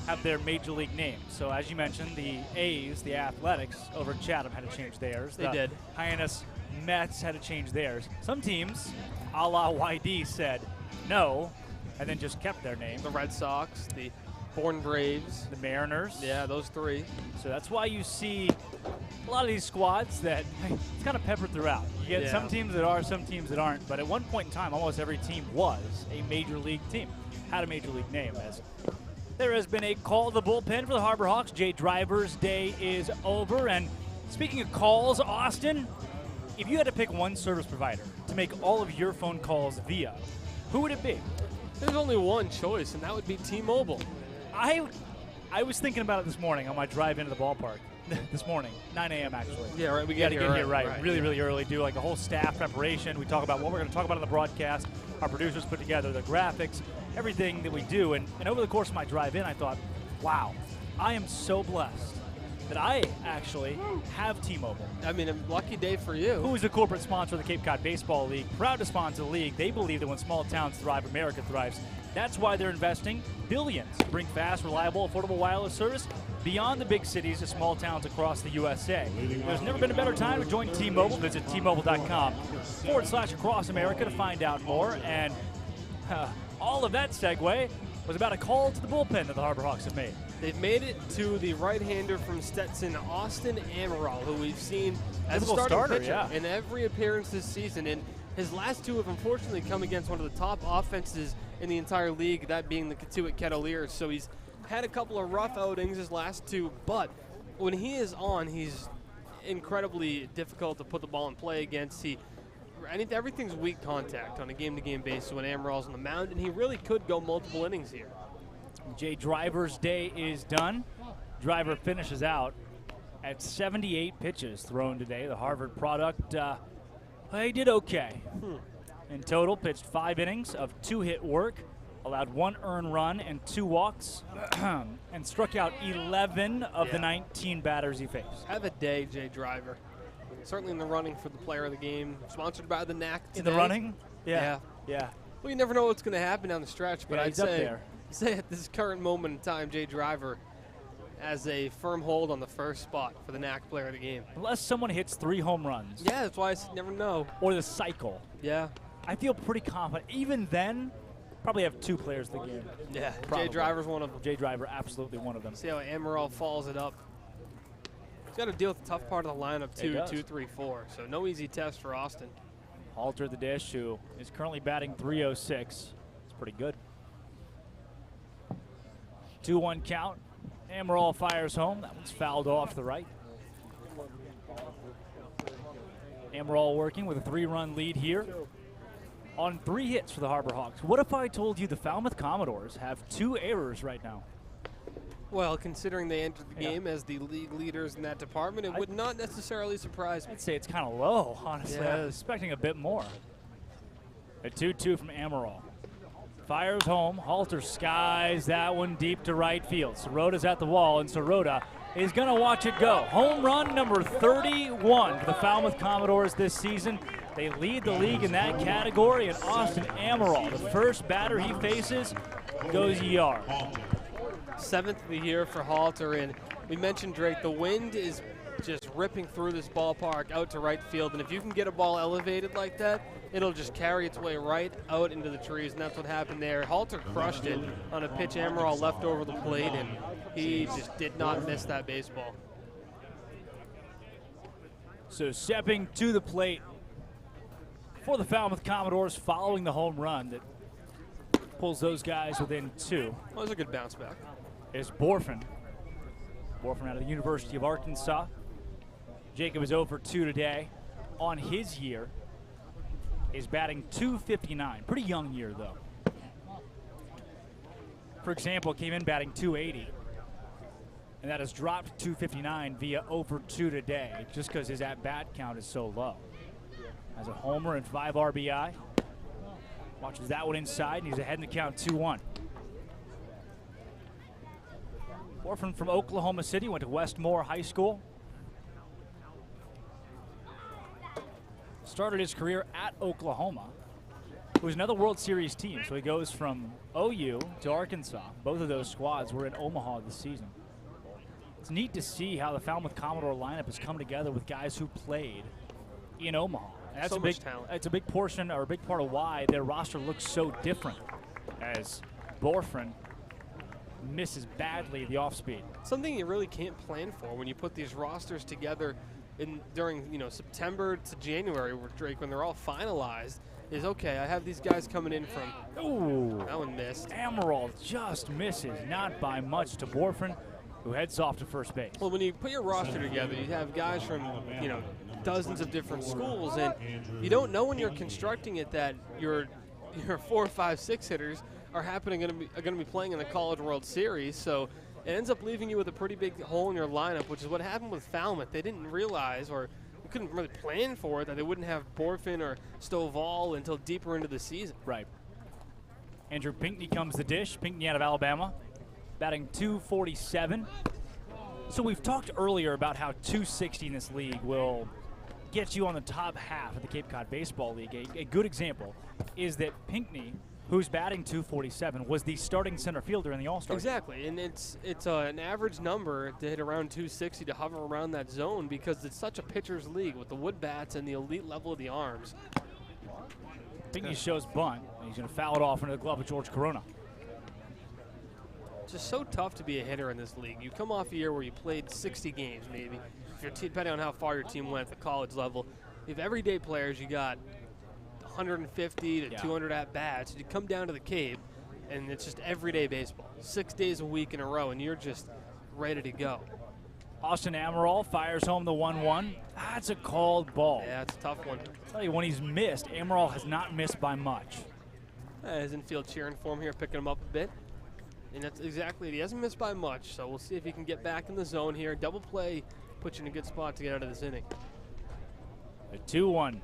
I: have their major league names. So as you mentioned, the A's, the Athletics over at Chatham had to change theirs.
J: They did.
I: Hyannis Mets had to change theirs. Some teams, a la YD, said no, and then just kept their name.
J: The Red Sox, the Bourne Braves.
I: The Mariners.
J: Yeah, those 3.
I: So that's why you see a lot of these squads that it's kind of peppered throughout. You get some teams that are, some teams that aren't. But at one point in time, almost every team was a major league team, had a major league name. As there has been a call to the bullpen for the Harbor Hawks. Jay Driver's day is over. And speaking of calls, Austin, if you had to pick one service provider to make all of your phone calls via, who would it be?
J: There's only one choice, and that would be T-Mobile.
I: I was thinking about it this morning on my drive into the ballpark. This morning, 9 a.m. actually.
J: Yeah, right. We
I: got to get here
J: right.
I: Really early. Do like a whole staff preparation. We talk about what we're going to talk about on the broadcast. Our producers put together the graphics, everything that we do. And over the course of my drive in, I thought, Wow. I am so blessed that I actually have T-Mobile.
J: I mean, a lucky day for you.
I: Who is the corporate sponsor of the Cape Cod Baseball League? Proud to sponsor the league. They believe that when small towns thrive, America thrives. That's why they're investing billions to bring fast, reliable, affordable wireless service beyond the big cities to small towns across the USA. There's never been a better time to join T-Mobile. Visit T-Mobile.com/across America to find out more. And all of that segue was about a call to the bullpen that the Harbor Hawks have made.
J: They've made it to the right-hander from Stetson, Austin Amaral, who we've seen as a starter pitcher in every appearance this season. And his last two have unfortunately come against one of the top offenses in the entire league, that being the Katuitt Kettleers. So he's had a couple of rough outings his last two, but when he is on, he's incredibly difficult to put the ball in play against. Everything's weak contact on a game-to-game basis when Amaral's on the mound, and he really could go multiple innings here.
I: Jay Driver's day is done. Driver finishes out at 78 pitches thrown today. The Harvard product, he did okay. In total, pitched 5 innings of 2-hit work, allowed 1 earned run and 2 walks, and struck out 11 of the 19 batters he faced.
J: Have a day, Jay Driver. Certainly in the running for the player of the game. Sponsored by the NAC today.
I: In the running? Yeah.
J: Well, you never know what's going to happen down the stretch, but I'd
I: say
J: at this current moment in time, Jay Driver has a firm hold on the first spot for the NAC player of the game.
I: Unless someone hits 3 home runs.
J: Yeah, that's why I said never know.
I: Or the cycle.
J: Yeah.
I: I feel pretty confident. Even then, probably have 2 players of the game.
J: Yeah,
I: probably.
J: Jay Driver's one of them.
I: Jay Driver, absolutely one of them.
J: See how Amaral follows it up. He's got to deal with the tough part of the lineup, too, 2, 3, 4. So no easy test for Austin.
I: Halter the dish, who is currently batting .306. It's pretty good. 2-1 count. Amaral fires home. That one's fouled off to the right. Amaral working with a 3-run lead here on 3 hits for the Harbor Hawks. What if I told you the Falmouth Commodores have 2 errors right now?
J: Well, considering they entered the game as the league leaders in that department, it would not necessarily surprise me.
I: I'd say it's kind of low, honestly.
J: Yeah.
I: I was expecting a bit more. A 2-2 from Amaral. Fires home. Halter skies that one deep to right field. Sorota's at the wall, and Sorota is going to watch it go. Home run number 31 for the Falmouth Commodores this season. They lead the league in that category, and Austin Amaral, the first batter he faces, goes ER.
J: 7th of the year for Halter, and we mentioned, Drake, the wind is just ripping through this ballpark out to right field, and if you can get a ball elevated like that, it'll just carry its way right out into the trees, and that's what happened there. Halter crushed it on a pitch Amaral left over the plate, and he just did not miss that baseball.
I: So stepping to the plate for the Falmouth Commodores following the home run that pulls those guys within 2.
J: Well, that was a good bounce back.
I: Is Borfin. Borfin out of the University of Arkansas. Jacob is 0 for 2 today. On his year, is batting .259. Pretty young year, though. For example, came in batting .280. And that has dropped to .259 via 0 for 2 today, just because his at-bat count is so low. Has a homer and 5 RBI. Watches that one inside, and he's ahead in the count 2-1. Borfin from Oklahoma City, went to Westmore High School. Started his career at Oklahoma. It was another World Series team, so he goes from OU to Arkansas. Both of those squads were in Omaha this season. It's neat to see how the Falmouth Commodore lineup has come together with guys who played in Omaha. And that's
J: so much talent.
I: It's a big portion, or a big part of why their roster looks so different, as Borfin misses badly the off-speed.
J: Something you really can't plan for when you put these rosters together during September to January, Drake, when they're all finalized, is okay, I have these guys coming in from,
I: ooh,
J: that one missed.
I: Amaral just misses, not by much, to Borfin, who heads off to first base.
J: Well, when you put your roster together, you have guys from, dozens of different schools, and you don't know when you're constructing it that your 4, 5, 6 hitters are going to be playing in the College World Series. So it ends up leaving you with a pretty big hole in your lineup, which is what happened with Falmouth. They didn't realize, or couldn't really plan for it, that they wouldn't have Borfin or Stovall until deeper into the season.
I: Right. Andrew Pinckney comes the dish. Pinckney out of Alabama. batting .247. So we've talked earlier about how .260 in this league will get you on the top half of the Cape Cod Baseball League. A good example is that Pinckney, who's batting .247, was the starting center fielder in the All-Star.
J: Exactly, and it's an average number to hit around .260 to hover around that zone because it's such a pitcher's league with the wood bats and the elite level of the arms.
I: Pinckney shows bunt, and he's going to foul it off into the glove of George Corona.
J: It's just so tough to be a hitter in this league. You come off a year where you played 60 games maybe, if you're depending on how far your team went at the college level. You have everyday players, you got 150 to 200 at-bats. You come down to the Cape, and it's just everyday baseball. 6 days a week in a row, and you're just ready to go.
I: Austin Amaral fires home the 1-1. That's a called ball.
J: Yeah, it's a tough one.
I: I'll tell you, when he's missed, Amaral has not missed by much.
J: His infield cheering for him here, picking him up a bit. And that's exactly it. He hasn't missed by much, so we'll see if he can get back in the zone here. Double play puts you in a good spot to get out of this inning.
I: A 2-1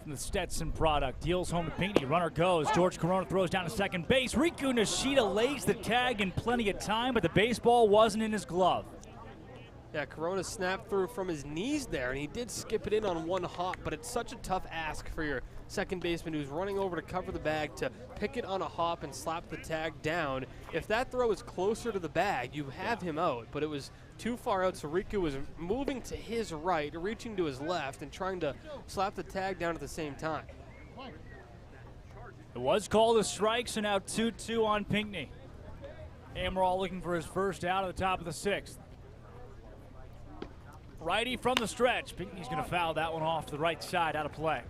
I: from the Stetson product. Deals home to Pinckney. Runner goes. George Corona throws down to second base. Riku Nishida lays the tag in plenty of time, but the baseball wasn't in his glove.
J: Yeah, Corona snapped through from his knees there, and he did skip it in on one hop, but it's such a tough ask for your second baseman who's running over to cover the bag to pick it on a hop and slap the tag down. If that throw is closer to the bag, you have him out, but it was too far out, so Riku was moving to his right, reaching to his left, and trying to slap the tag down at the same time.
I: It was called a strike, so now 2-2 on Pinckney. Amaral looking for his first out at the top of the 6th. Righty from the stretch. Pinckney's going to foul that one off to the right side, out of play.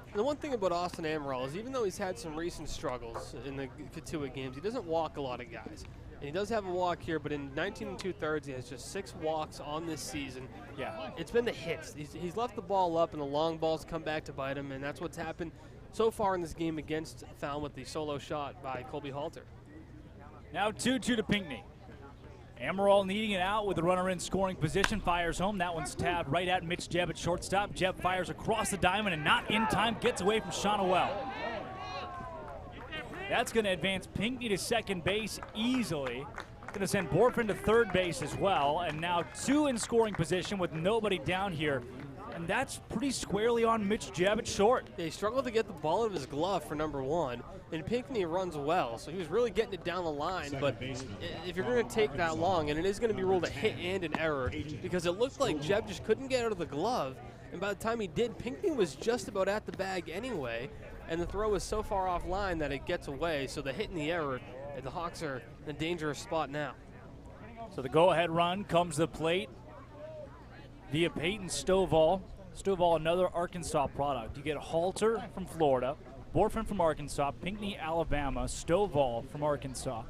J: And the one thing about Austin Amaral is even though he's had some recent struggles in the Katua games, he doesn't walk a lot of guys. And he does have a walk here, but in 19 2/3, he has just 6 walks on this season.
I: Yeah.
J: It's been the hits. He's left the ball up, and the long balls come back to bite him, and that's what's happened so far in this game against Falmouth, the solo shot by Colby Halter.
I: Now 2-2 to Pinckney. Amaral needing it out with the runner in scoring position, fires home. That one's tabbed right at Mitch Jebb at shortstop. Jebb fires across the diamond and not in time, gets away from Shonowell. That's going to advance Pinckney to second base easily. Going to send Borfin to third base as well, and now 2 in scoring position with nobody down here. And that's pretty squarely on Mitch Jebb at short.
J: He struggled to get the ball out of his glove for number 1, and Pinckney runs well, so he was really getting it down the line. But if you're going to take that long, and it is going to be ruled a hit and an error, because it looked like Jebb just couldn't get out of the glove, and by the time he did, Pinckney was just about at the bag anyway, and the throw was so far offline that it gets away, so the hit and the error, and the Hawks are in a dangerous spot now.
I: So the go-ahead run comes to the plate via Peyton Stovall. Stovall, another Arkansas product. You get Halter from Florida, Borfin from Arkansas, Pinckney, Alabama, Stovall from Arkansas.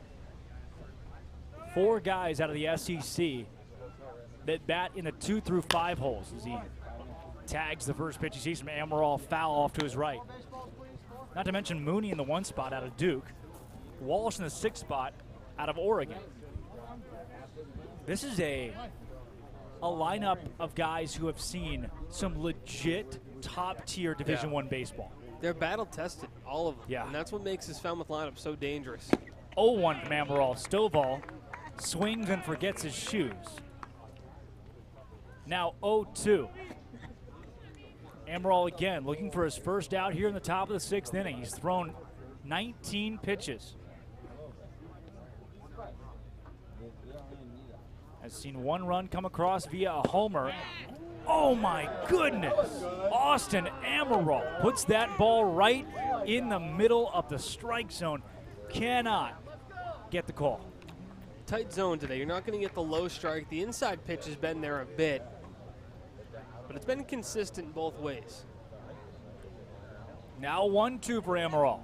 I: 4 guys out of the SEC that bat in the 2 through 5 holes as he tags the first pitch he sees from Amaral, foul off to his right. Not to mention Mooney in the 1 spot out of Duke, Walsh in the 6th spot out of Oregon. This is a lineup of guys who have seen some legit top-tier Division I baseball.
J: They're battle-tested, all of them.
I: Yeah.
J: And that's what makes this Falmouth lineup so dangerous.
I: 0-1 from Amaral. Stovall swings and forgets his shoes. Now 0-2. Amaral again looking for his first out here in the top of the 6th inning. He's thrown 19 pitches. Has seen 1 run come across via a homer. Oh my goodness! Austin Amaral puts that ball right in the middle of the strike zone. Cannot get the call.
J: Tight zone today. You're not going to get the low strike. The inside pitch has been there a bit, but it's been consistent both ways.
I: Now 1-2 for Amaral.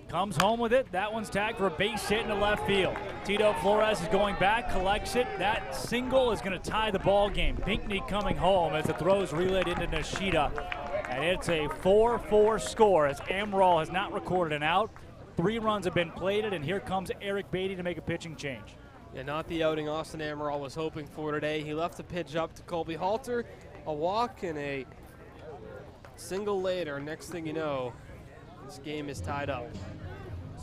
I: Comes home with it. That one's tagged for a base hit into left field. Tito Flores is going back, collects it. That single is going to tie the ball game. Pinckney coming home as the throw is relayed into Nishida. And it's a 4-4 score as Amaral has not recorded an out. 3 runs have been plated, and here comes Eric Beatty to make a pitching change.
J: Yeah, not the outing Austin Amaral was hoping for today. He left the pitch up to Colby Halter. A walk and a single later. Next thing you know, this game is tied up.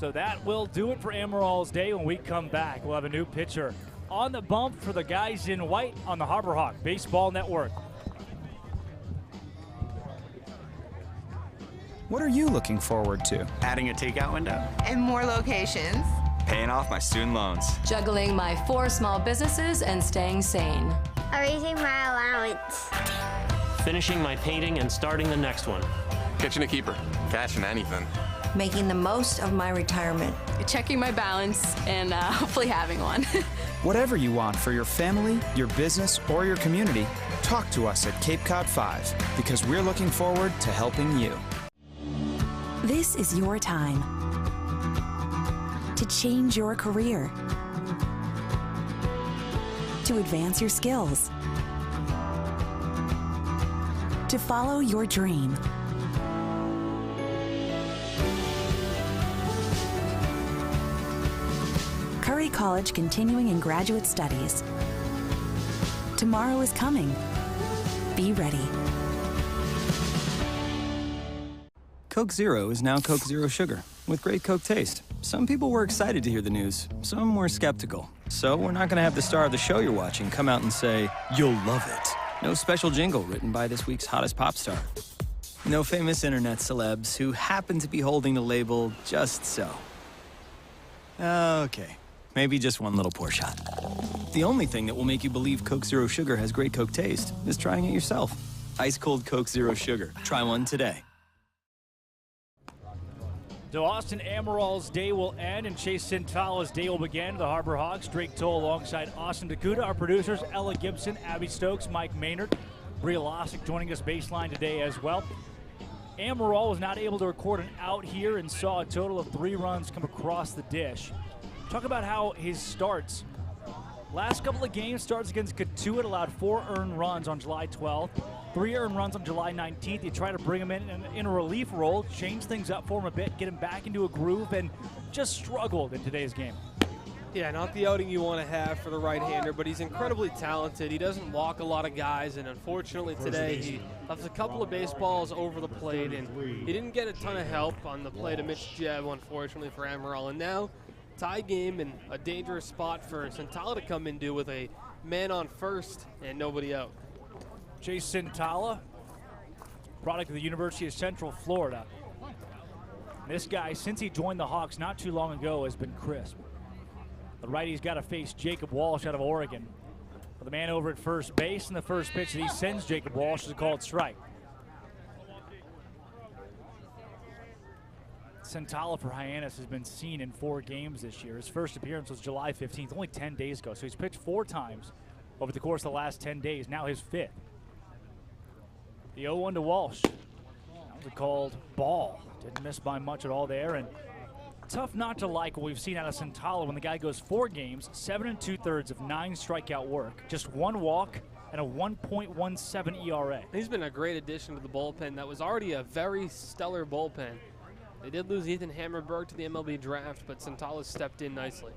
I: So that will do it for Amaral's day. When we come back, we'll have a new pitcher on the bump for the guys in white on the Harbor Hawk Baseball Network.
K: What are you looking forward to?
B: Adding a takeout window.
F: And more locations.
B: Paying off my student loans.
W: Juggling my 4 small businesses and staying sane.
X: Raising my allowance.
Y: Finishing my painting and starting the next one.
L: Catching a keeper. Catching anything.
F: Making the most of my retirement.
P: Checking my balance and hopefully having one.
K: Whatever you want for your family, your business, or your community, talk to us at Cape Cod 5 because we're looking forward to helping you.
H: This is your time to change your career, to advance your skills, to follow your dream. Curry College Continuing and Graduate Studies. Tomorrow is coming. Be ready.
K: Coke Zero is now Coke Zero Sugar, with great Coke taste. Some people were excited to hear the news, some were skeptical. So we're not gonna have the star of the show you're watching come out and say, "You'll love it." No special jingle written by this week's hottest pop star. No famous internet celebs who happen to be holding the label just so. Okay, maybe just one little pour shot. The only thing that will make you believe Coke Zero Sugar has great Coke taste is trying it yourself. Ice cold Coke Zero Sugar. Try one today.
I: So Austin Amaral's day will end and Chase Sintala's day will begin. The Harbor Hawks, Drake Toll alongside Austin Dakuda. Our producers, Ella Gibson, Abby Stokes, Mike Maynard, Bria Losick joining us baseline today as well. Amaral was not able to record an out here and saw a total of 3 runs come across the dish. Talk about how his starts, last couple of games, starts against Katuitt allowed 4 earned runs on July 12th. 3 earned runs on July 19th. You try to bring him in a relief role, change things up for him a bit, get him back into a groove, and just struggled in today's game.
J: Yeah, not the outing you want to have for the right-hander, but he's incredibly talented. He doesn't walk a lot of guys, and unfortunately today he left a couple of baseballs over the plate, and he didn't get a ton of help on the play to Mitch Jebb, unfortunately for Amaral. And now, tie game and a dangerous spot for Sintala to come into with a man on first and nobody out.
I: Chase Sintala, product of the University of Central Florida. This guy, since he joined the Hawks not too long ago, has been crisp. The righty's got to face Jacob Walsh out of Oregon. But the man over at first base, and the first pitch that he sends Jacob Walsh is a called strike. Sintala for Hyannis has been seen in 4 games this year. His first appearance was July 15th, only 10 days ago. So he's pitched 4 times over the course of the last 10 days, now his 5th. The 0-1 to Walsh. That was a called ball. Didn't miss by much at all there. And tough not to like what we've seen out of Sintala when the guy goes 4 games, 7 2/3 of 9 strikeout work, just 1 walk, and a 1.17 ERA.
J: He's been a great addition to the bullpen. That was already a very stellar bullpen. They did lose Ethan Hammerberg to the MLB draft, but Sintala stepped in nicely.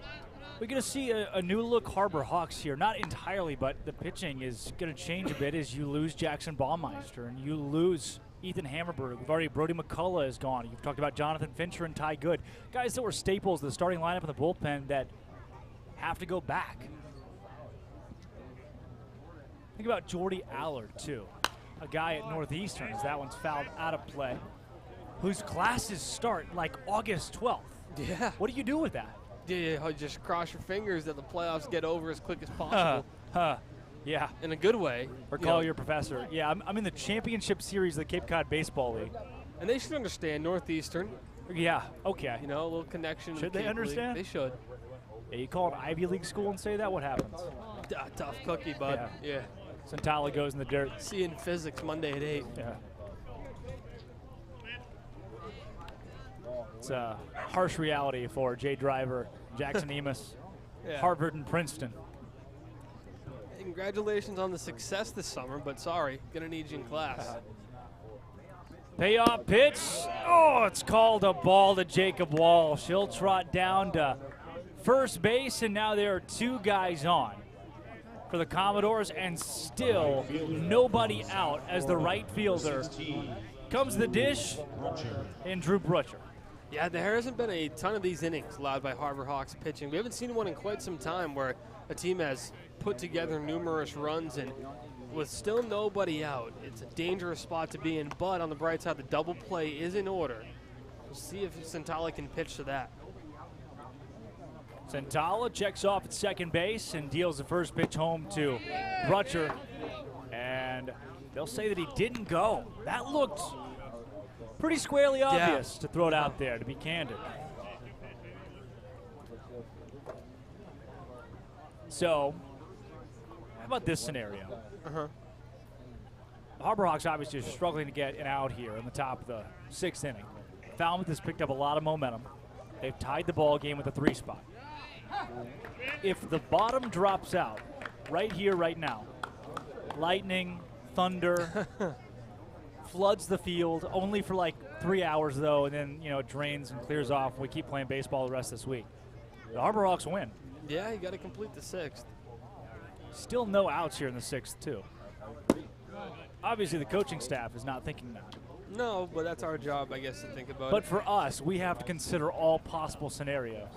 I: We're going to see a new look Harbor Hawks here. Not entirely, but the pitching is going to change a bit as you lose Jackson Baumeister and you lose Ethan Hammerberg. We've already, Brody McCullough is gone. You've talked about Jonathan Fincher and Ty Good. Guys that were staples of the starting lineup in the bullpen that have to go back. Think about Jordy Allard, too. A guy at Northeastern, as that one's fouled out of play, whose classes start like August 12th.
J: Yeah.
I: What do you do with that?
J: Yeah, just cross your fingers that the playoffs get over as quick as possible.
I: Yeah.
J: In a good way.
I: Or call your professor. Yeah, I'm in the championship series of the Cape Cod Baseball League.
J: And they should understand Northeastern.
I: Yeah, okay.
J: You know, a little connection.
I: Should they understand?
J: League. They should.
I: Yeah, you call an Ivy League school and say that, what happens?
J: Tough cookie, bud. Yeah.
I: Sintala goes in the dirt.
J: See you in physics Monday at 8.
I: Yeah. It's a harsh reality for Jay Driver, Jackson Emus, Harvard and Princeton.
J: Hey, congratulations on the success this summer, but sorry, gonna need you in class.
I: Payoff pitch. Oh, it's called a ball to Jacob Walsh. He'll trot down to first base, and now there are 2 guys on for the Commodores, and still nobody out as the right fielder comes the dish, and Drew Brutcher.
J: Yeah, there hasn't been a ton of these innings allowed by Harbor Hawks pitching. We haven't seen one in quite some time where a team has put together numerous runs and with still nobody out. It's a dangerous spot to be in, but on the bright side, the double play is in order. We'll see if Santala can pitch to that.
I: Santala checks off at second base and deals the first pitch home to Brutcher. And they'll say that he didn't go. That looked pretty squarely obvious to throw it out there, to be candid. So, how about this scenario? The Harbor Hawks obviously are struggling to get an out here in the top of the 6th inning. Falmouth has picked up a lot of momentum. They've tied the ball game with a 3 spot. If the bottom drops out right here, right now, lightning, thunder, floods the field, only for like 3 hours though, and then it drains and clears off. We keep playing baseball the rest of this week. The Harbor Hawks win.
J: Yeah, you got to complete the 6th.
I: Still no outs here in the 6th too. Obviously the coaching staff is not thinking that.
J: No, but that's our job, I guess, to think about it.
I: But for us, we have to consider all possible scenarios.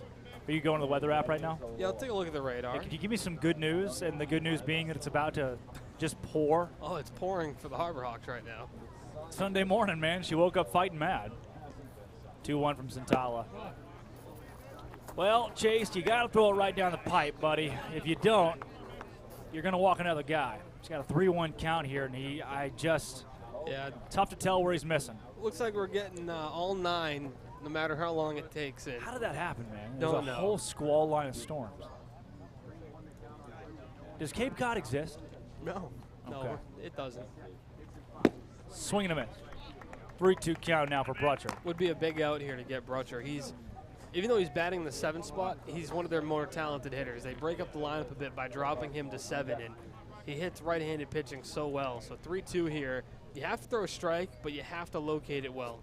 I: Are you going to the weather app right now?
J: Yeah, I'll take a look at the radar.
I: Hey, could you give me some good news? And the good news being that it's about to just pour.
J: Oh, it's pouring for the Harbor Hawks right now.
I: Sunday morning, man. She woke up fighting mad. 2-1 from Santala. Well, Chase, you got to throw it right down the pipe, buddy. If you don't, you're going to walk another guy. He's got a 3-1 count here, and
J: yeah,
I: tough to tell where he's missing.
J: Looks like we're getting all 9, no matter how long it takes.
I: How did that happen, man?
J: Don't
I: There's a
J: know.
I: whole squall line of storms. Does Cape Cod exist?
J: No,
I: Okay.
J: no, it doesn't.
I: Swing and a miss. 3-2 count now for Brutcher.
J: Would be a big out here to get Brutcher. Even though he's batting the 7th spot, he's one of their more talented hitters. They break up the lineup a bit by dropping him to 7, and he hits right-handed pitching so well. So 3-2 here. You have to throw a strike, but you have to locate it well.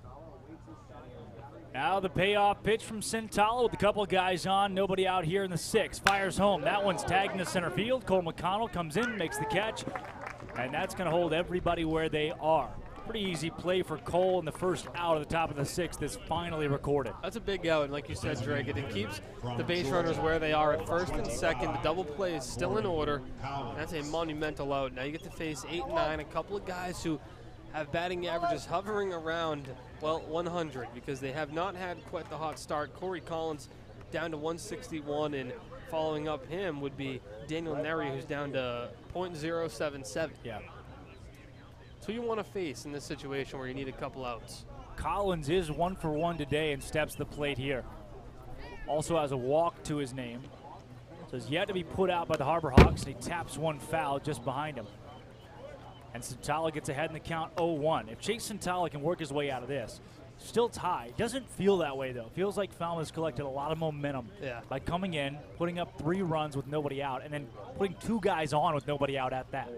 I: Now the payoff pitch from Santala with a couple guys on. Nobody out here in the 6th. Fires home. That one's tagged into center field. Cole McConnell comes in, makes the catch, and that's going to hold everybody where they are. Pretty easy play for Cole in the first out of the top of the 6th is finally recorded.
J: That's a big out, and like you said, Drake, it keeps the base runners where they are at 1st and 2nd. The double play is still in order. That's a monumental out. Now you get to face 8 and 9, a couple of guys who have batting averages hovering around, well, 100 because they have not had quite the hot start. Corey Collins down to 161, and following up him would be Daniel Neri, who's down to .077.
I: Yeah.
J: So you want to face in this situation where you need a couple outs.
I: Collins is 1 for 1 today and steps the plate here. Also has a walk to his name. So he's yet to be put out by the Harbor Hawks, and he taps one foul just behind him. And Santala gets ahead in the count 0-1. If Chase Santala can work his way out of this, still tied. Doesn't feel that way, though. Feels like Falmouth has collected a lot of momentum by coming in, putting up 3 runs with nobody out, and then putting 2 guys on with nobody out at that.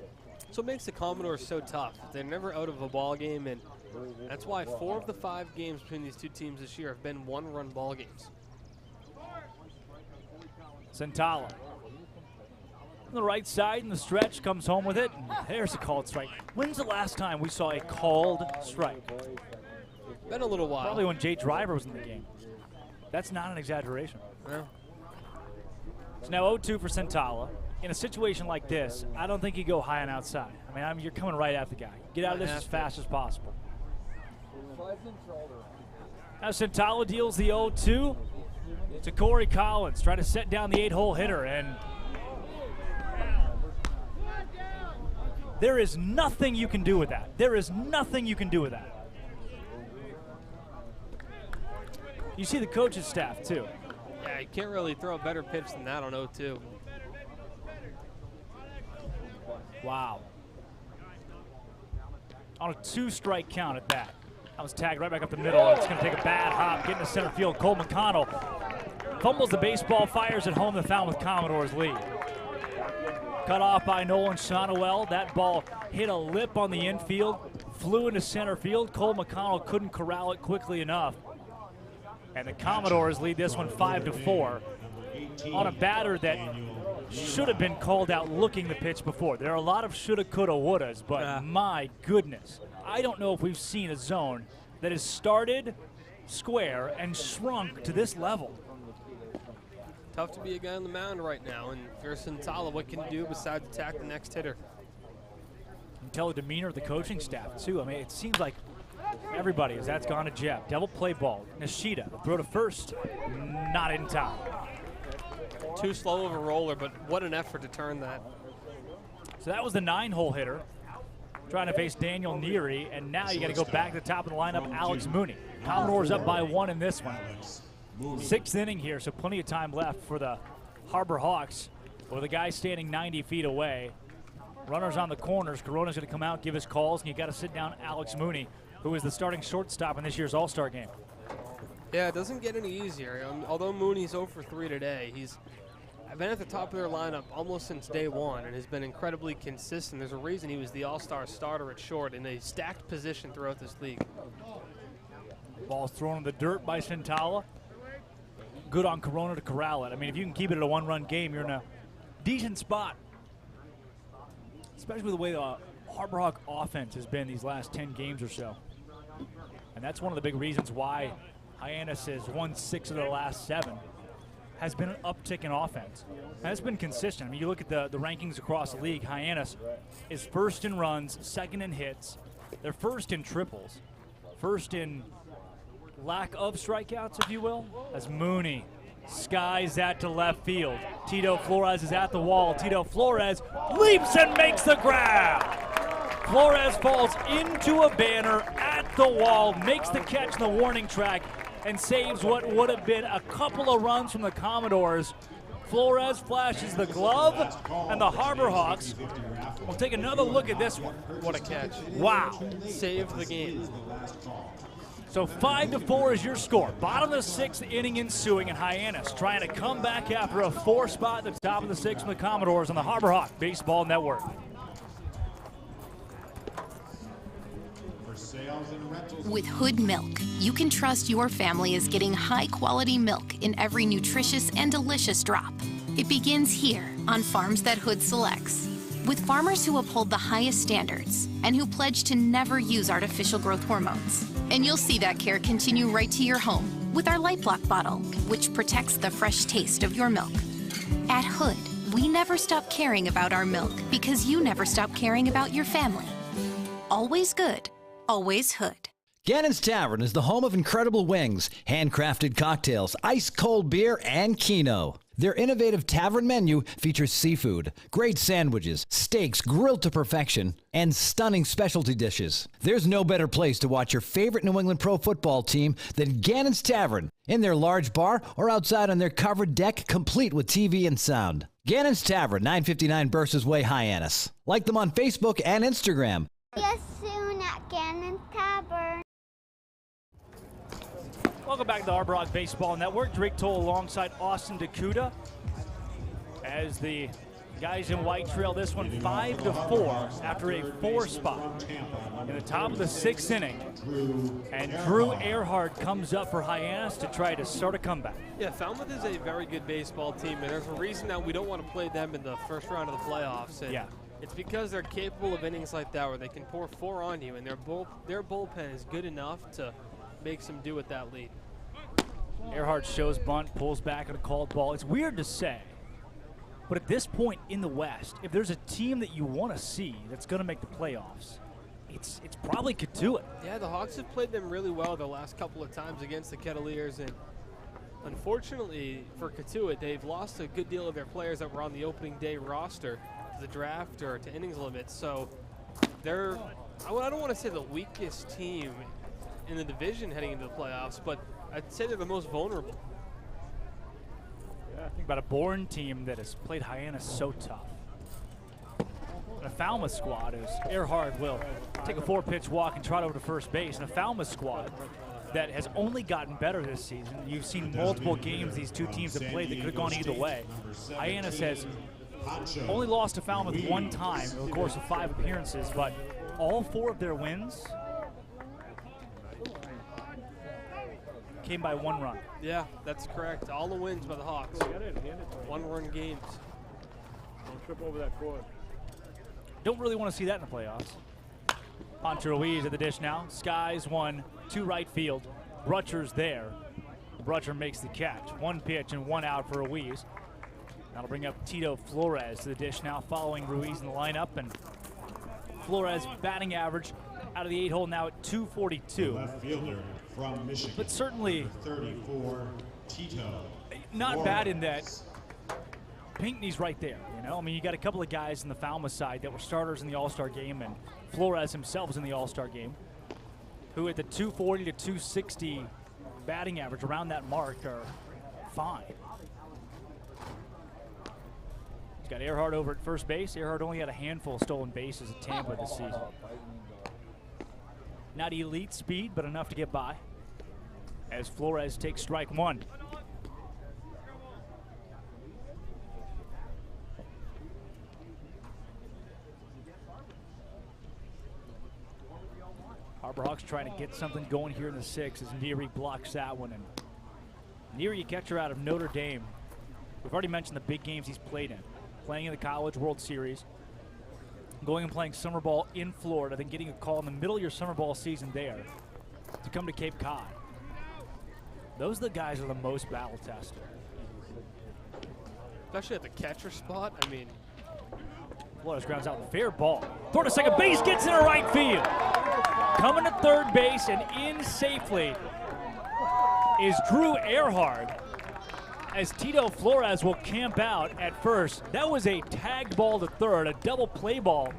J: So it makes the Commodores so tough. They're never out of a ball game, and that's why 4 of the 5 games between these 2 teams this year have been 1-run ball games.
I: Santala. On the right side in the stretch, comes home with it. And there's a called strike. When's the last time we saw a called strike?
J: Been a little while.
I: Probably when Jay Driver was in the game. That's not an exaggeration.
J: No.
I: It's now 0-2 for Santala. In a situation like this, I don't think you go high and outside. I mean, you're coming right at the guy. Get out of this as fast as possible. Now Santala deals the 0-2 to Corey Collins, trying to set down the 8-hole hitter, and there is nothing you can do with that. There is nothing you can do with that. You see the coaching staff, too.
J: Yeah, you can't really throw a better pitch than that on 0-2.
I: Wow. On a 2-strike count at that. That was tagged right back up the middle. It's going to take a bad hop, getting to center field. Cole McConnell fumbles the baseball, fires at home. The Falmouth Commodores lead. Cut off by Nolan Shonowell. That ball hit a lip on the infield, flew into center field. Cole McConnell couldn't corral it quickly enough. And the Commodores lead this one 5-4 on a batter that should have been called out looking the pitch before. There are a lot of shoulda, coulda, wouldas, but my goodness. I don't know if we've seen a zone that has started square and shrunk to this level.
J: Tough to be a guy on the mound right now, and if you're Santala, what can you do besides attack the next hitter?
I: You can tell the demeanor of the coaching staff, too. I mean, it seems like everybody, as that's gone to Jeff. Devil play ball. Nishida, throw to first, not in time.
J: Too slow of a roller, but what an effort to turn that.
I: So that was the 9-hole hitter trying to face Daniel Neary, and now you got to go back to the top of the lineup, Alex Mooney. Commodores up by 1 in this one. 6th inning here, so plenty of time left for the Harbor Hawks with a guy standing 90 feet away. Runners on the corners. Corona's going to come out, give his calls, and you got to sit down Alex Mooney, who is the starting shortstop in this year's All-Star game.
J: Yeah, it doesn't get any easier. Although Mooney's 0 for 3 today, he's been at the top of their lineup almost since day one and has been incredibly consistent. There's a reason he was the All-Star starter at short in a stacked position throughout this league.
I: Ball's thrown in the dirt by Santala. Good on Corona to corral it. I mean, if you can keep it at a 1-run game, you're in a decent spot. Especially with the way the Harbor Hawk offense has been these last 10 games or so. And that's one of the big reasons why Hyannis has won 6 of their last 7. Has been an uptick in offense. And it's been consistent. I mean, you look at the rankings across the league, Hyannis is first in runs, second in hits. They're first in triples, first in lack of strikeouts, if you will, as Mooney skies that to left field. Tito Flores is at the wall. Tito Flores leaps and makes the grab. Flores falls into a banner at the wall, makes the catch in the warning track, and saves what would have been a couple of runs from the Commodores. Flores flashes the glove, and the Harbor Hawks will take another look at this one.
J: What a catch.
I: Wow.
J: Saved the game.
I: So 5-4 is your score. Bottom of the 6th inning ensuing, and Hyannis trying to come back after a 4 spot at the top of the 6th from the Commodores on the Harbor Hawk Baseball Network.
A: With Hood Milk, you can trust your family is getting high-quality milk in every nutritious and delicious drop. It begins here on farms that Hood selects, with farmers who uphold the highest standards and who pledge to never use artificial growth hormones. And you'll see that care continue right to your home with our Light Block bottle, which protects the fresh taste of your milk. At Hood, we never stop caring about our milk because you never stop caring about your family. Always good, always Hood.
M: Gannon's Tavern is the home of incredible wings, handcrafted cocktails, ice-cold beer, and Keno. Their innovative tavern menu features seafood, great sandwiches, steaks grilled to perfection, and stunning specialty dishes. There's no better place to watch your favorite New England pro football team than Gannon's Tavern, in their large bar or outside on their covered deck, complete with TV and sound. Gannon's Tavern, 959 Burses Way, Hyannis. Like them on Facebook and Instagram.
X: Yes, soon at Gannon's Tavern.
I: Welcome back to the Harbor Hawk Baseball Network. Drake Toll alongside Austin Dakuda as the guys in white trail this one 5-4 after a 4 spot in the top of the 6th inning. And Drew Erhardt comes up for Hyannis to try to start a comeback.
J: Yeah, Falmouth is a very good baseball team, and there's a reason that we don't want to play them in the first round of the playoffs. And
I: yeah.
J: It's because they're capable of innings like that where they can pour 4 on you, and their bullpen is good enough to make some do with that lead.
I: Erhardt shows bunt, pulls back on a called ball. It's weird to say, but at this point in the West, if there's a team that you want to see that's going to make the playoffs, it's probably Katuitt.
J: Yeah, the Hawks have played them really well the last couple of times against the Kettleers, and unfortunately for Katuitt, they've lost a good deal of their players that were on the opening day roster to the draft or to innings limits. So they're, I don't want to say the weakest team in the division heading into the playoffs, but I'd say they're the most vulnerable.
I: Yeah, think about a Bourne team that has played Hyannis so tough. And a Falmouth squad is Erhardt will take a 4-pitch walk and trot over to first base. And a Falmouth squad that has only gotten better this season. You've seen multiple games these two teams have played that could have gone either way. Hyannis has only lost to Falmouth 1 time in the course of 5 appearances, but all 4 of their wins came by 1 run.
J: Yeah, that's correct. All the wins by the Hawks. 1-run games.
S: Don't trip over that cord.
I: Don't really want to see that in the playoffs. Poncho Ruiz at the dish now. Skies 1 to right field. Brutcher's there. Brutcher makes the catch. 1 pitch and 1 out for Ruiz. That'll bring up Tito Flores to the dish now, following Ruiz in the lineup. And Flores batting average out of the 8-hole now at 242.
C: Left fielder from Michigan.
I: But certainly
C: 34, Tito.
I: Not bad in that Pinckney's right there, you know? I mean, you got a couple of guys in the Falmouth side that were starters in the All-Star game, and Flores himself was in the All-Star game, who at the 240 to 260 batting average, around that mark, are fine. He's got Erhardt over at first base. Erhardt only had a handful of stolen bases at Tampa this season. Not elite speed, but enough to get by, as Flores takes strike 1. Harborhawks trying to get something going here in the 6th as Neary blocks that one. And Neary, a catcher out of Notre Dame. We've already mentioned the big games he's played in. Playing in the College World Series, going and playing summer ball in Florida, then getting a call in the middle of your summer ball season there to come to Cape Cod. Those are the guys who are the most battle tested.
J: Especially at the catcher spot. I mean,
I: Flores grounds out, fair ball. Throw to second base, gets into right field. Coming to third base and in safely is Drew Erhardt, as Tito Flores will camp out at first. That was a tagged ball to third, a double play ball,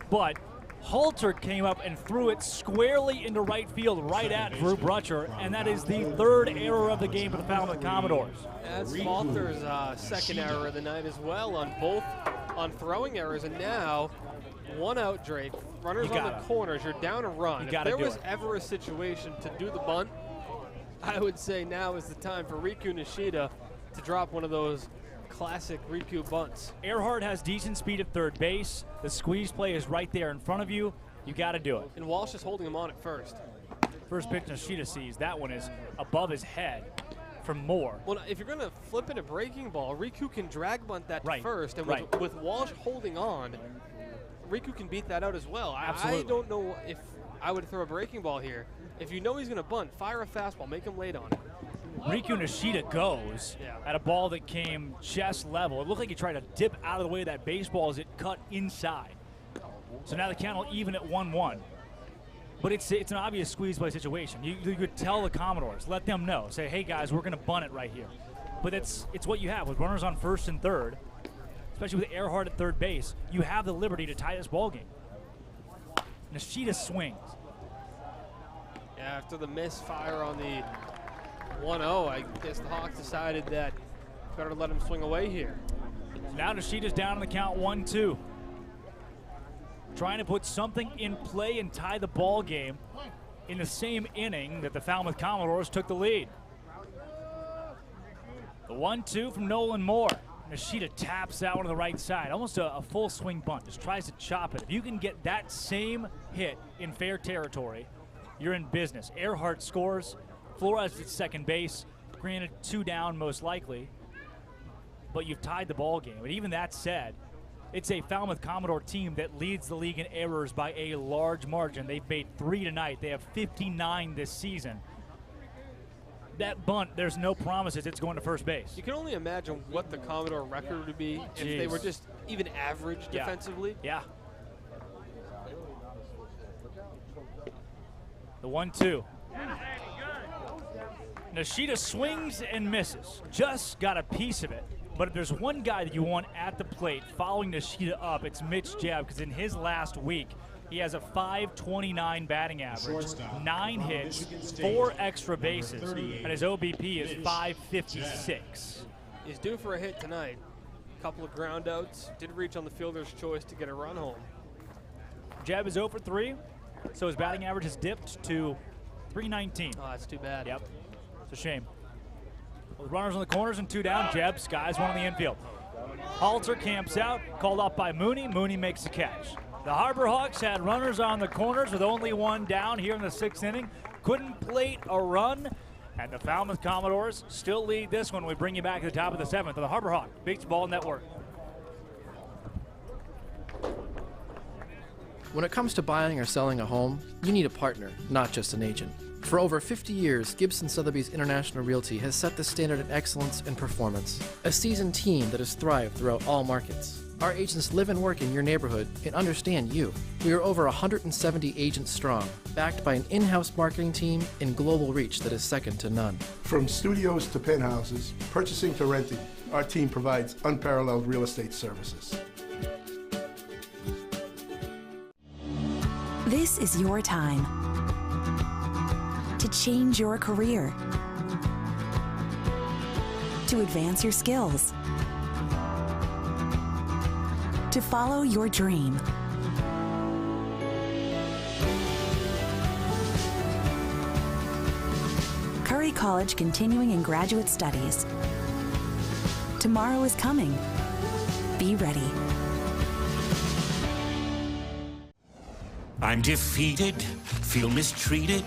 I: but Halter came up and threw it squarely into right field, right at Drew Brutcher, and that is the 3rd error of the game for the Falmouth Commodores.
J: That's Halter's 2nd error of the night as well, on throwing errors, and now 1 out, Drake. Runners on the corners, you're down a run. If there was ever a situation to do the bunt, I would say now is the time for Riku Nishida to drop one of those classic Riku bunts.
I: Erhardt has decent speed at third base. The squeeze play is right there in front of you. You got to do it.
J: And Walsh is holding him on at first.
I: First pitch Nishida sees. That one is above his head for more.
J: Well, if you're going to flip it a breaking ball, Riku can drag bunt that to first. And with Walsh holding on, Riku can beat that out as well.
I: Absolutely.
J: I don't know if I would throw a breaking ball here. If you know he's going to bunt, fire a fastball, make him late on it.
I: Riku Nishida goes at a ball that came chest level. It looked like he tried to dip out of the way of that baseball as it cut inside. So now the count will even at 1-1. But it's an obvious squeeze play situation. You could tell the Commodores, let them know. Say, hey guys, we're going to bunt it right here. But it's what you have with runners on first and third, especially with Erhardt at third base. You have the liberty to tie this ball game. Nishida swings.
J: Yeah, after the misfire on the 1-0, I guess the Hawks decided that better let him swing away here.
I: Now Nishida's down on the count 1-2. Trying to put something in play and tie the ball game in the same inning that the Falmouth Commodores took the lead. The 1-2 from Nolan Moore. Nishida taps that one to the right side. Almost a full swing bunt. Just tries to chop it. If you can get that same hit in fair territory, you're in business. Erhardt scores. Flores at second base. Granted, 2 down most likely. But you've tied the ball game. And even that said, it's a Falmouth Commodore team that leads the league in errors by a large margin. They've made 3 tonight. They have 59 this season. That bunt, there's no promises it's going to first base.
J: You can only imagine what the Commodore record would be if they were just even average defensively.
I: Yeah. The 1-2. Nishida swings and misses. Just got a piece of it. But if there's one guy that you want at the plate following Nishida up, it's Mitch Jebb, because in his last week, he has a .529 batting average, 9 hits, 4 extra bases, and his OBP is .556.
J: He's due for a hit tonight. A couple of ground outs. Did reach on the fielder's choice to get a run home.
I: Jebb is 0 for 3, so his batting average has dipped to .319.
J: Oh, that's too bad.
I: Yep. It's a shame. With runners on the corners and 2 down, Jebb skies one on the infield. Halter camps out, called up by Mooney. Mooney makes the catch. The Harbor Hawks had runners on the corners with only 1 down here in the 6th inning. Couldn't plate a run, and the Falmouth Commodores still lead this one. We bring you back to the top of the 7th of the Harbor Hawk Baseball Network.
N: When it comes to buying or selling a home, you need a partner, not just an agent.
E: For over 50 years, Gibson Sotheby's International Realty has set the standard in excellence and performance. A seasoned team that has thrived throughout all markets. Our agents live and work in your neighborhood and understand you. We are over 170 agents strong, backed by an in-house marketing team and global reach that is second to none.
N: From studios to penthouses, purchasing to renting, our team provides unparalleled real estate services.
H: This is your time to change your career, to advance your skills, to follow your dream. Curry College Continuing and Graduate Studies. Tomorrow is coming. Be ready.
O: I'm defeated, feel mistreated.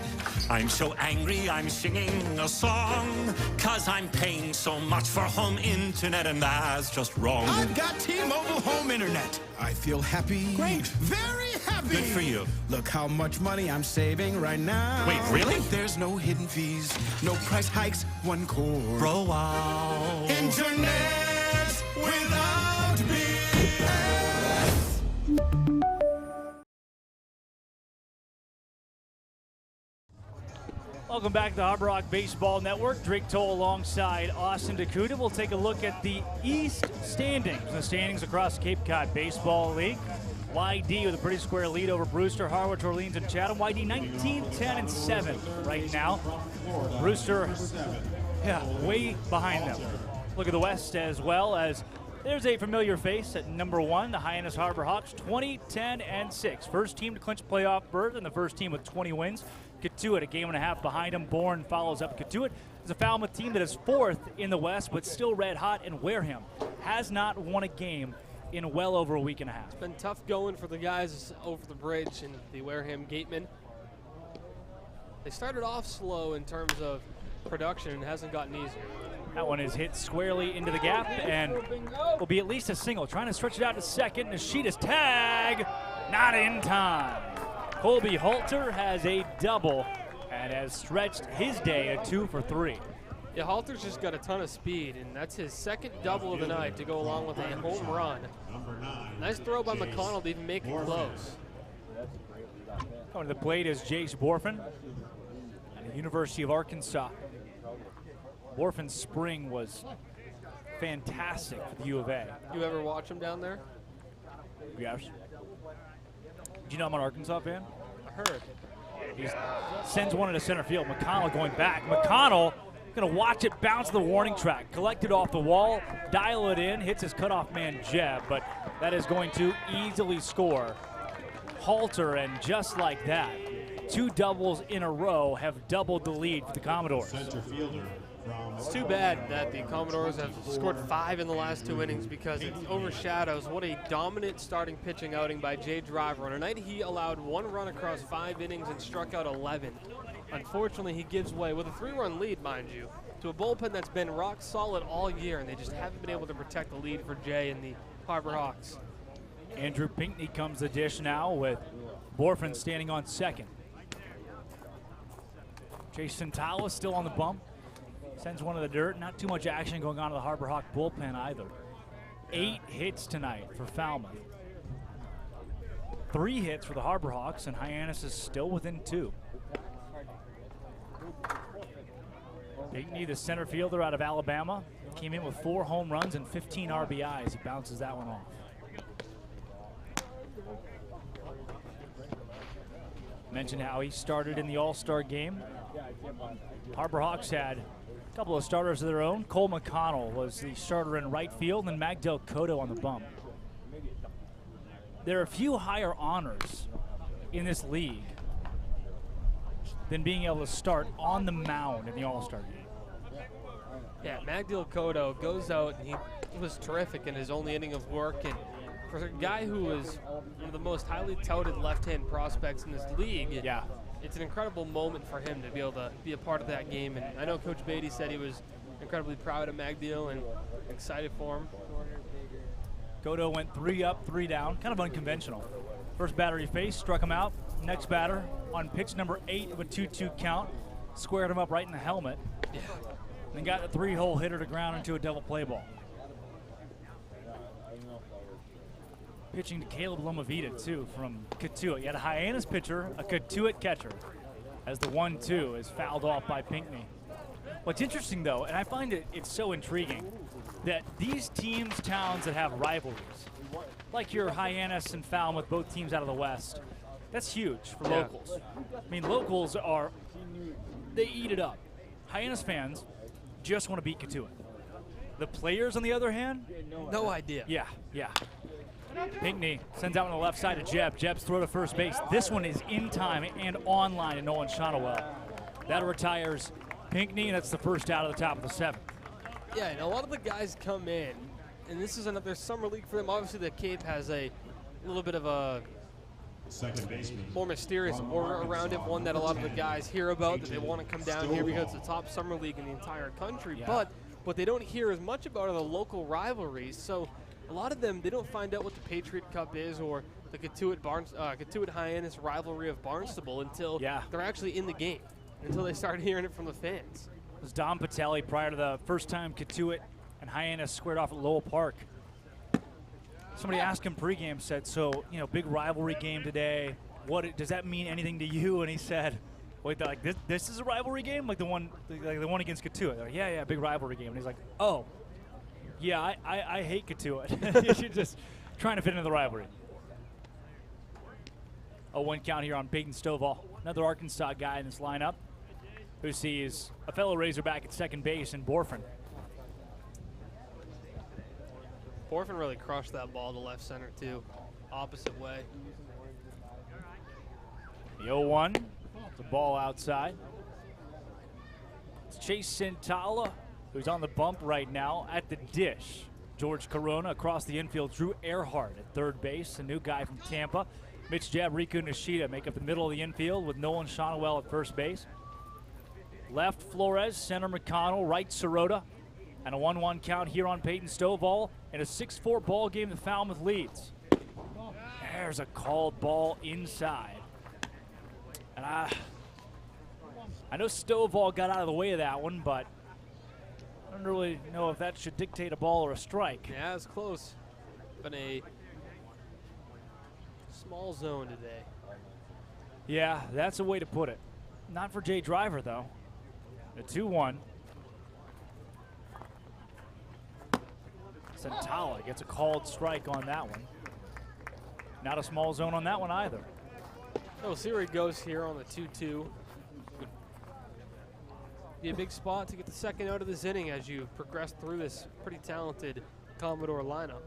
O: I'm so angry, I'm singing a song. 'Cause I'm paying so much for home internet, and that's just wrong.
U: I've got T-Mobile home internet. I feel happy.
O: Great.
U: Very happy.
O: Good for you.
U: Look how much money I'm saving right now.
O: Wait, really?
U: There's no hidden fees, no price hikes, one cord.
O: Bro, wow.
U: Internet without BS.
I: Welcome back to the Harbor Rock Baseball Network. Drake Toll alongside Austin Dakuda. We'll take a look at the East standings. The standings across the Cape Cod Baseball League. YD with a pretty square lead over Brewster, Harwich, Orleans, and Chatham. YD 19, 10, and 7 right now. Brewster, way behind them. Look at the West as well, as there's a familiar face at number 1, the Hyannis Harbor Hawks, 20, 10, and 6. First team to clinch a playoff berth, and the first team with 20 wins. Katuitt a game and a half behind him. Bourne follows up. Katuitt is a Falmouth team that is 4th in the West, but still red hot, and Wareham has not won a game in well over a week and a half.
J: It's been tough going for the guys over the bridge and the Wareham Gatemen. They started off slow in terms of production and it hasn't gotten easier.
I: That one is hit squarely into the gap and will be at least a single. Trying to stretch it out to second. Nishita's tag, not in time. Colby Halter has a double and has stretched his day to 2 for 3.
J: Yeah, Halter's just got a ton of speed, and that's his second double of the night to go along with a home run. Nice throw by McConnell to even make it close.
I: Going to the plate is Jace Borfin at the University of Arkansas. Borfin's spring was fantastic for the U of A.
J: You ever watch him down there?
I: Yes. Do you know I'm an Arkansas fan?
J: I heard.
I: He sends one into center field. McConnell going back. McConnell going to watch it bounce the warning track. Collect it off the wall, dial it in, hits his cutoff man Jeb, but that is going to easily score. Halter, and just like that, 2 doubles in a row have doubled the lead for the Commodores.
C: Center fielder.
J: It's too bad that the Commodores have scored 5 in the last 2 innings because it overshadows what a dominant starting pitching outing by Jay Driver. On a night he allowed 1 run across 5 innings and struck out 11. Unfortunately, he gives way with a 3-run lead, mind you, to a bullpen that's been rock solid all year, and they just haven't been able to protect the lead for Jay and the Harbor Hawks.
I: Andrew Pinckney comes the dish now with Borfin standing on second. Jason Tawa still on the bump. Sends one to the dirt. Not too much action going on in the Harbor Hawk bullpen either. 8 hits tonight for Falmouth. 3 hits for the Harbor Hawks, and Hyannis is still within 2. Pinckney, the center fielder out of Alabama, came in with 4 home runs and 15 RBIs. He bounces that one off. Mentioned how he started in the All-Star game. Harbor Hawks had a couple of starters of their own. Cole McConnell was the starter in right field, and Magdel Cotto on the bump. There are a few higher honors in this league than being able to start on the mound in the All-Star game.
J: Yeah, Magdel Cotto goes out, and he was terrific in his only inning of work. And for a guy who is one of the most highly touted left-hand prospects in this league, it's an incredible moment for him to be able to be a part of that game. And I know Coach Beatty said he was incredibly proud of Magdel and excited for him.
I: Cotto went 3 up, 3 down, kind of unconventional. First batter he faced, struck him out. Next batter on pitch number 8 of a 2-2 count squared him up right in the helmet. Yeah. And then got the 3-hole hitter to ground into a double play ball. Pitching to Caleb Lomavita, too, from Katuitt. You had a Hyannis pitcher, a Katuitt catcher, as the 1-2 is fouled off by Pinckney. What's interesting, though, and I find it's so intriguing, that these teams, towns that have rivalries, like your Hyannis and Falmouth, both teams out of the West, that's huge for locals. I mean, locals they eat it up. Hyannis fans just want to beat Katuitt. The players, on the other hand,
J: no idea.
I: Yeah. Pinckney sends out on the left side to Jeb. Jeb's throw to first base. This one is in time and online to Nolan Shonowell. That retires Pinckney, and that's the first out of the top of the 7th.
J: Yeah, and a lot of the guys come in, and this is another summer league for them. Obviously, the Cape has a little bit of a more mysterious aura around it, one that a lot of the guys hear about, that they want to come down here because it's the top summer league in the entire country. Yeah. But what they don't hear as much about are the local rivalries. So a lot of them, they don't find out what the Patriot Cup is or the Katuitt Hyannis rivalry of Barnstable until they're actually in the game, until they start hearing it from the fans.
I: It was Don Patelli prior to the first time Katuitt and Hyannis squared off at Lowell Park. Somebody asked him pregame, said, so, big rivalry game today. Does that mean anything to you? And he said, wait, like this is a rivalry game? Like the one against Katuitt? Like, yeah, big rivalry game. And he's like, oh. Yeah, I hate Katuitt. You're just trying to fit into the rivalry. A 1 count here on Peyton Stovall, another Arkansas guy in this lineup, who sees a fellow Razorback at second base in Borfin.
J: Borfin really crushed that ball to left center, too. Opposite way.
I: The 0-1, the ball outside. It's Chase Santala, who's on the bump right now at the dish. George Corona across the infield. Drew Erhardt at third base, a new guy from Tampa. Mitch Jab, Riku Nishida make up the middle of the infield with Nolan Shonowell at first base. Left Flores, center McConnell, right Sirota. And a 1-1 count here on Peyton Stovall in a 6-4 ball game the Falmouth leads. There's a called ball inside. And I know Stovall got out of the way of that one, but I don't really know if that should dictate a ball or a strike.
J: Yeah, it's close. Been a small zone today.
I: Yeah, that's a way to put it. Not for Jay Driver, though. The 2-1. Santala gets a called strike on that one. Not a small zone on that one either.
J: We'll see where he goes here on the 2-2. Be a big spot to get the second out of this inning as you progress through this pretty talented Commodore lineup.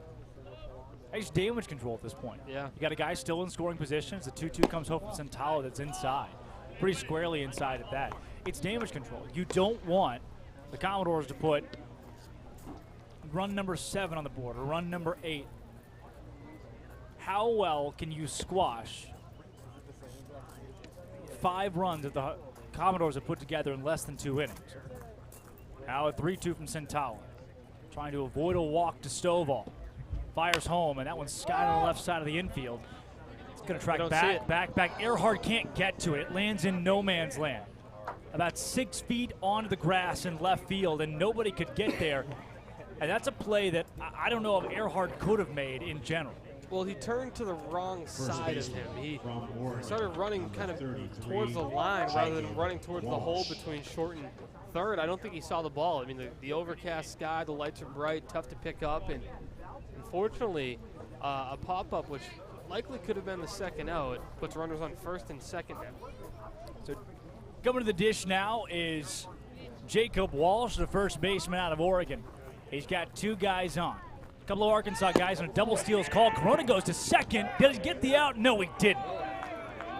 I: He's damage control at this point.
J: Yeah.
I: You got a guy still in scoring positions. The 2-2 comes home from Santala that's inside. Pretty squarely inside at that. It's damage control. You don't want the Commodores to put run number 7 on the board or run number 8. How well can you squash 5 runs that the Commodores have put together in less than 2 innings? Now a 3-2 from Santala. Trying to avoid a walk to Stovall. Fires home, and that one's skied on the left side of the infield. It's going to track back. Erhardt can't get to it. It lands in no man's land. About 6 feet onto the grass in left field, and nobody could get there. And that's a play that I don't know if Erhardt could have made in general.
J: Well, he turned to the wrong side of him. He started running kind of towards the line rather than running towards the hole between short and third. I don't think he saw the ball. I mean, the overcast sky, the lights are bright, tough to pick up, and unfortunately, a pop-up, which likely could have been the second out, puts runners on first and second now.
I: So coming to the dish now is Jacob Walsh, the first baseman out of Oregon. He's got 2 guys on. A couple of Arkansas guys on a double steals call. Corona goes to second. Did he get the out? No, he didn't.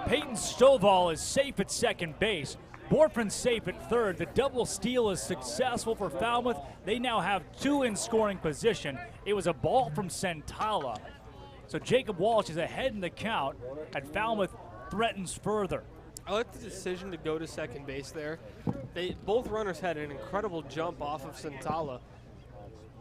I: Peyton Stovall is safe at second base. Borfin's safe at third. The double steal is successful for Falmouth. They now have 2 in scoring position. It was a ball from Santala. So Jacob Walsh is ahead in the count, and Falmouth threatens further.
J: I like the decision to go to second base there. Both runners had an incredible jump off of Santala.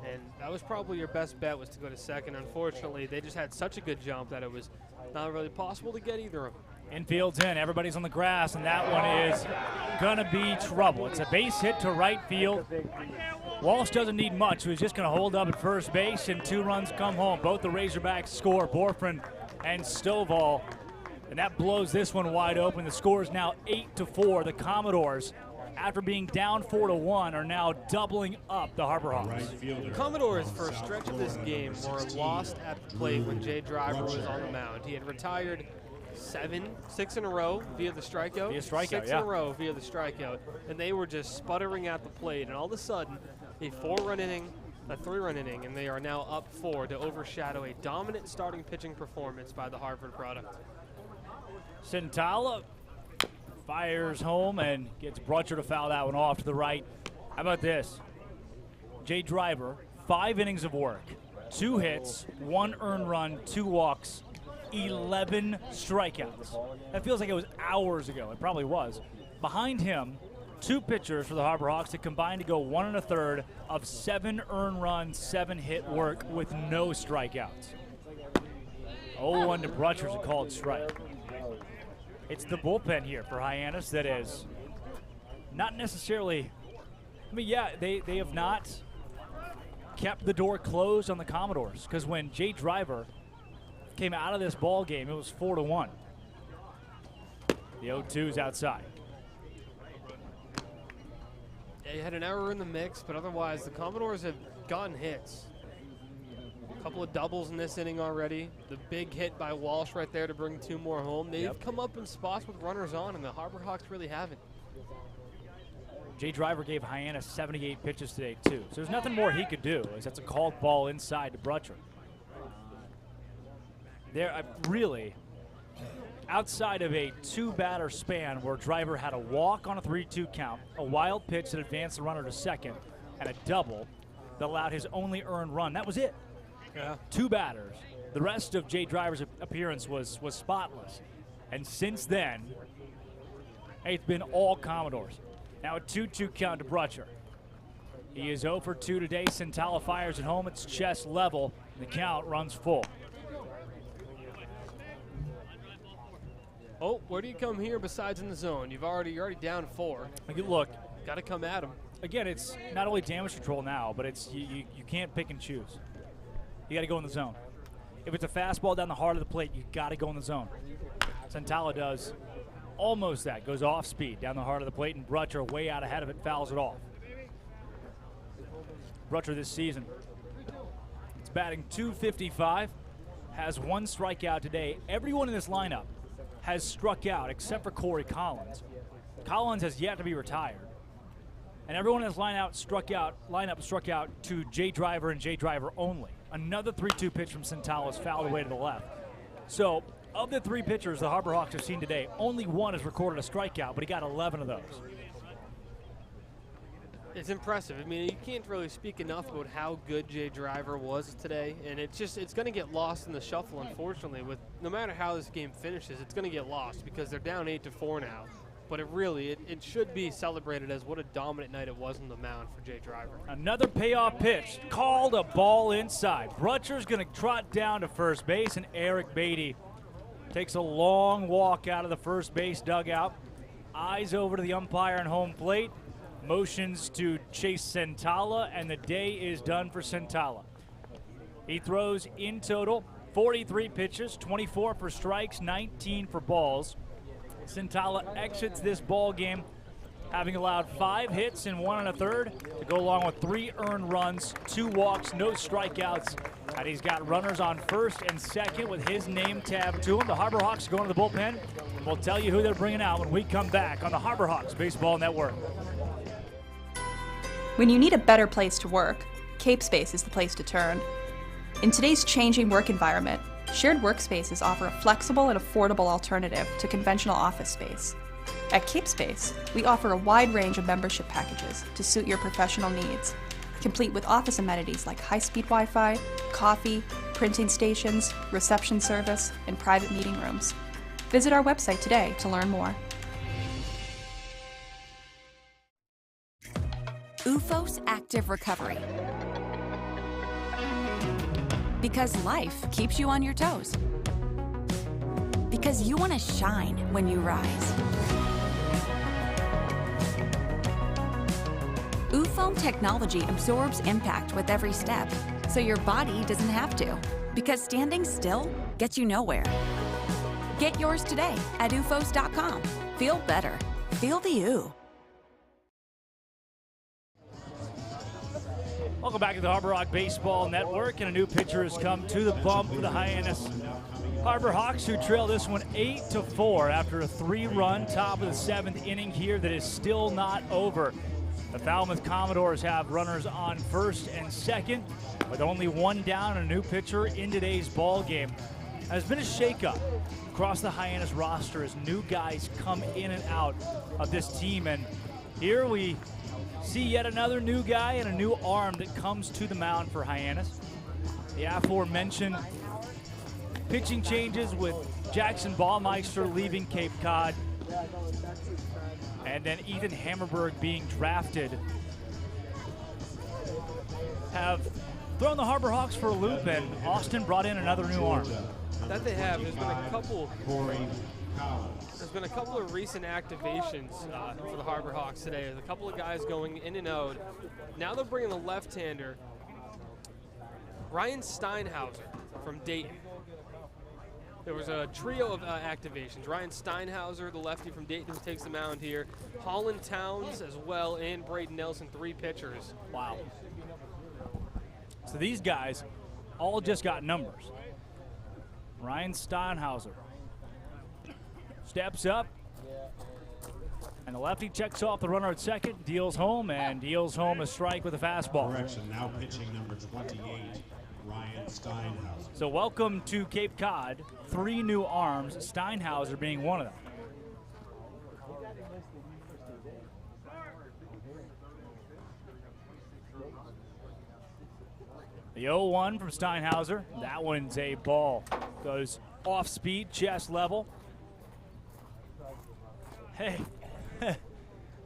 J: And that was probably your best bet, was to go to second. Unfortunately, they just had such a good jump that it was not really possible to get either of them.
I: Infield's in, everybody's on the grass, and that one is gonna be trouble. It's a base hit to right field. Walsh doesn't need much, so he's just gonna hold up at first base, and 2 runs come home. Both the Razorbacks score, Borfrin and Stovall, and that blows this one wide open. The score is now 8-4. The Commodores, after being down 4-1, are now doubling up the Harbor Hawks.
J: Commodores, for a stretch of this game, were lost at the plate when Jay Driver was on the mound. He had retired 6 in a row via the strikeout. Six in a row via the strikeout. And they were just sputtering at the plate. And all of a sudden, a 4-run inning, a 3-run inning, and they are now up 4 to overshadow a dominant starting pitching performance by the Harvard product.
I: Sintala fires home and gets Brutcher to foul that one off to the right. How about this? Jay Driver, 5 innings of work, 2 hits, 1 earned run, 2 walks, 11 strikeouts. That feels like it was hours ago. It probably was. Behind him, 2 pitchers for the Harbor Hawks that combined to go 1 1/3 of 7 earned runs, 7 hit work with no strikeouts. 0-1 to Brutcher's a called strike. It's the bullpen here for Hyannis that is not necessarily, I mean, yeah, they have not kept the door closed on the Commodores, because when Jay Driver came out of this ball game, it was 4-1. The 0-2's outside.
J: Yeah, you had an error in the mix, but otherwise the Commodores have gotten hits. A couple of doubles in this inning already. The big hit by Walsh right there to bring 2 more home. They've come up in spots with runners on, and the Harbor Hawks really haven't.
I: Jay Driver gave Hyannis 78 pitches today, too. So there's nothing more he could do, as that's a called ball inside to Brutcher. There, really, outside of a 2-batter span where Driver had a walk on a 3-2 count, a wild pitch that advanced the runner to second, and a double that allowed his only earned run. That was it.
J: Yeah.
I: 2 batters. The rest of Jay Driver's appearance was spotless. And since then, it's been all Commodores. Now a 2-2 count to Brutcher. He is 0 for 2 today. Sintala fires at home. It's chest level. The count runs full.
J: Oh, where do you come here besides in the zone? You're already down 4.
I: Look,
J: got to come at him.
I: Again, it's not only damage control now, but it's you can't pick and choose. You got to go in the zone. If it's a fastball down the heart of the plate, you got to go in the zone. Sintala does almost that. Goes off speed down the heart of the plate, and Brutcher way out ahead of it, fouls it off. Brutcher this season, it's batting .255, has 1 strikeout today. Everyone in this lineup has struck out except for Corey Collins. Collins has yet to be retired. And everyone in this lineup struck out to Jay Driver and Jay Driver only. Another 3-2 pitch from Sintala is fouled away to the left. So, of the 3 pitchers the Harbor Hawks have seen today, only 1 has recorded a strikeout, but he got 11 of those.
J: It's impressive. I mean, you can't really speak enough about how good Jay Driver was today, and it's going to get lost in the shuffle, unfortunately. With no matter how this game finishes, it's going to get lost because they're down 8-4 now. But it should be celebrated as what a dominant night it was on the mound for Jay Driver.
I: Another payoff pitch, called a ball inside. Brutcher's going to trot down to first base, and Eric Beatty takes a long walk out of the first base dugout, eyes over to the umpire and home plate, motions to chase Sintala, and the day is done for Sintala. He throws in total 43 pitches, 24 for strikes, 19 for balls. Sintala exits this ball game having allowed 5 hits in 1 1/3 to go along with 3 earned runs, 2 walks, no strikeouts, and he's got runners on first and second with his name tabbed to him. The Harbor Hawks going to the bullpen. We'll tell you who they're bringing out when we come back on the Harbor Hawks Baseball Network.
D: When you need a better place to work, CapeSpace is the place to turn. In today's changing work environment, shared workspaces offer a flexible and affordable alternative to conventional office space. At CapeSpace, we offer a wide range of membership packages to suit your professional needs, complete with office amenities like high-speed Wi-Fi, coffee, printing stations, reception service, and private meeting rooms. Visit our website today to learn more.
H: UFOs Active Recovery. Because life keeps you on your toes. because you want to shine when you rise. UFOam technology absorbs impact with every step, so your body doesn't have to, because standing still gets you nowhere. Get yours today at ufos.com. Feel better. Feel the U.
I: Welcome back to the Harbor Hawk Baseball Network, and a new pitcher has come to the bump for the Hyannis Harbor Hawks, who trail this one 8-4 after a 3-run top of the 7th inning here that is still not over. The Falmouth Commodores have runners on first and second, with only one down and a new pitcher in today's ball game. There's been a shakeup across the Hyannis roster as new guys come in and out of this team, and here we see yet another new guy and a new arm that comes to the mound for Hyannis. The aforementioned pitching changes with Jackson Baumeister leaving Cape Cod, and then Ethan Hammerberg being drafted, have thrown the Harbor Hawks for a loop, and Austin brought in another new arm.
J: That they have. There's been a couple of recent activations for the Harbor Hawks today. There's a couple of guys going in and out. Now they're bringing the left-hander, Ryan Steinhauser from Dayton. There was a trio of activations. Ryan Steinhauser, the lefty from Dayton, who takes the mound here. Holland Towns as well, and Braden Nelson, 3 pitchers.
I: Wow. So these guys all just got numbers. Ryan Steinhauser steps up, and the lefty checks off the runner at second, deals home, and deals home a strike with a fastball.
C: Correction, now pitching number 28, Ryan Steinhauser.
I: So welcome to Cape Cod, 3 new arms, Steinhauser being one of them. The 0-1 from Steinhauser. That one's a ball. Goes off speed, chest level. Hey,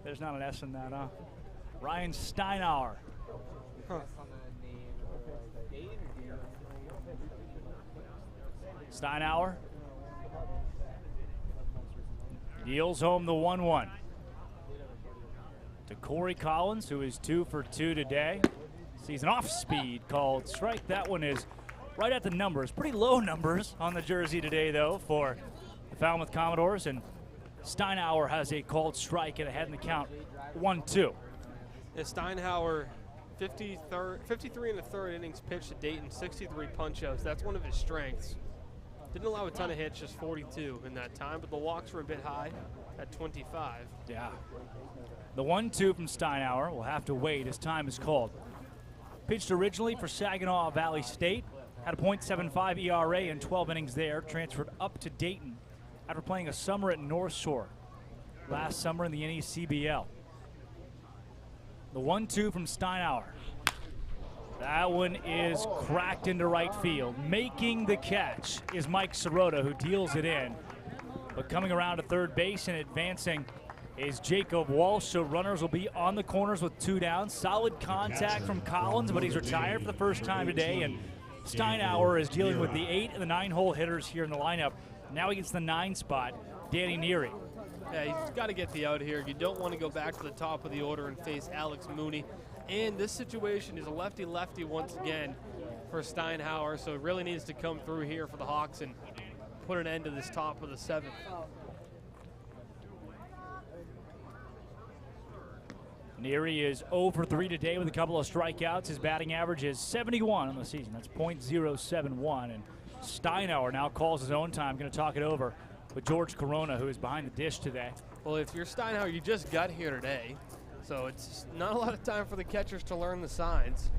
I: there's not an S in that, huh? Ryan Steinhauer. Steinhauer deals home the 1-1 to Corey Collins, who is 2 for 2 today. Sees an off-speed called strike. That one is right at the numbers. Pretty low numbers on the jersey today, though, for the Falmouth Commodores. And Steinhauer has a called strike and ahead in the count, 1-2.
J: Yeah, Steinhauer, 53 in the third innings pitched to Dayton, 63 punch-outs. That's one of his strengths. Didn't allow a ton of hits, just 42 in that time, but the walks were a bit high at 25.
I: Yeah. The 1-2 from Steinhauer will have to wait as time is called. Pitched originally for Saginaw Valley State, had a .75 ERA in 12 innings there, transferred up to Dayton after playing a summer at North Shore last summer in the NECBL. The 1-2 from Steinhauer. That one is cracked into right field. Making the catch is Mike Sirota, who deals it in. But coming around to third base and advancing is Jacob Walsh, so runners will be on the corners with 2 down. Solid contact from Collins, but he's retired for the first time today, and Steinhauer is dealing with the 8 and the 9-hole hitters here in the lineup. Now he gets the 9 spot, Danny Neary.
J: Yeah, he's got to get the out here. You don't want to go back to the top of the order and face Alex Mooney. And this situation is a lefty-lefty once again for Steinhauer, so it really needs to come through here for the Hawks and put an end to this top of the 7th.
I: Neary is 0 for 3 today with a couple of strikeouts. His batting average is 71 on the season. That's .071. And Steinhauer now calls his own time. Going to talk it over with George Corona, who is behind the dish today.
J: Well, if you're Steinhauer, you just got here today, so it's not a lot of time for the catchers to learn the signs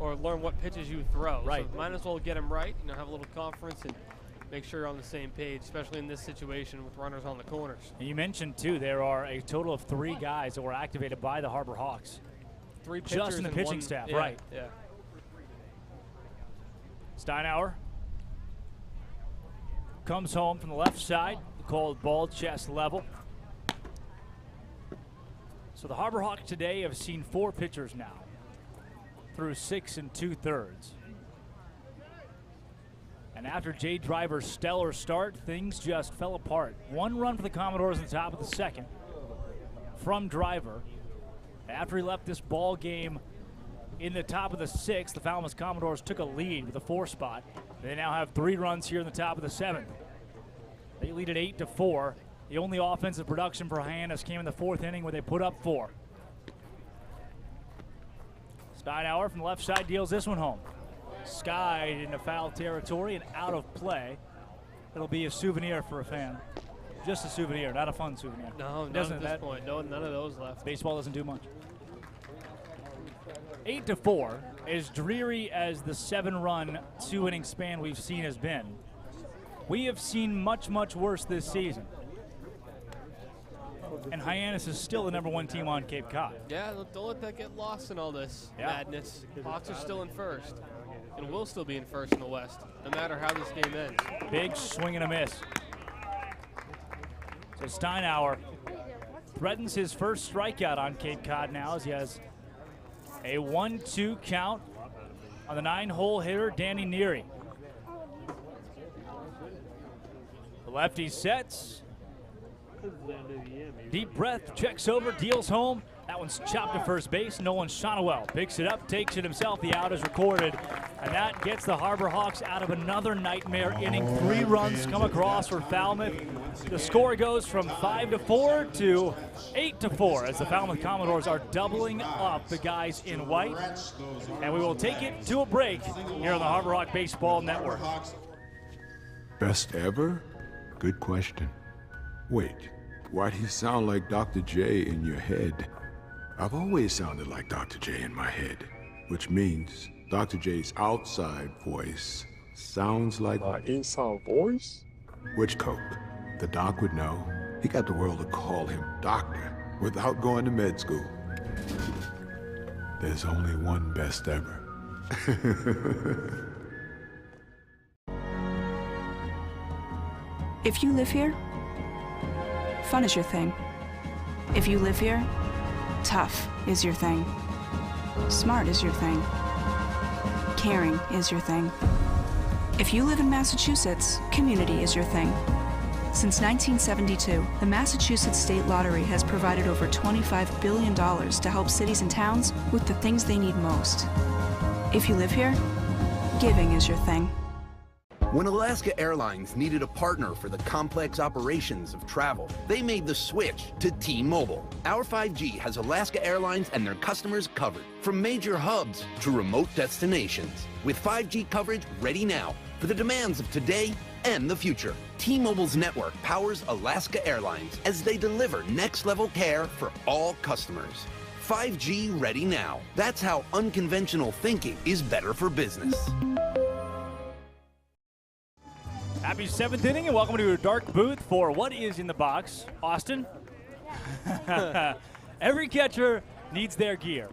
J: or learn what pitches you throw.
I: Right.
J: So might as well get them right, have a little conference and make sure you're on the same page, especially in this situation with runners on the corners.
I: And you mentioned, too, there are a total of 3 guys that were activated by the Harbor Hawks.
J: 3 pitchers
I: just in the pitching staff,
J: yeah,
I: right.
J: Yeah.
I: Steinhauer comes home from the left side, called ball, chest level. So the Harbor Hawks today have seen 4 pitchers now through 6 2/3. And after Jay Driver's stellar start, things just fell apart. 1 run for the Commodores in the top of the 2nd from Driver. After he left this ball game in the top of the 6th, the Falmouth Commodores took a lead with a 4 spot. They now have 3 runs here in the top of the 7th. They lead at 8-4. The only offensive production for Hyannis came in the 4th inning where they put up 4. Steinauer from the left side deals this one home. Skied into foul territory and out of play. It'll be a souvenir for a fan. Just a souvenir, not a fun souvenir.
J: No, not at this point. No, none of those left.
I: Baseball doesn't do much. 8-4, as dreary as the 7-run 2-inning span we've seen has been, we have seen much, much worse this season. And Hyannis is still the #1 team on Cape Cod.
J: Yeah, don't let that get lost in all this madness. Hawks are still in first, and will still be in first in the West, no matter how this game ends.
I: Big swing and a miss. So Steinauer threatens his first strikeout on Cape Cod now, as he has a 1-2 count on the 9-hole hitter, Danny Neary. The lefty sets. Deep breath, checks over, deals home. That one's chopped to first base. Nolan Shonowell picks it up, takes it himself. The out is recorded, and that gets the Harbor Hawks out of another nightmare inning. 3 runs come across for Falmouth. The score goes from 5-4 to 8-4 as the Falmouth Commodores are doubling up the guys in white. And we will take it to a break here on the Harbor Hawk Baseball Network.
G: Best ever? Good question. Wait, why do you sound like Dr. J in your head? I've always sounded like Dr. J in my head, which means Dr. J's outside voice sounds like my inside voice? Which Coke? The doc would know. He got the world to call him doctor without going to med school. There's only one best ever.
D: If you live here, fun is your thing. If you live here, tough is your thing. Smart is your thing. Caring is your thing. If you live in Massachusetts, community is your thing. Since 1972, the Massachusetts State Lottery has provided over $25 billion to help cities and towns with the things they need most. If you live here, giving is your thing.
Q: When Alaska Airlines needed a partner for the complex operations of travel, they made the switch to T-Mobile. Our 5G has Alaska Airlines and their customers covered, from major hubs to remote destinations, with 5G coverage ready now for the demands of today and the future. T-Mobile's network powers Alaska Airlines as they deliver next-level care for all customers. 5G ready now. That's how unconventional thinking is better for business.
I: Happy 7th inning and welcome to a dark booth for What Is in the Box. Austin, every catcher needs their gear.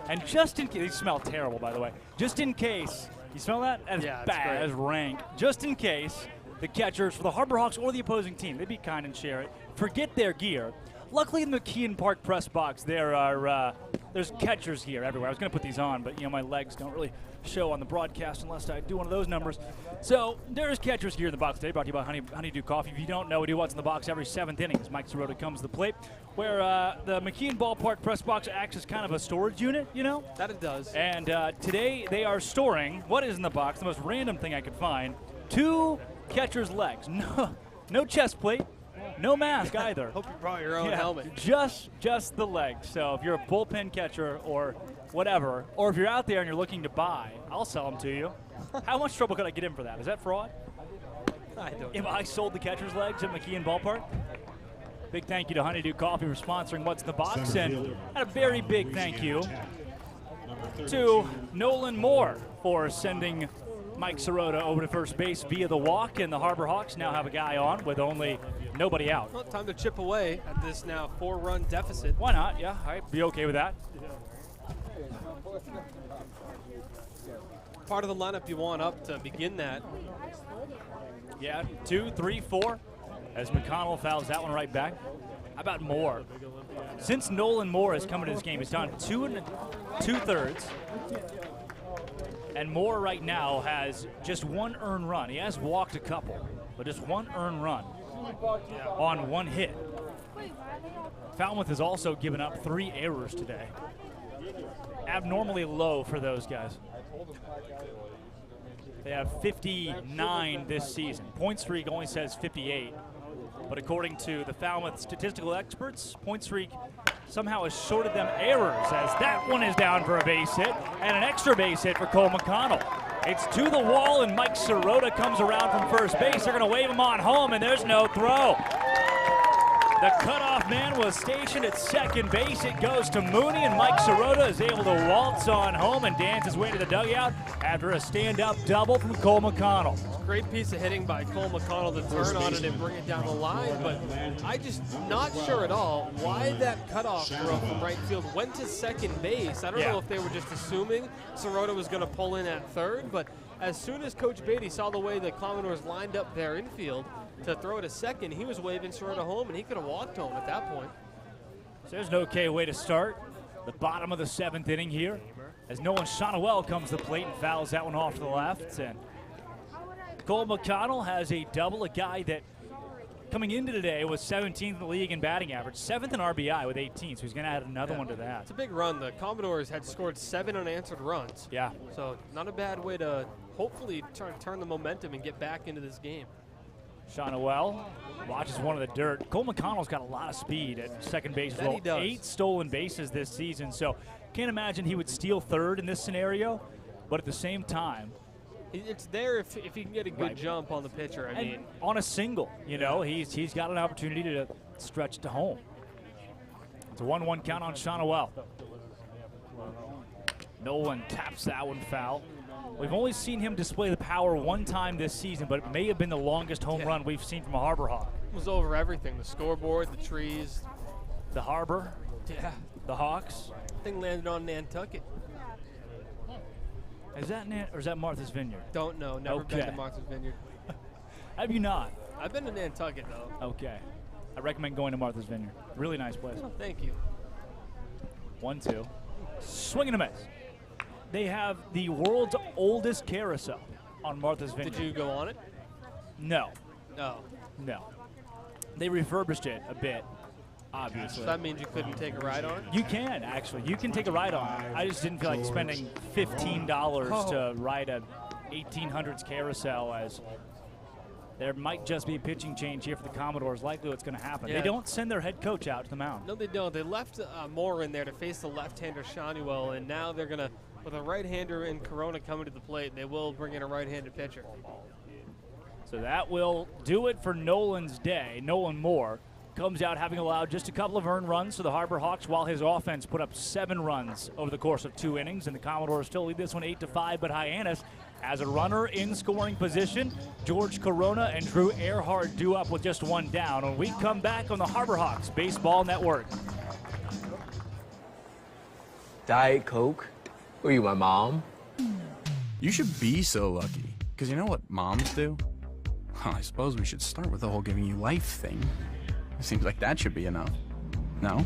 I: And just in case, these smell terrible by the way, just in case, you smell that? That's bad, that's rank. Just in case the catchers for the Harbor Hawks or the opposing team, they'd be kind and share it, forget their gear. Luckily in the McKeon Park press box, there's catchers gear everywhere. I was going to put these on, but my legs don't really show on the broadcast unless I do one of those numbers. So there's catchers gear in the box today, brought to you by Honeydew Coffee. If you don't know, we do What's in the Box every 7th inning as Mike Sirota comes to the plate, where the McKeon Ballpark press box acts as kind of a storage unit, That
J: it does.
I: And today they are storing what is in the box, the most random thing I could find, 2 catchers' legs. No chest plate. No mask either.
J: Hope you brought your own helmet.
I: Just the legs. So if you're a bullpen catcher or whatever, or if you're out there and you're looking to buy, I'll sell them to you. How much trouble could I get in for that? Is that fraud?
J: I don't know.
I: If I sold the catcher's legs at McKeon Ballpark? Big thank you to Honeydew Coffee for sponsoring What's in the Box, and a very big thank you to Nolan Moore for sending Mike Sirota over to first base via the walk, and the Harbor Hawks now have a guy on with only nobody out.
J: Well, time to chip away at this now 4-run deficit.
I: Why not? Yeah, I'd be okay with that.
J: Part of the lineup you want up to begin that.
I: Yeah, 2, 3, 4. As McConnell fouls that one right back. How about Moore? Since Nolan Moore has come into this game, he's done 2 2/3. And Moore right now has just one earned run. He has walked a couple, but just one earned run on one hit. Falmouth has also given up 3 errors today. Abnormally low for those guys. They have 59 this season. Point streak only says 58. But according to the Falmouth statistical experts, point streak somehow has shorted them errors, as that one is down for a base hit, and an extra base hit for Cole McConnell. It's to the wall, and Mike Sirota comes around from first base. They're going to wave him on home, and there's no throw. The cutoff man was stationed at second base. It goes to Mooney, and Mike Sirota is able to waltz on home and dance his way to the dugout after a stand-up double from Cole McConnell.
J: Great piece of hitting by Cole McConnell to turn on it and bring it down the line, but I just not sure at all why that cutoff throw from right field went to second base. I don't know if they were just assuming Sirota was going to pull in at third, but as soon as Coach Beatty saw the way the Commodores lined up their infield to throw it a second, he was waving Sirota home, and he could have walked home at that point.
I: So there's an okay way to start the bottom of the 7th inning here, as Nolan Shonowell comes to the plate and fouls that one off to the left. And Cole McConnell has a double, a guy that coming into today was 17th in the league in batting average, 7th in RBI with 18, so he's going to add another one to that.
J: It's a big run. The Commodores had scored 7 unanswered runs.
I: Yeah.
J: So not a bad way to hopefully turn the momentum and get back into this game.
I: Shonowell watches one of the dirt. Cole McConnell's got a lot of speed at second base as well.
J: He does.
I: 8 stolen bases this season, so can't imagine he would steal third in this scenario, but at the same time,
J: it's there if he can get a good jump on the pitcher. I mean,
I: on a single, you know, he's got an opportunity to stretch to home. It's a 1-1 count on Shonowell. Nolan taps that one foul. We've only seen him display the power one time this season, but it may have been the longest home run we've seen from a Harbor Hawk.
J: It was over everything, the scoreboard, the trees.
I: The Harbor.
J: Yeah.
I: The Hawks.
J: Thing landed on Nantucket.
I: Is that or is that Martha's Vineyard?
J: Don't know. Never been to Martha's Vineyard.
I: Have you not?
J: I've been to Nantucket, though.
I: Okay. I recommend going to Martha's Vineyard. Really nice place.
J: Oh, thank you.
I: 1-2. Swing and a miss. They have the world's oldest carousel on Martha's Vineyard.
J: Did you go on it?
I: No.
J: No.
I: No. They refurbished it a bit, obviously.
J: So that means you couldn't take a ride on it?
I: You can, actually. You can take a ride on it. I just didn't feel like spending $15 to ride a 1800s carousel, as there might just be a pitching change here for the Commodores. Likely what's going to happen.
J: Yeah.
I: They don't send their head coach out to the mound.
J: No, they don't. They left Moore in there to face the left-hander Shonowell, and now they're going to, with a right-hander in Corona coming to the plate, they will bring in a right-handed pitcher.
I: So that will do it for Nolan's day. Nolan Moore comes out having allowed just a couple of earned runs to the Harbor Hawks, while his offense put up 7 runs over the course of 2 innings, and the Commodores still lead this one 8-5, but Hyannis has a runner in scoring position. George Corona and Drew Erhardt due up with just 1 down. When we come back on the Harbor Hawks Baseball Network.
B: Diet Coke? Who are you, my mom?
K: You should be so lucky, because you know what moms do? Well, I suppose we should start with the whole giving you life thing. It seems like that should be enough. No?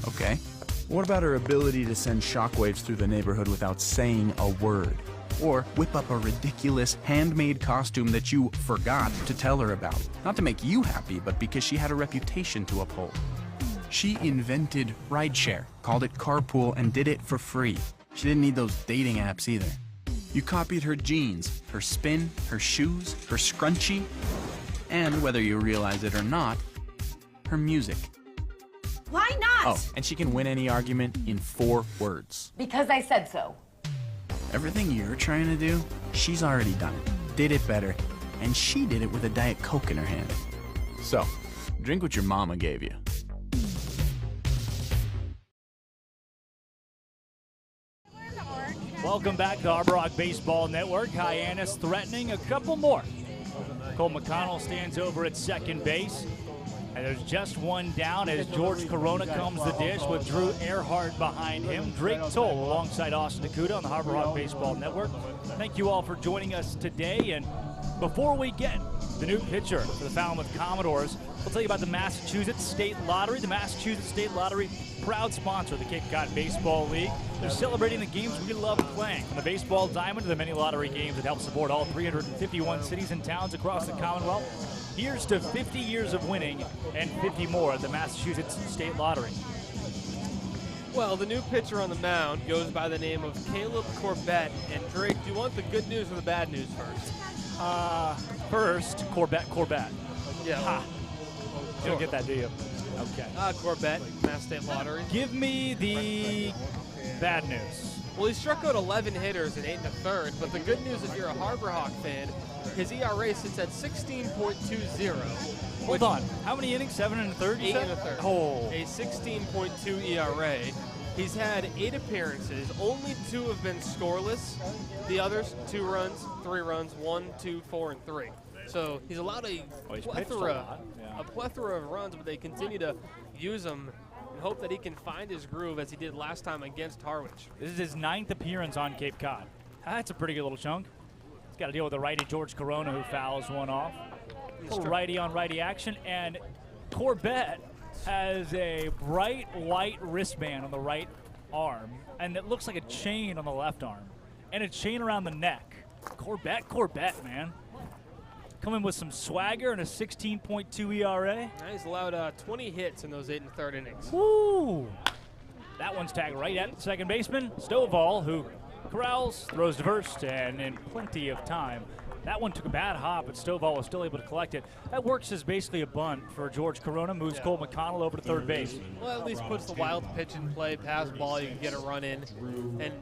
K: Okay. What about her ability to send shockwaves through the neighborhood without saying a word? Or whip up a ridiculous handmade costume that you forgot to tell her about? Not to make you happy, but because she had a reputation to uphold. She invented rideshare, called it carpool, and did it for free. She didn't need those dating apps either. You copied her jeans, her spin, her shoes, her scrunchie, and whether you realize it or not, her music.
R: Why not?
K: Oh, and she can win any argument in 4 words.
R: Because I said so.
K: Everything you're trying to do, she's already done it, did it better, and she did it with a Diet Coke in her hand. So, drink what your mama gave you.
I: Welcome back to the Harbor Hawk Baseball Network. Hyannis threatening a couple more. Cole McConnell stands over at second base. And there's just 1 down as George Corona comes the dish with Drew Erhardt behind him. Drake Toll alongside Austin Nakuda on the Harbor Hawk Baseball Network. Thank you all for joining us today. And before we get the new pitcher for the Falmouth Commodores, We'll tell you about the Massachusetts State Lottery. The Massachusetts State Lottery, proud sponsor of the Cape Cod Baseball League. They're celebrating the games we love playing, from the baseball diamond to the many lottery games that help support all 351 cities and towns across the Commonwealth. Here's to 50 years of winning and 50 more at the Massachusetts State Lottery.
J: Well, the new pitcher on the mound goes by the name of Caleb Corbett. And Drake, do you want the good news or the bad news first?
I: First, Corbett.
J: Yeah.
I: Ha. You don't get that, do you? Okay.
J: Corbett, Mass State Lottery.
I: Give me the bad news.
J: Well, he struck out 11 hitters in 8 1/3, but the good news if you're a Harbor Hawk fan, his ERA sits at 16.20.
I: Hold on. How many innings? 7 1/3?
J: 8 1/3.
I: Oh.
J: A 16.2 ERA. He's had 8 appearances. Only 2 have been scoreless. The others, 2 runs, 3 runs, 1, 2, 4, and 3. So he's allowed a plethora of runs, but they continue to use him and hope that he can find his groove as he did last time against Harwich.
I: This is his 9th appearance on Cape Cod. That's a pretty good little chunk. He's got to deal with the righty George Corona, who fouls one off. A little righty on righty action, and Corbett has a bright white wristband on the right arm, and it looks like a chain on the left arm, and a chain around the neck. Corbett, man. Coming with some swagger and a 16.2 ERA.
J: He's allowed 20 hits in those 8 1/3 innings.
I: Woo! That one's tagged right at second baseman, Stovall, who corrals, throws to first, and in plenty of time. That one took a bad hop, but Stovall was still able to collect it. That works as basically a bunt for George Corona, moves Cole McConnell over to third base.
J: Well, at least puts the wild pitch in play, pass ball, you can get a run in. And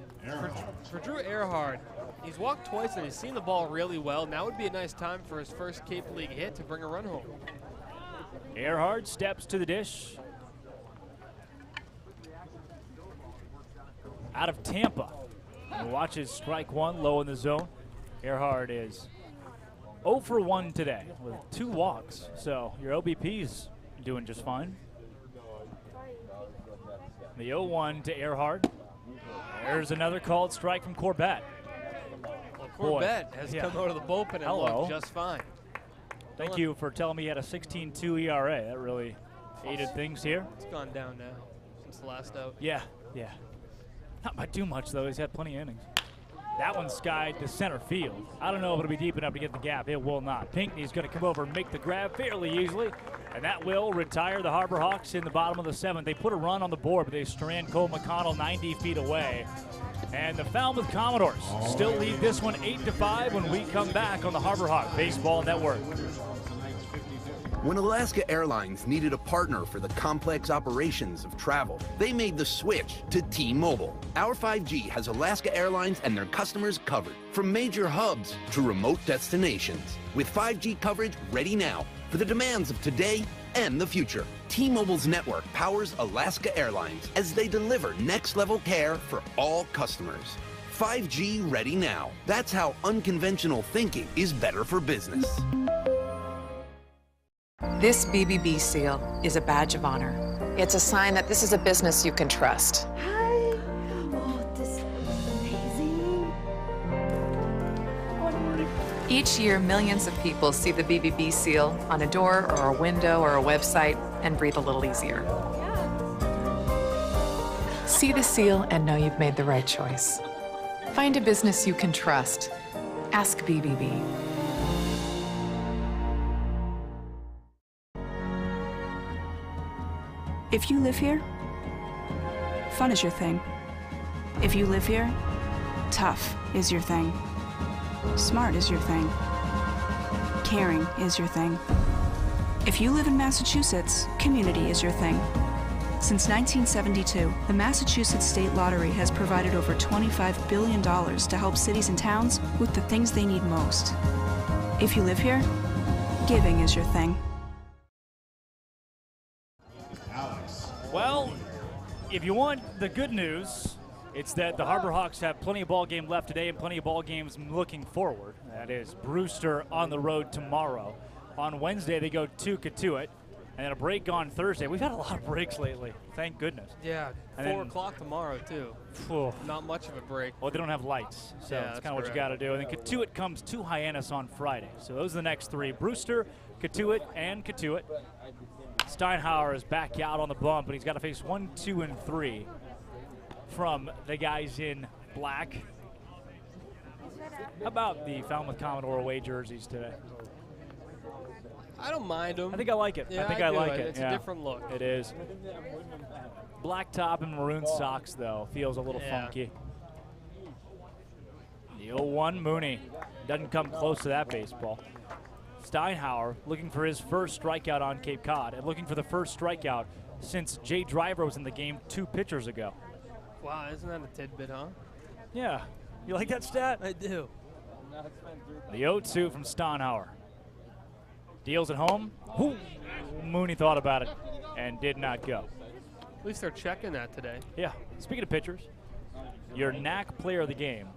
J: for Drew Erhardt, he's walked twice and he's seen the ball really well. Now would be a nice time for his first Cape League hit to bring a run home.
I: Erhardt steps to the dish. Out of Tampa. And watches strike one, low in the zone. Erhardt is 0 for 1 today with 2 walks, so your OBP's doing just fine. The 0-1 to Erhardt. There's another called strike from Corbett.
J: Well, Corbett has come out of the bullpen and looked just fine.
I: Thank you for telling me he had a 16.2 ERA. That really aided things here.
J: It's gone down now since the last out.
I: Yeah. Not by too much, though. He's had plenty of innings. That one's skied to center field. I don't know if it'll be deep enough to get the gap. It will not. Pinckney's going to come over and make the grab fairly easily, and that will retire the Harbor Hawks in the bottom of the 7th. They put a run on the board, but they strand Cole McConnell 90 feet away. And the Falmouth Commodores still lead this one 8-5 when we come back on the Harbor Hawk Baseball Network.
Q: When Alaska Airlines needed a partner for the complex operations of travel, they made the switch to T-Mobile. Our 5G has Alaska Airlines and their customers covered, from major hubs to remote destinations, with 5G coverage ready now for the demands of today and the future. T-Mobile's network powers Alaska Airlines as they deliver next-level care for all customers. 5G ready now. That's how unconventional thinking is better for business.
L: This BBB seal is a badge of honor. It's a sign that this is a business you can trust.
X: Hi. Oh, this is amazing.
L: Each year, millions of people see the BBB seal on a door or a window or a website and breathe a little easier. See the seal and know you've made the right choice. Find a business you can trust. Ask BBB.
D: If you live here, fun is your thing. If you live here, tough is your thing. Smart is your thing. Caring is your thing. If you live in Massachusetts, community is your thing. Since 1972, the Massachusetts State Lottery has provided over $25 billion to help cities and towns with the things they need most. If you live here, giving is your thing.
I: Well, if you want the good news, it's that the Harbor Hawks have plenty of ball game left today and plenty of ball games looking forward. That is Brewster on the road tomorrow. On Wednesday, they go to Katuitt. And then a break on Thursday. We've had a lot of breaks lately. Thank goodness.
J: Yeah,
I: and
J: 4 o'clock tomorrow, too. Not much of a break.
I: Well, they don't have lights, so
J: Yeah,
I: it's kind of what you got to do. And then Katuitt comes to Hyannis on Friday. So those are the next 3. Brewster, Katuitt, and Katuitt. Steinhauer is back out on the bump, and he's got to face 1, 2, and 3 from the guys in black. How about the Falmouth Commodore away jerseys today?
J: I don't mind them.
I: I think I like it.
J: Yeah,
I: I think I
J: do.
I: like it.
J: It's
I: yeah.
J: a different look.
I: It is. Black top and maroon socks, though, feels a little funky. The 0-1 Mooney doesn't come close to that baseball. Steinhauer looking for his first strikeout on Cape Cod and looking for the first strikeout since Jay Driver was in the game 2 pitchers ago.
J: Wow, isn't that a tidbit, huh?
I: Yeah. You like that stat?
J: I do.
I: The 0-2 from Steinhauer. Deals at home. Ooh. Mooney thought about it and did not go.
J: At least they're checking that today.
I: Yeah. Speaking of pitchers, your NAC player of the game.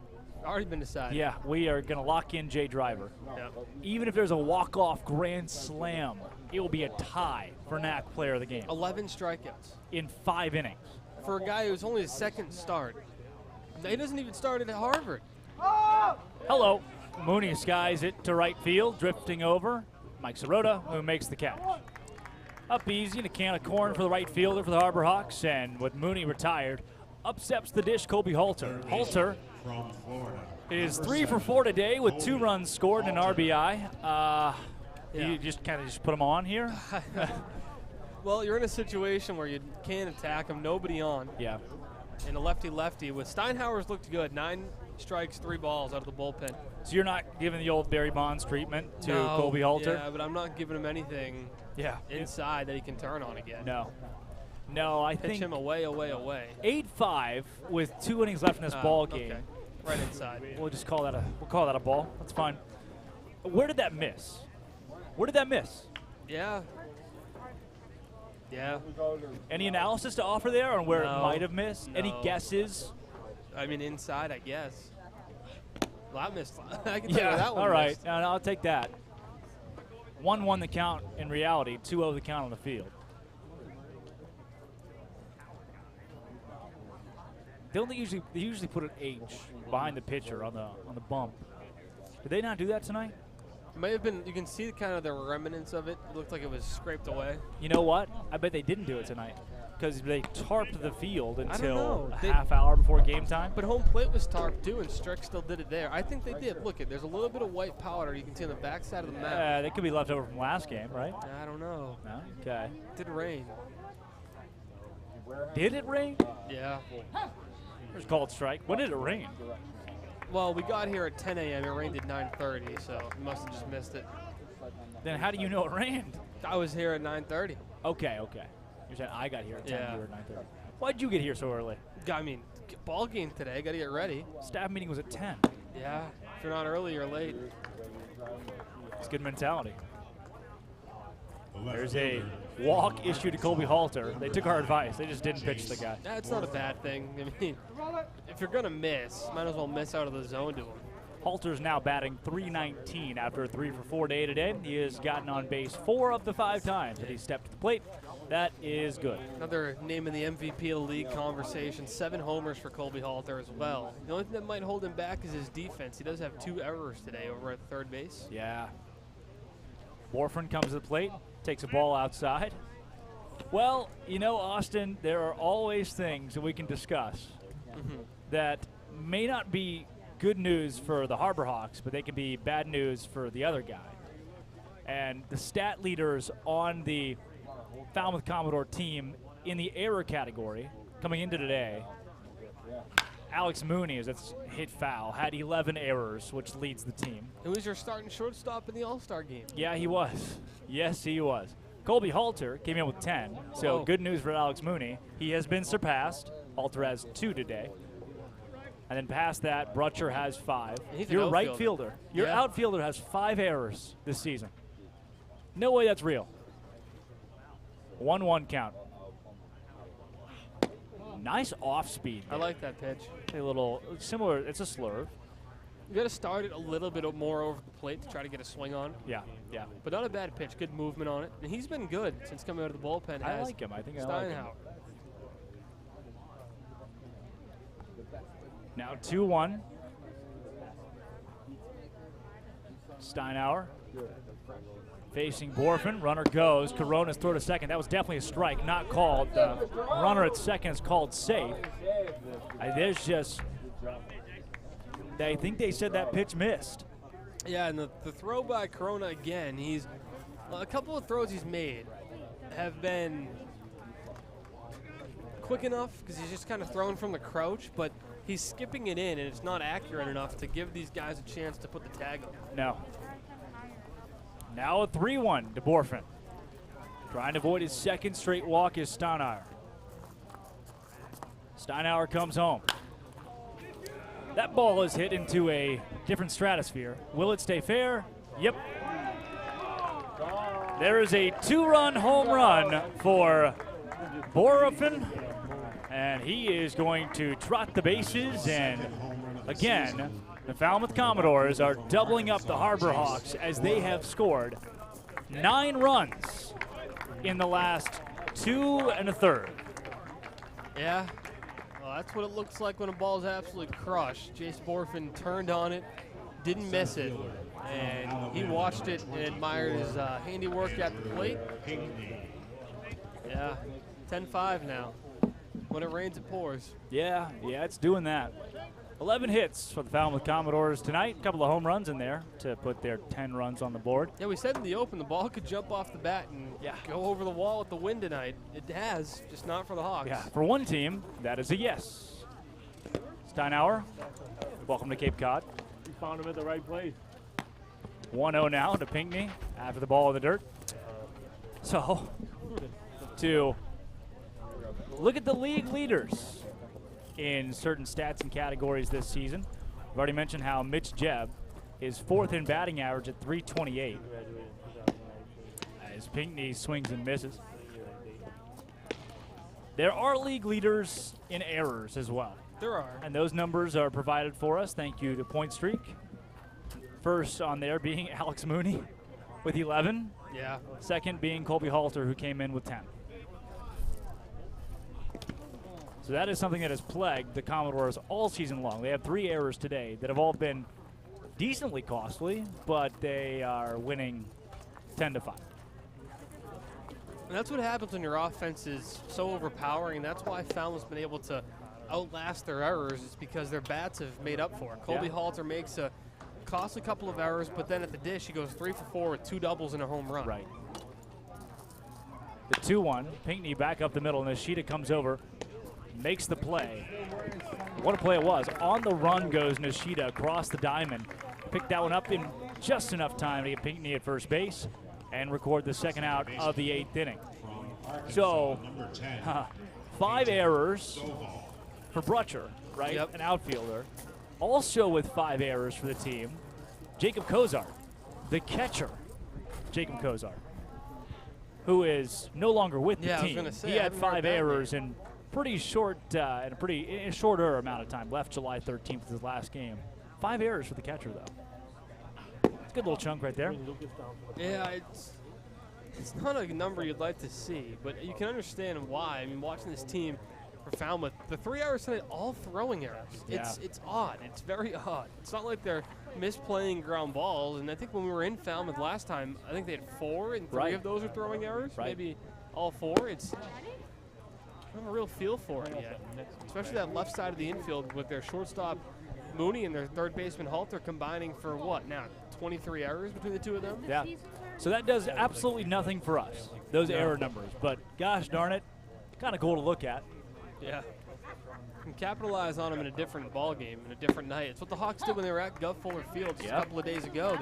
J: Already been decided.
I: Yeah, we are going to lock in Jay Driver.
J: Yep.
I: Even if there's a walk-off grand slam, it will be a tie for NAC player of the game.
J: 11 strikeouts.
I: In 5 innings.
J: For a guy who's only his second start. He doesn't even start at Harvard.
I: Hello. Mooney skies it to right field, drifting over. Mike Sirota, who makes the catch. Up easy and a can of corn for the right fielder for the Harbor Hawks, and with Mooney retired, up steps the dish Colby Halter. Halter is 3 for 4 today with 2 runs scored and an RBI. You just kind of put him on here?
J: Well, you're in a situation where you can't attack him, nobody on.
I: Yeah.
J: And a lefty-lefty with Steinhauer's looked good. 9 strikes, 3 balls out of the bullpen.
I: So you're not giving the old Barry Bonds treatment to Colby Halter?
J: Yeah, but I'm not giving him anything inside that he can turn on again.
I: No, I
J: Pitch
I: think
J: him away.
I: 8-5 with 2 innings left in this ball game.
J: Okay. Right inside.
I: We'll call that a ball. That's fine. Where did that miss?
J: Yeah.
I: Any analysis to offer there on where it might have missed?
J: No.
I: Any guesses?
J: I mean, inside, I guess. Well, I missed. I can tell you where that one
I: all right.
J: missed.
I: No, I'll take that. 1-1 the count in reality, 2-0 the count on the field. They usually put an H behind the pitcher on the bump. Did they not do that tonight?
J: It may have been. You can see kind of the remnants of it. It looked like it was scraped away.
I: You know what? I bet they didn't do it tonight because they tarped the field until a
J: They-
I: half hour before game time.
J: But home plate was tarped too, and Strick still did it there. I think they did. Look, there's a little bit of white powder you can see on the backside of the map.
I: That could be left over from last game, right?
J: I don't know.
I: No? Okay.
J: Did rain.
I: Did it rain?
J: Yeah.
I: There's called strike. When did it rain?
J: Well, we got here at 10 a.m. It rained at 9:30, so we must have just missed it.
I: Then how do you know it rained?
J: I was here at 9:30.
I: Okay. You're saying I got here at 10,
J: Yeah.
I: you were at 9:30. Why'd you get here so early?
J: I mean, ball game today. Got to get ready.
I: Staff meeting was at 10.
J: Yeah. If you're not early, you're late.
I: It's good mentality. There's a walk issue to Colby Halter. They took our advice. They just didn't pitch the guy.
J: That's not a bad thing. I mean, if you're going to miss, might as well miss out of the zone to him.
I: Halter's now batting .319 after a 3 for 4 day today. He has gotten on base 4 of the 5 times that he stepped to the plate. That is good.
J: Another name in the MVP of the league conversation. 7 homers for Colby Halter as well. The only thing that might hold him back is his defense. He does have 2 errors today over at third base.
I: Yeah. Warfrin comes to the plate, takes a ball outside. Well, you know, Austin, there are always things that we can discuss that may not be good news for the Harbor Hawks, but they can be bad news for the other guy. And the stat leaders on the Falmouth Commodore team in the error category coming into today, Alex Mooney, as it's hit foul, had 11 errors, which leads the team.
J: Who was your starting shortstop in the All-Star game?
I: Yeah, he was. Yes, he was. Colby Halter came in with 10, so good news for Alex Mooney. He has been surpassed. Halter has 2 today. And then past that, Brutcher has 5. Your right fielder, your outfielder has 5 errors this season. No way that's real. 1-1 count. Nice off speed.
J: I like that pitch.
I: A little similar. It's a slurve.
J: You got to start it a little bit more over the plate to try to get a swing on.
I: Yeah, yeah.
J: But not a bad pitch. Good movement on it. And he's been good since coming out of the bullpen.
I: I like him. I think I like him. Now 2-1. Steinauer facing Borfin. Runner goes. Corona's throw to second. That was definitely a strike, not called. The runner at second is called safe. There's just, I think they said that pitch missed.
J: Yeah, and the throw by Corona again, a couple of throws he's made have been quick enough because he's just kind of thrown from the crouch, but he's skipping it in, and it's not accurate enough to give these guys a chance to put the tag on.
I: No. Now a 3-1 to Borfin. Trying to avoid his second straight walk is Steinauer. Steinauer comes home. That ball is hit into a different stratosphere. Will it stay fair? Yep. There is a 2-run home run for Borfin, and he is going to trot the bases, and again, the Falmouth Commodores are doubling up the Harbor Hawks as they have scored 9 runs in the last 2 1/3.
J: Yeah, well, that's what it looks like when a ball's absolutely crushed. Jace Borfin turned on it, didn't miss it, and he watched it and admired his handiwork at the plate. Yeah, 10-5 now. When it rains, it pours.
I: Yeah, it's doing that. 11 hits for the Falmouth Commodores tonight. A couple of home runs in there to put their 10 runs on the board.
J: Yeah, we said in the open the ball could jump off the bat and go over the wall with the wind tonight. It has, just not for the Hawks.
I: Yeah, for one team, that is a yes. Steinauer, welcome to Cape Cod.
S: You found him at the right place.
I: 1-0 now to Pinckney after the ball in the dirt. So, to look at the league leaders in certain stats and categories this season. We've already mentioned how Mitch Jebb is 4th in batting average at .328 as Pinckney swings and misses. There are league leaders in errors as well.
J: There are.
I: And those numbers are provided for us. Thank you to Point Streak. First on there being Alex Mooney with 11.
J: Yeah.
I: Second being Colby Halter, who came in with 10. So that is something that has plagued the Commodores all season long. They have 3 errors today that have all been decently costly, but they are winning 10-5.
J: And that's what happens when your offense is so overpowering. That's why Falmouth's been able to outlast their errors, is because their bats have made up for it. Colby Halter makes a costly couple of errors, but then at the dish he goes 3 for 4 with 2 doubles and a home run.
I: Right. The 2-1, Pinckney back up the middle, and Nishida comes over, makes the play. What a play it was. On the run goes Nishida across the diamond. Picked that one up in just enough time to get Pinckney at first base and record the second out of the 8th inning. So, 5 errors for Brutcher, right?
J: Yep.
I: An outfielder. Also with 5 errors for the team, Jacob Kozar, the catcher, Jacob Kozar, who is no longer with the team.
J: I was gonna say,
I: he had 5 errors in pretty short, and a shorter amount of time. Left July 13th, his last game. 5 errors for the catcher, though. It's a good little chunk right there.
J: Yeah, it's not a number you'd like to see, but you can understand why. I mean, watching this team for Falmouth, the 3 errors tonight, all throwing errors.
I: Yeah.
J: It's odd. It's very odd. It's not like they're misplaying ground balls. And I think when we were in Falmouth last time, I think they had 4, and 3 of those are throwing errors.
I: Right.
J: Maybe all 4. I don't have a real feel for it yet, especially that left side of the infield with their shortstop Mooney and their third baseman Halter combining for what now, 23 errors between the two of them?
I: Yeah. So that does absolutely nothing for us, those error numbers. But gosh darn it, kind of cool to look at.
J: Yeah. Can capitalize on them in a different ball game, in a different night. It's what the Hawks did when they were at Gov Fuller Field just a couple of days ago.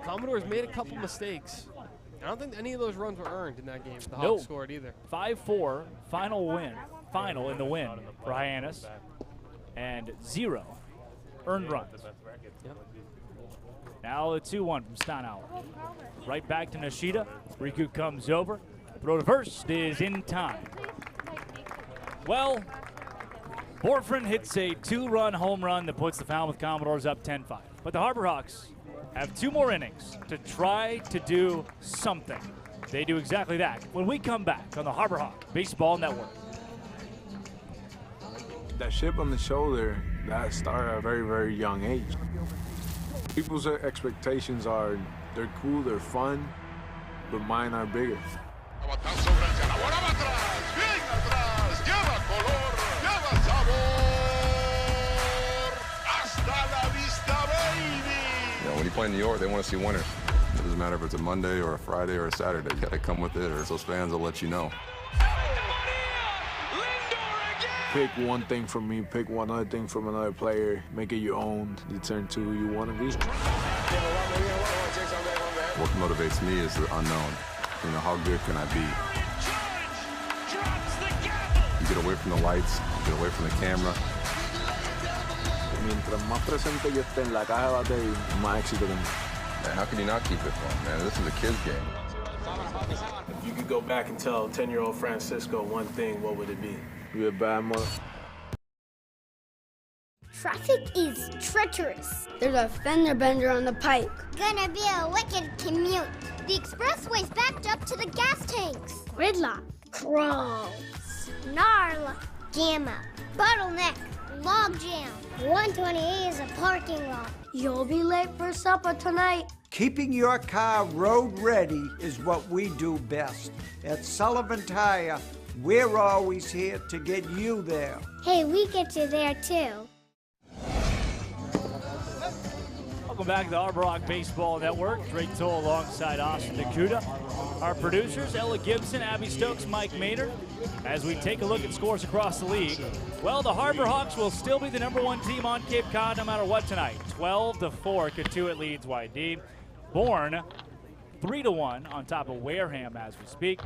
J: Commodores made a couple mistakes. I don't think any of those runs were earned in that game. The Hawks scored either.
I: 5-4, final in the win for Hyannis, and 0 earned runs.
J: Yep.
I: Now a 2-1 from Steinauer. Right back to Nishida. Riku comes over. Throw to first is in time. Well, Borfrin hits a 2-run home run that puts the Falmouth Commodores up 10-5. But the Harbor Hawks have 2 more innings to try to do something. They do exactly that when we come back on the Harbor Hawk Baseball Network.
F: That chip on the shoulder, that started at a very, very young age. People's expectations are they're cool, they're fun, but mine are bigger.
T: When you play in New York, they want to see winners. It doesn't matter if it's a Monday or a Friday or a Saturday. You got to come with it, or those fans will let you know.
F: Pick one thing from me, pick one other thing from another player, make it your own, you turn to who you want to be.
T: What motivates me is the unknown. You know, how good can I be? You get away from the lights, you get away from the camera.
F: Mientras más presente yo esté en la caja de batería, más éxito tengo.
T: Man, how can you not keep it fun, man? This is a kid's game.
F: If you could go back and tell 10-year-old Francisco one thing, what would it be? You're a bad mother.
X: Traffic is treacherous. There's a fender bender on the pike. Gonna be a wicked commute. The expressway's backed up to the gas tanks. Gridlock. Crawl. Snarl. Jam up. Bottleneck. Log jam. 128 is a parking lot. You'll be late for supper tonight.
V: Keeping your car road ready is what we do best. At Sullivan Tire, we're always here to get you there.
X: Hey, we get you there too.
I: Welcome back to the Harbor Hawk Baseball Network. Drake Toll alongside Austin Nakuda. Our producers, Ella Gibson, Abby Stokes, Mike Maynard. As we take a look at scores across the league, well, the Harbor Hawks will still be the #1 team on Cape Cod no matter what tonight. 12-4, Katuitt leads YD. Bourne, 3-1 on top of Wareham as we speak.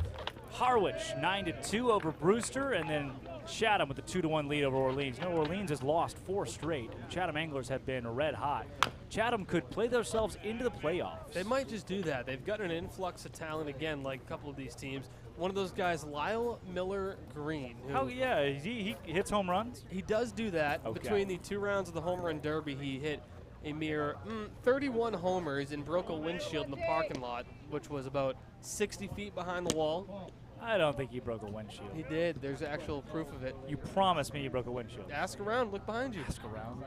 I: Harwich, 9-2 over Brewster, and then Chatham with a 2-1 lead over Orleans. You know, Orleans has lost 4 straight, and Chatham Anglers have been red hot. Chatham could play themselves into the playoffs.
J: They might just do that. They've got an influx of talent again, like a couple of these teams. One of those guys, Lyle Miller Green.
I: Oh, yeah, he hits home runs?
J: He does do that.
I: Okay.
J: Between the 2 rounds of the home run derby, he hit a mere 31 homers and broke a windshield in the parking lot, which was about 60 feet behind the wall.
I: I don't think he broke a windshield.
J: He did. There's actual proof of it.
I: You promised me you broke a windshield.
J: Ask around. Look behind you.
I: Ask around?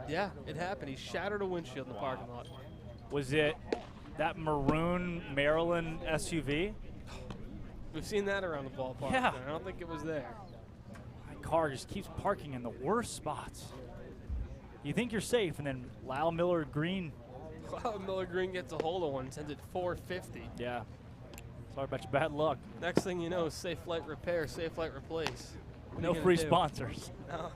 J: Yeah, it happened. He shattered a windshield in the parking lot.
I: Was it that maroon Maryland SUV?
J: We've seen that around the ballpark.
I: Yeah.
J: I don't think it was there.
I: My car just keeps parking in the worst spots. You think you're safe, and then Lyle Miller Green.
J: Lyle Miller Green gets a hold of one, sends it 450.
I: Yeah. Sorry about your bad luck.
J: Next thing you know, Safe Flight Repair, Safe Flight Replace.
I: No free sponsors.
J: No.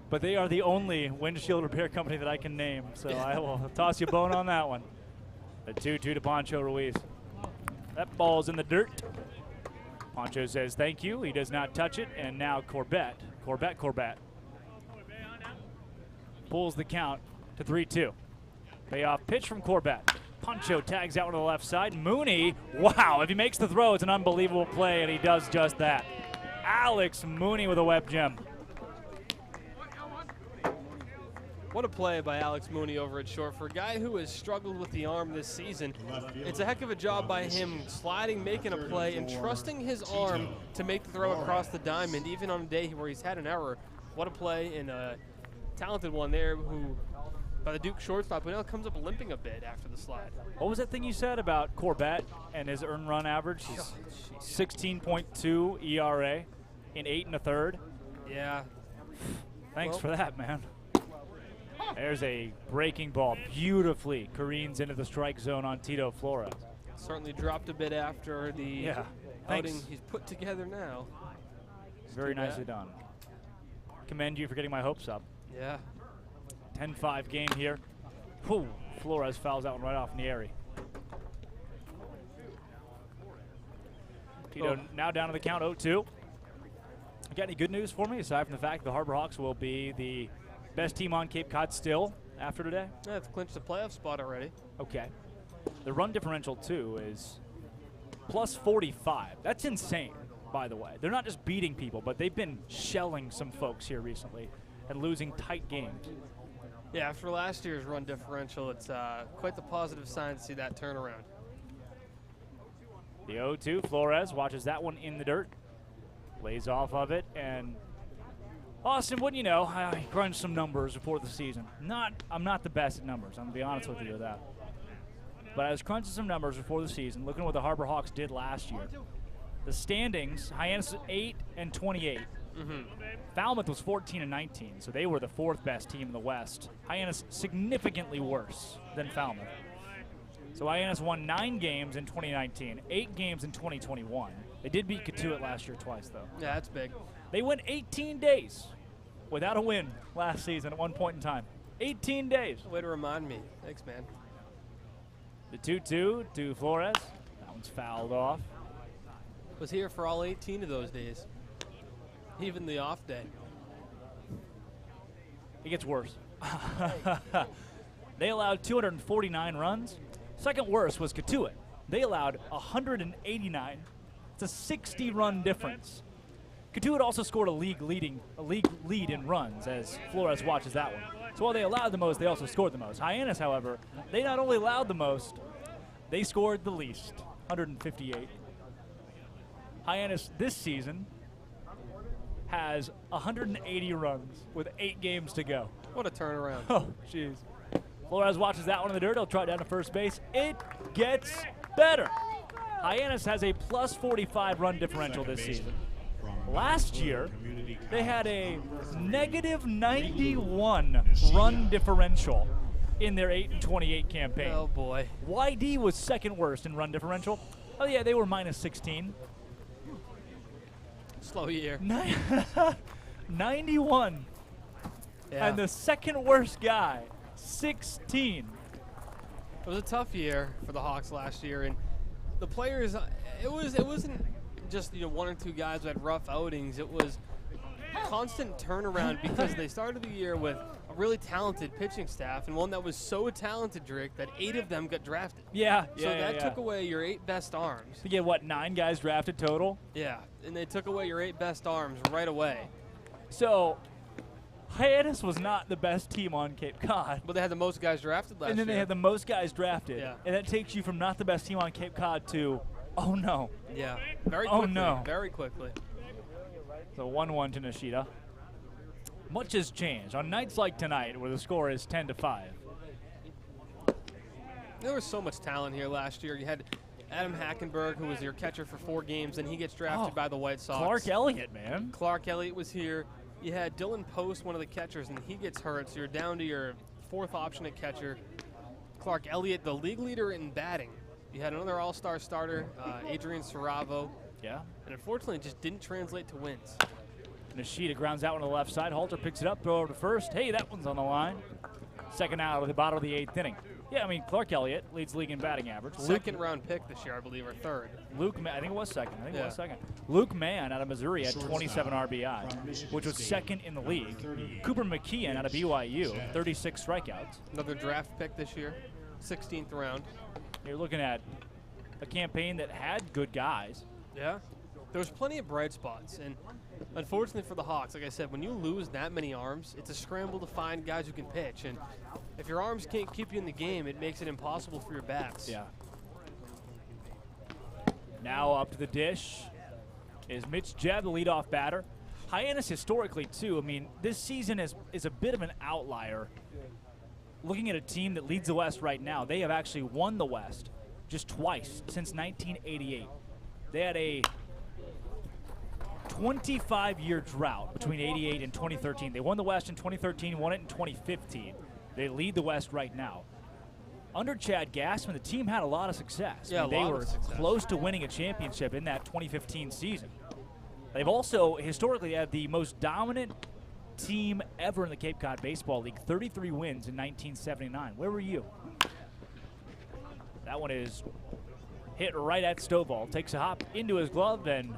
I: But they are the only windshield repair company that I can name, so I will toss you a bone on that one. The 2-2 to Pancho Ruiz. That ball's in the dirt. Pancho says thank you. He does not touch it, and now Corbett pulls the count to 3-2. Payoff pitch from Corbett. Pancho tags out to the left side. Mooney, wow, if he makes the throw, it's an unbelievable play, and he does just that. Alex Mooney with a web gem.
J: What a play by Alex Mooney over at short. For a guy who has struggled with the arm this season, it's a heck of a job by him sliding, making a play, and trusting his arm to make the throw across the diamond, even on a day where he's had an error. What a play, and a talented one there who, by the Duke shortstop, who now comes up limping a bit after the slide.
I: What was that thing you said about Corbett and his earned run average? 16.2 ERA in 8 1/3.
J: Yeah.
I: Thanks for that, man. There's a breaking ball. Beautifully careens into the strike zone on Tito Flores.
J: Certainly dropped a bit after the outing he's put together now.
I: Very nicely done. Commend you for getting my hopes up.
J: Yeah.
I: 10-5 game here. Whew, Flores fouls out right off in the area. Tito now down to the count 0-2. You got any good news for me aside from the fact the Harbor Hawks will be the best team on Cape Cod still after today?
J: Yeah, they've clinched the playoff spot already.
I: Okay. The run differential, too, is plus 45. That's insane. by the way. They're not just beating people, but they've been shelling some folks here recently and losing tight games.
J: Yeah, after last year's run differential, it's quite the positive sign to see that turnaround.
I: The 0-2, Flores watches that one in the dirt, lays off of it, and Austin, wouldn't you know, I crunched some numbers before the season. I'm not the best at numbers, I'm going to be honest with you with that. But I was crunching some numbers before the season, looking at what the Harbor Hawks did last year. The standings, Hyannis 8-28. Falmouth was 14-19, so they were the 4th best team in the West. Hyannis significantly worse than Falmouth. So Hyannis won 9 games in 2019, 8 games in 2021. They did beat Cotuit last year twice, though.
J: Yeah, that's big.
I: They went 18 days without a win last season at one point in time. 18 days.
J: Way to remind me. Thanks, man.
I: The 2-2 to Flores. That one's fouled off.
J: Was here for all 18 of those days. Even the off day.
I: It gets worse. They allowed 249 runs. Second worst was Cotuit. They allowed 189. It's a 60-run difference. Cotuit also scored a league lead in runs as Flores watches that one. So while they allowed the most, they also scored the most. Hyannis, however, they not only allowed the most, they scored the least, 158. Hyannis this season has 180 runs with 8 games to go.
J: What a turnaround.
I: Oh, jeez. Flores watches that one in the dirt. He'll try it down to first base. It gets better. Hyannis has a plus 45 run differential this season. Last year, they had a negative 91 run differential in their 8-28 campaign.
J: Oh, boy.
I: YD was second worst in run differential. Oh, yeah, they were minus 16.
J: Slow year.
I: 91.
J: Yeah.
I: And the second worst guy, 16.
J: It was a tough year for the Hawks last year, and the players, it wasn't just 1 or 2 guys who had rough outings. It was constant turnaround because they started the year with a really talented pitching staff and one that was so talented, Drake, that 8 of them got drafted.
I: Yeah.
J: So that took away your 8 best arms.
I: You get, what, 9 guys drafted total?
J: Yeah, and they took away your 8 best arms right away.
I: So Hyannis was not the best team on Cape Cod.
J: But they had the most guys drafted last year.
I: And then they had the most guys drafted.
J: Yeah.
I: And that takes you from not the best team on Cape Cod to, oh no.
J: Yeah, very quickly.
I: Oh no.
J: Very quickly.
I: So 1-1 to Nishida. Much has changed on nights like tonight where the score is 10-5.
J: There was so much talent here last year. You had Adam Hackenberg, who was your catcher for 4 games, and he gets drafted by the White Sox.
I: Clark Elliott, man.
J: Clark Elliott was here. You had Dylan Post, one of the catchers, and he gets hurt, so you're down to your 4th option at catcher. Clark Elliott, the league leader in batting. You had another all-star starter, Adrian Saravo.
I: Yeah.
J: And unfortunately, it just didn't translate to wins.
I: Nishida grounds out on the left side. Halter picks it up, throw over to first. Hey, that one's on the line. Second out of the bottom of the 8th inning. Yeah, I mean, Clark Elliott leads league in batting average.
J: Second-round pick this year, I believe, or 3rd.
I: I think it was second. Luke Mann out of Missouri had 27 RBI, which was second in the league. Cooper McKeon out of BYU, 36 strikeouts.
J: Another draft pick this year, 16th round.
I: You're looking at a campaign that had good guys.
J: Yeah. There was plenty of bright spots, and unfortunately for the Hawks, like I said, when you lose that many arms, it's a scramble to find guys who can pitch, and if your arms can't keep you in the game, it makes it impossible for your bats.
I: Yeah. Now up to the dish is Mitch Jebb, the leadoff batter. Hyannis historically, too, I mean, this season is a bit of an outlier. Looking at a team that leads the West right now, they have actually won the West just twice since 1988. They had a 25-year drought between 88 and 2013. They won the West in 2013, won it in 2015. They lead the West right now. Under Chad Gassman, the team had a lot of success.
J: Yeah,
I: they were close to winning a championship in that 2015 season. They've also historically had the most dominant team ever in the Cape Cod Baseball League, 33 wins in 1979. Where were you? That one is hit right at Stovall. Takes a hop into his glove, and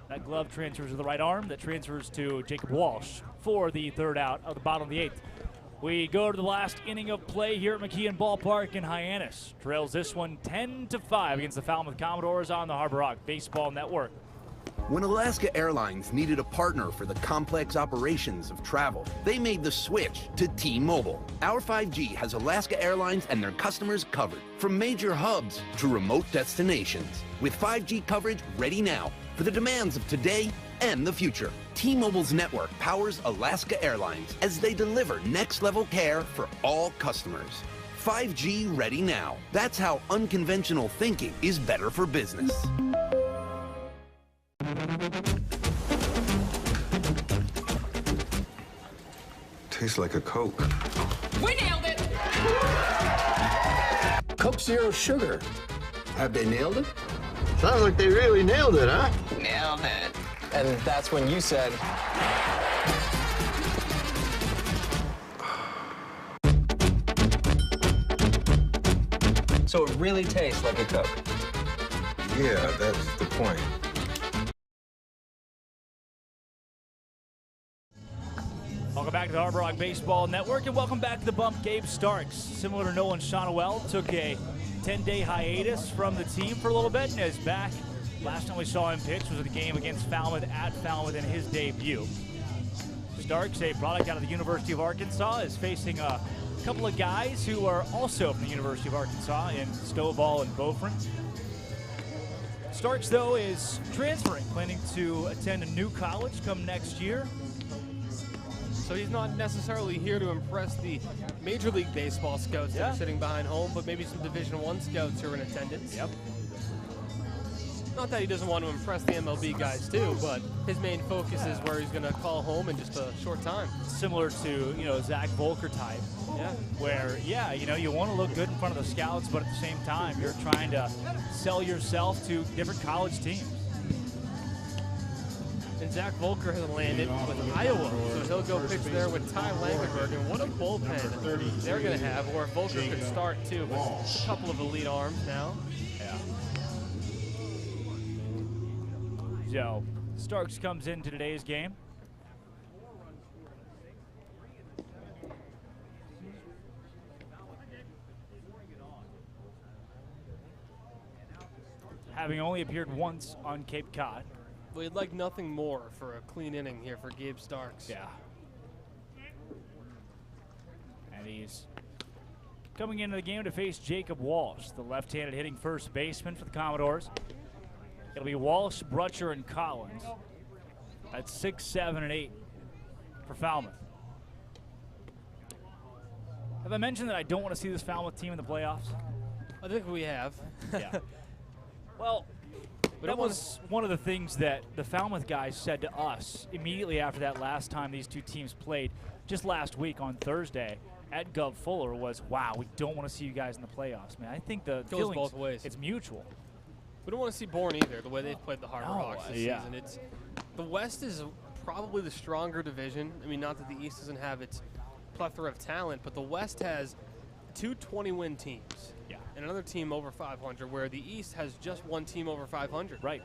I: that glove transfers to the right arm. That transfers to Jacob Walsh for the 3rd out of the bottom of the 8th. We go to the last inning of play here at McKeon Ballpark, and Hyannis trails this one 10-5 against the Falmouth Commodores on the Harbor Hawk Baseball Network.
Q: When Alaska Airlines needed a partner for the complex operations of travel, they made the switch to T-Mobile. Our 5G has Alaska Airlines and their customers covered, from major hubs to remote destinations, with 5G coverage ready now for the demands of today and the future. T-Mobile's network powers Alaska Airlines as they deliver next-level care for all customers. 5G ready now. That's how unconventional thinking is better for business.
G: Tastes like a Coke.
R: We nailed it!
B: Coke Zero Sugar.
A: Have they nailed it? Sounds like they really nailed it, huh?
B: Nailed it. And that's when you said... So it really tastes like a Coke.
G: Yeah, that's the point.
I: Welcome back to the Harbor Rock Baseball Network, and welcome back to the bump. Gabe Starks, similar to Nolan Shonowell, took a 10-day hiatus from the team for a little bit and is back. Last time we saw him pitch was at the game against Falmouth at Falmouth in his debut. Starks, a product out of the University of Arkansas, is facing a couple of guys who are also from the University of Arkansas in Stovall and Beaufort. Starks, though, is transferring, planning to attend a new college come next year.
J: So he's not necessarily here to impress the Major League Baseball scouts that are sitting behind home, but maybe some Division I scouts who are in attendance.
I: Yep.
J: Not that he doesn't want to impress the MLB guys too, but his main focus is where he's going to call home in just a short time.
I: Similar to, Zach Volker type.
J: Yeah.
I: Where, you want to look good in front of the scouts, but at the same time, you're trying to sell yourself to different college teams.
J: And Zach Volker has landed with Iowa, so he'll go pitch there with Ty Langenberg. And what a bullpen they're going to have, or Volker could start too with a couple of elite arms now.
I: Yeah. So, Starks comes into today's game. Having only appeared once on Cape Cod.
J: We'd like nothing more for a clean inning here for Gabe Starks.
I: Yeah. And he's coming into the game to face Jacob Walsh, the left-handed hitting first baseman for the Commodores. It'll be Walsh, Brutcher, and Collins. That's 6, 7, and 8 for Falmouth. Have I mentioned that I don't want to see this Falmouth team in the playoffs?
J: I think we have.
I: Yeah. Well, that was one of the things that the Falmouth guys said to us immediately after that last time these two teams played, just last week on Thursday at Gov Fuller, was, wow, we don't want to see you guys in the playoffs, man. I think the
J: goes both ways.
I: It's mutual.
J: We don't want to see Bourne either, the way they've played the Harbor Hawks this season. The West is probably the stronger division. I mean, not that the East doesn't have its plethora of talent, but the West has 2 20-win teams.
I: Yeah.
J: And another team over 500, where the East has just one team over 500.
I: Right.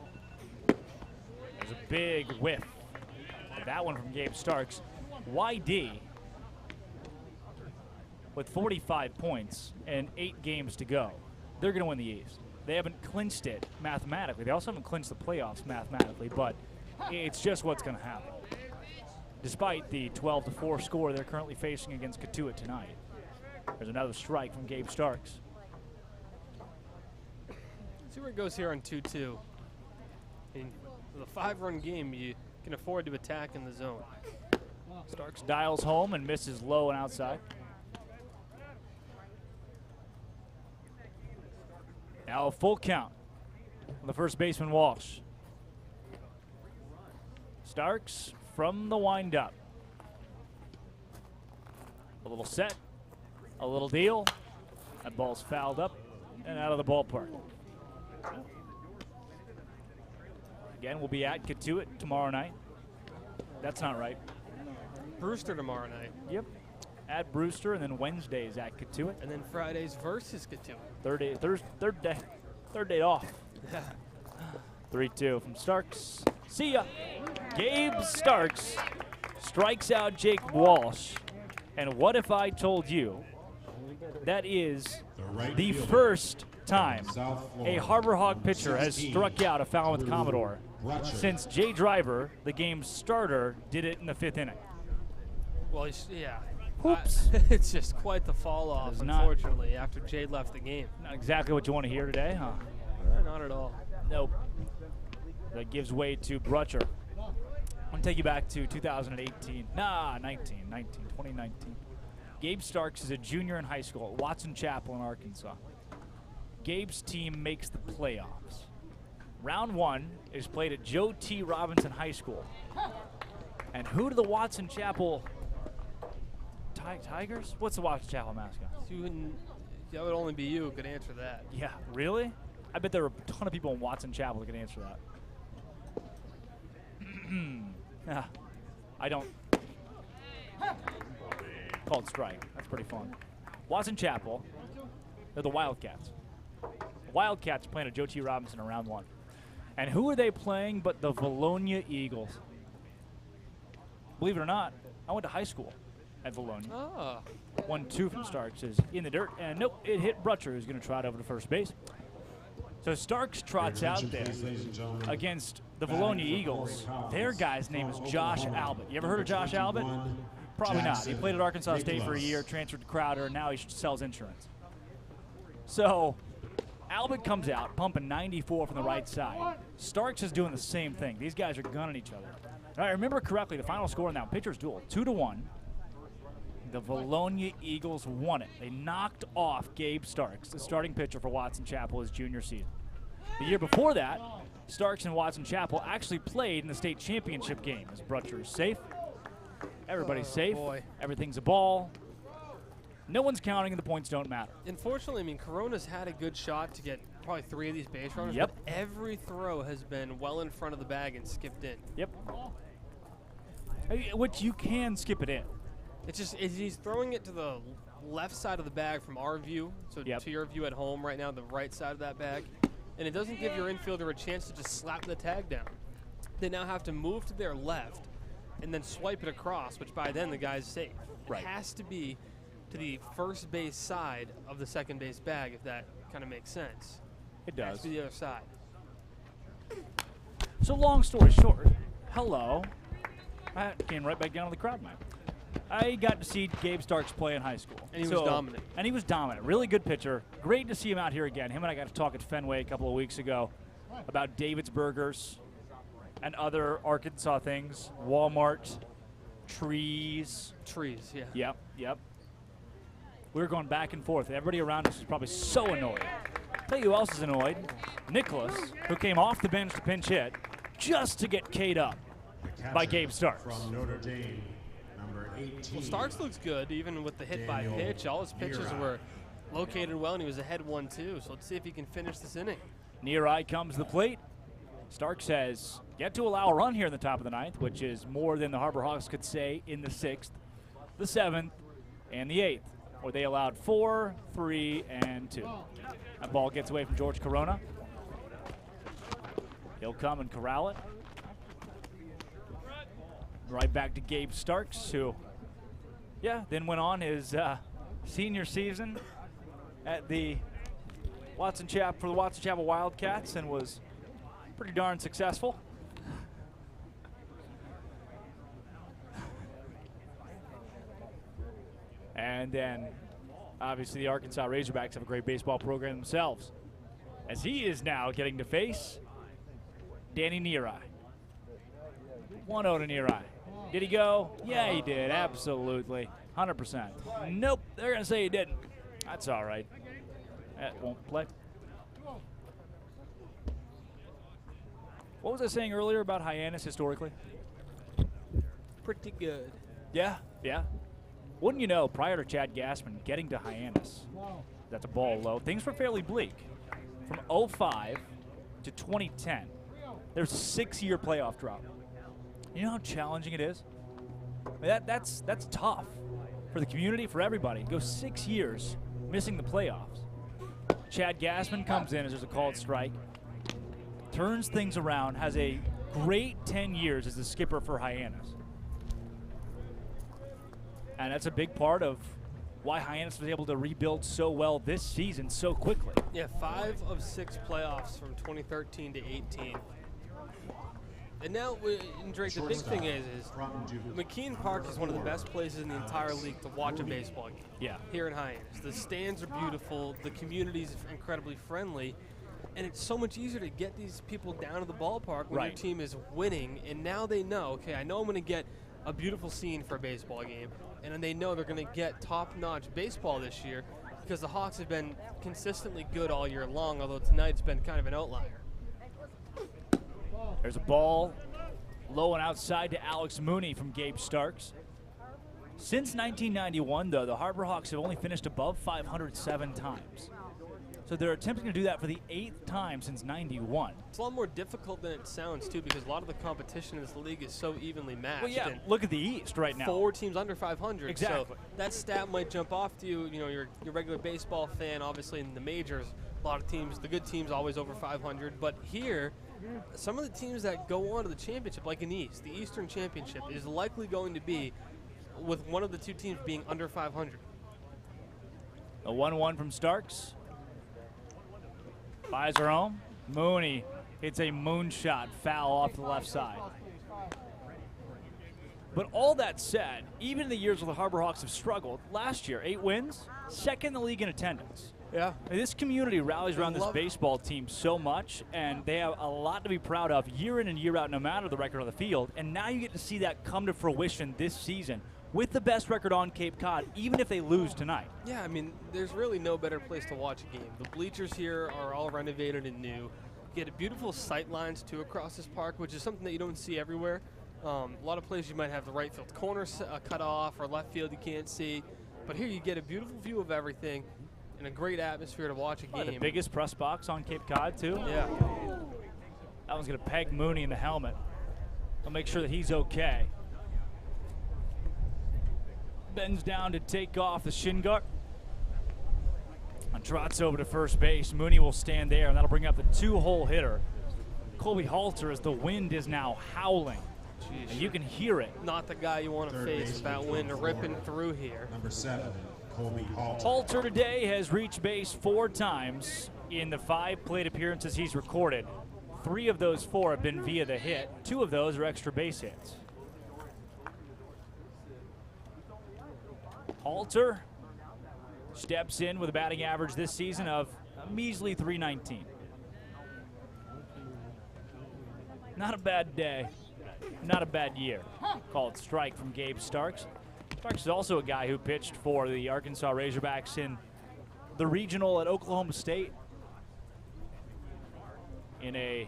I: There's a big whiff. That one from Gabe Starks. YD, with 45 points and 8 games to go, they're going to win the East. They haven't clinched it mathematically. They also haven't clinched the playoffs mathematically, but it's just what's going to happen. Despite the 12-4 score they're currently facing against Katuitt tonight. There's another strike from Gabe Starks.
J: See where it goes here on 2-2. In the 5-run game, you can afford to attack in the zone.
I: Starks dials home and misses low and outside. Now a full count on the first baseman, Walsh. Starks from the windup. A little set, a little deal. That ball's fouled up and out of the ballpark. Again, we'll be at Katuitt tomorrow night. That's not right.
J: Brewster tomorrow night.
I: Yep. At Brewster, and then Wednesdays at Katuitt.
J: And then Fridays versus Katuitt.
I: Third day off. 3-2 from Starks. See ya. Gabe Starks strikes out Jake Walsh. And what if I told you that is the first time a Harbor Hog pitcher has struck out a Falmouth Commodore since Jay Driver, the game's starter, did it in the 5th inning.
J: Well, yeah.
I: Oops.
J: It's just quite the fall off, unfortunately, after Jay left the game.
I: Not exactly what you want to hear today, huh?
J: Not at all.
I: Nope. That gives way to Brutcher. I'm going to take you back to 2018. 2019. Gabe Starks is a junior in high school at Watson Chapel in Arkansas. Gabe's team makes the playoffs. Round 1 is played at Joe T. Robinson High School. And who do the Watson Chapel Tigers? What's the Watson Chapel mascot?
J: That would only be you who could answer that.
I: Yeah, really? I bet there are a ton of people in Watson Chapel that can answer that. I don't. Called strike. That's pretty fun. Watson Chapel, they're the Wildcats. The Wildcats playing at Joe T. Robinson in round 1. And who are they playing but the Valonia Eagles? Believe it or not, I went to high school at Valonia. 1-2 from Starks is in the dirt. And nope, it hit Brutcher, who's going to trot over to first base. So Starks trots out there against the Valonia Eagles. Their guy's name is Josh Albert. You ever heard of Josh Albert? Probably not. He played at Arkansas State for a year, transferred to Crowder, and now he sells insurance. So Albert comes out, pumping 94 from the right side. Starks is doing the same thing. These guys are gunning each other. If I remember correctly, the final score in that pitcher's duel, 2-1. The Valonia Eagles won it. They knocked off Gabe Starks, the starting pitcher for Watson Chapel his junior season. The year before that, Starks and Watson Chapel actually played in the state championship game as Brutcher is safe. Everybody's safe.
J: Boy.
I: Everything's a ball. No one's counting and the points don't matter.
J: Unfortunately, I mean, Corona's had a good shot to get probably 3 of these base runners.
I: Yep.
J: But every throw has been well in front of the bag and skipped in.
I: Yep. Which you can skip it in.
J: It's just he's throwing it to the left side of the bag from our view, so to your view at home right now, the right side of that bag, and it doesn't give your infielder a chance to just slap the tag down. They now have to move to their left and then swipe it across, which by then the guy's safe. It has to be to the first base side of the second base bag, if that kind of makes sense.
I: It does.
J: It has to be the other side.
I: So long story short, hello. I came right back down to the crowd mic. I got to see Gabe Starks play in high school.
J: And he was dominant.
I: And he was dominant. Really good pitcher. Great to see him out here again. Him and I got to talk at Fenway a couple of weeks ago about David's Burgers and other Arkansas things. Walmart, trees.
J: Trees, yeah.
I: Yep. We were going back and forth. Everybody around us was probably so annoyed. Tell you who else is annoyed. Nicholas, who came off the bench to pinch hit just to get K'd up by Gabe Starks.
C: From Notre Dame, number 18.
J: Well, Starks looks good, even with the hit by pitch. All his pitches were located well, and he was ahead 1-2. So let's see if he can finish this inning.
I: Near eye comes the plate. Starks says, get to allow a run here in the top of the 9th, which is more than the Harbor Hawks could say in the 6th, the 7th, and the 8th, where they allowed 4, 3, and 2. That ball gets away from George Corona. He'll come and corral it. Right back to Gabe Starks, who, then went on his senior season at the Watson Chapel Wildcats and was pretty darn successful. And then, obviously, the Arkansas Razorbacks have a great baseball program themselves, as he is now getting to face Danny Neary. 1-0 to Neary. Did he go? Yeah, he did. Absolutely. 100%. Nope. They're going to say he didn't. That's all right. That won't play. What was I saying earlier about Hyannis historically?
J: Pretty good.
I: Yeah. Wouldn't you know, prior to Chad Gassman getting to Hyannis, that's a ball low, things were fairly bleak. From 05 to 2010, there's a 6-year playoff drought. You know how challenging it is? I mean, that's tough for the community, for everybody. Go 6 years missing the playoffs. Chad Gassman comes in as there's a called strike, turns things around, has a great 10 years as the skipper for Hyannis. And that's a big part of why Hyannis was able to rebuild so well this season so quickly.
J: Yeah, 5 of 6 playoffs from 2013 to 18. And now, and Drake, the big thing is McKeon Park is one of the best places in the entire league to watch a baseball game.
I: Yeah.
J: Here in Hyannis. The stands are beautiful, the community's incredibly friendly, and it's so much easier to get these people down to the ballpark when your team is winning, and now they know, okay, I know I'm going to get a beautiful scene for a baseball game, and then they know they're going to get top-notch baseball this year because the Hawks have been consistently good all year long, although tonight's been kind of an outlier.
I: There's a ball low and outside to Alex Mooney from Gabe Starks. Since 1991, though, the Harbor Hawks have only finished above 507 times. So they're attempting to do that for the 8th time since 91.
J: It's a lot more difficult than it sounds, too, because a lot of the competition in this league is so evenly matched.
I: Well, yeah,
J: and
I: look at the East right now.
J: 4 teams under 500.
I: Exactly.
J: So that stat might jump off to you. You know, your regular baseball fan, obviously, in the majors, a lot of teams, the good teams, always over 500. But here, some of the teams that go on to the championship, like in the East, the Eastern Championship, is likely going to be with one of the 2 teams being under 500.
I: A 1-1 from Starks. Buys her home. Mooney hits a moonshot foul off the left side. But all that said, even in the years where the Harbor Hawks have struggled, last year, 8 wins, second in the league in attendance.
J: Yeah.
I: I mean, this community rallies around this baseball team so much, and they have a lot to be proud of year in and year out, no matter the record on the field. And now you get to see that come to fruition this season with the best record on Cape Cod, even if they lose tonight.
J: Yeah, I mean, there's really no better place to watch a game. The bleachers here are all renovated and new. You get beautiful sight lines, too, across this park, which is something that you don't see everywhere. A lot of places you might have the right field corner cut off or left field you can't see. But here you get a beautiful view of everything and a great atmosphere to watch a game.
I: The biggest press box on Cape Cod, too.
J: Yeah.
I: That one's going to peg Mooney in the helmet. I'll make sure that he's okay. Bends down to take off the shin guard. And trots over to first base. Mooney will stand there, and that'll bring up the 2-hole hitter, Colby Halter, as the wind is now howling.
J: Jeez.
I: And you can hear it.
J: Not the guy you want to face with that wind ripping through here.
C: Number 7, Colby Halter.
I: Halter today has reached base 4 times in the 5 plate appearances he's recorded. 3 of those 4 have been via the hit. 2 of those are extra base hits. Halter steps in with a batting average this season of a measly .319. Not a bad day, not a bad year. Called strike from Gabe Starks. Starks is also a guy who pitched for the Arkansas Razorbacks in the regional at Oklahoma State in a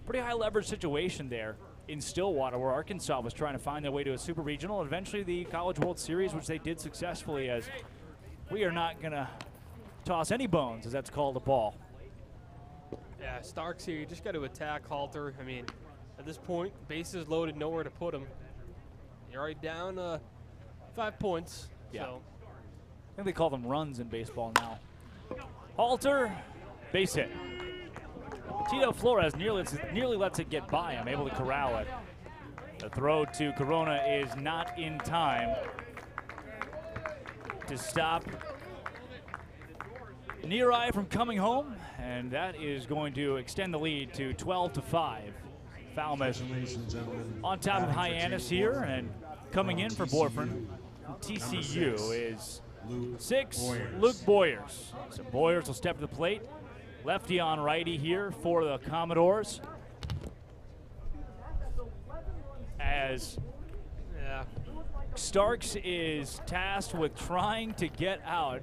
I: pretty high leverage situation there in Stillwater, where Arkansas was trying to find their way to a super regional and eventually the College World Series, which they did successfully, as we are not going to toss any bones, as that's called a ball.
J: Yeah, Starks here, you just got to attack Halter. I mean, at this point, bases loaded, nowhere to put him. You're already down 5 points.
I: Yeah.
J: So.
I: I think they call them runs in baseball now. Halter, base hit. Tito Flores nearly lets it get by him, able to corral it. The throw to Corona is not in time to stop Near-Eye from coming home, and that is going to extend the lead to 12-5. Falmouth on top of Hyannis here, and coming in for Boyfriend from TCU is 6, Luke Boyers. So Boyers will step to the plate. Lefty on righty here for the Commodores. As Starks is tasked with trying to get out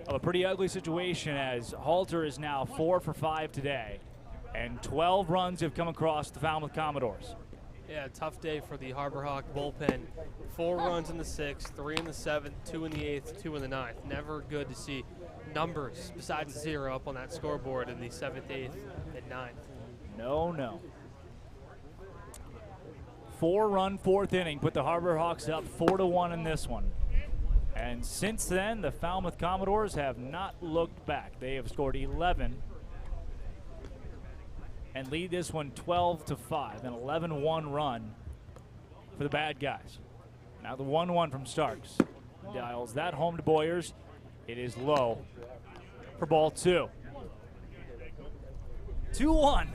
I: of a pretty ugly situation, as Halter is now 4 for 5 today. And 12 runs have come across the Falmouth Commodores.
J: Yeah, tough day for the Harbor Hawk bullpen. 4 runs in the 6th, 3 in the 7th, 2 in the 8th, 2 in the 9th. Never good to see numbers besides 0 up on that scoreboard in the 7th, 8th, and 9th.
I: No. 4-run 4th inning put the Harbor Hawks up 4-1 in this one. And since then, the Falmouth Commodores have not looked back. They have scored 11 and lead this one 12-5, an 11-1 run for the bad guys. Now the 1-1 from Starks. Dials that home to Boyers. It is low for ball 2. 2-1.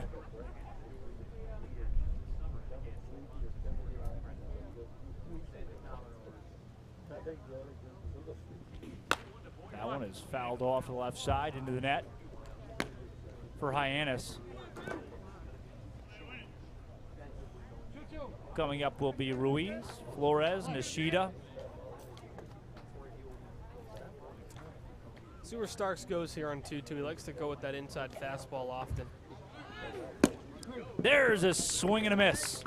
I: That one is fouled off to the left side into the net for Hyannis. Coming up will be Ruiz, Flores, Nishida.
J: See where Starks goes here on 2-2. He likes to go with that inside fastball often.
I: There's a swing and a miss.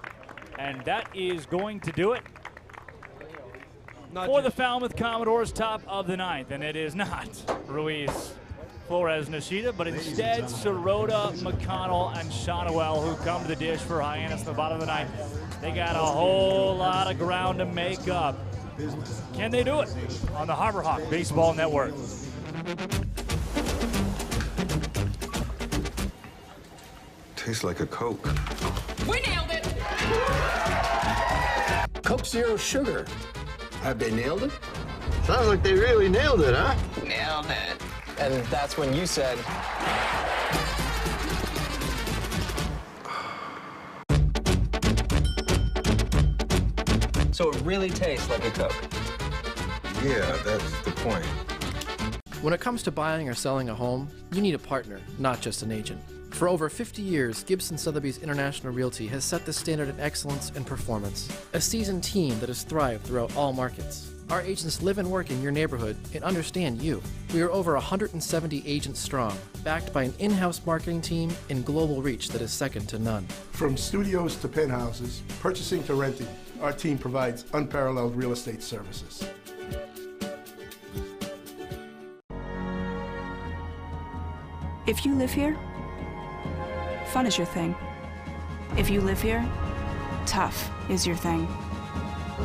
I: And that is going to do it for the Falmouth Commodores, top of the 9th. And it is not Ruiz, Flores, Nishida, but instead Sirota, McConnell, and Shonowell, who come to the dish for Hyannis in the bottom of the 9th. They got a whole lot of ground to make up. Can they do it? On the Harbor Hawk Baseball Network.
T: Tastes like a Coke.
R: We nailed it!
A: Coke Zero Sugar. Have they nailed it? Sounds like they really nailed it, huh?
B: Nailed it. And that's when you said, so it really tastes like a Coke.
T: Yeah, that's the point.
E: When it comes to buying or selling a home, you need a partner, not just an agent. For over 50 years, Gibson Sotheby's International Realty has set the standard in excellence and performance. A seasoned team that has thrived throughout all markets. Our agents live and work in your neighborhood and understand you. We are over 170 agents strong, backed by an in-house marketing team and global reach that is second to none.
N: From studios to penthouses, purchasing to renting, our team provides unparalleled real estate services.
D: If you live here, fun is your thing. If you live here, tough is your thing.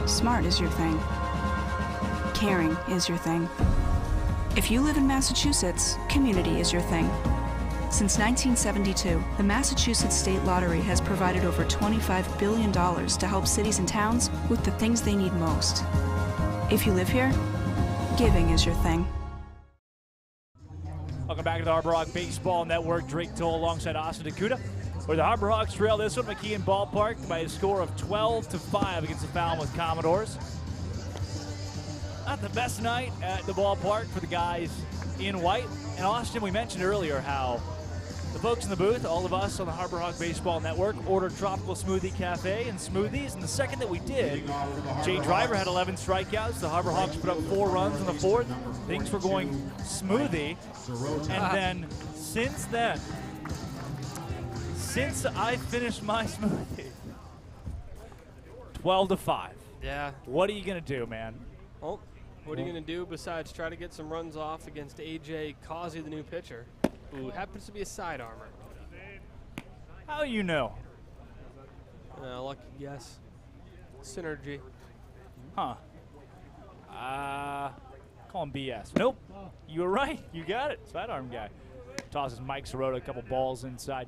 D: Smart is your thing. Caring is your thing. If you live in Massachusetts, community is your thing. Since 1972, the Massachusetts State Lottery has provided over $25 billion to help cities and towns with the things they need most. If you live here, giving is your thing.
I: Welcome back to the Harbor Hawk Baseball Network. Drake Toll alongside Austin Dakuta, where the Harbor Hawks trail this one, McKeon Ballpark, by a score of 12-5 against the Falmouth Commodores. Not the best night at the ballpark for the guys in white. And Austin, we mentioned earlier how the folks in the booth, all of us on the Harbor Hawk Baseball Network, ordered Tropical Smoothie Cafe and smoothies. And the second that we did, Jay Driver had 11 strikeouts. The Harbor Hawks put up 4 runs in the 4th. Things were going smoothie. And then, since I finished my smoothie, 12-5.
J: Yeah.
I: What are you going to do, man?
J: Well, what are you going to do besides try to get some runs off against A.J. Causey, the new pitcher, who happens to be a side armor?
I: How you know?
J: Lucky guess. Synergy.
I: Huh. Call him BS. Nope. You were right. You got it. Sidearm guy. Tosses Mike Sirota a couple balls inside.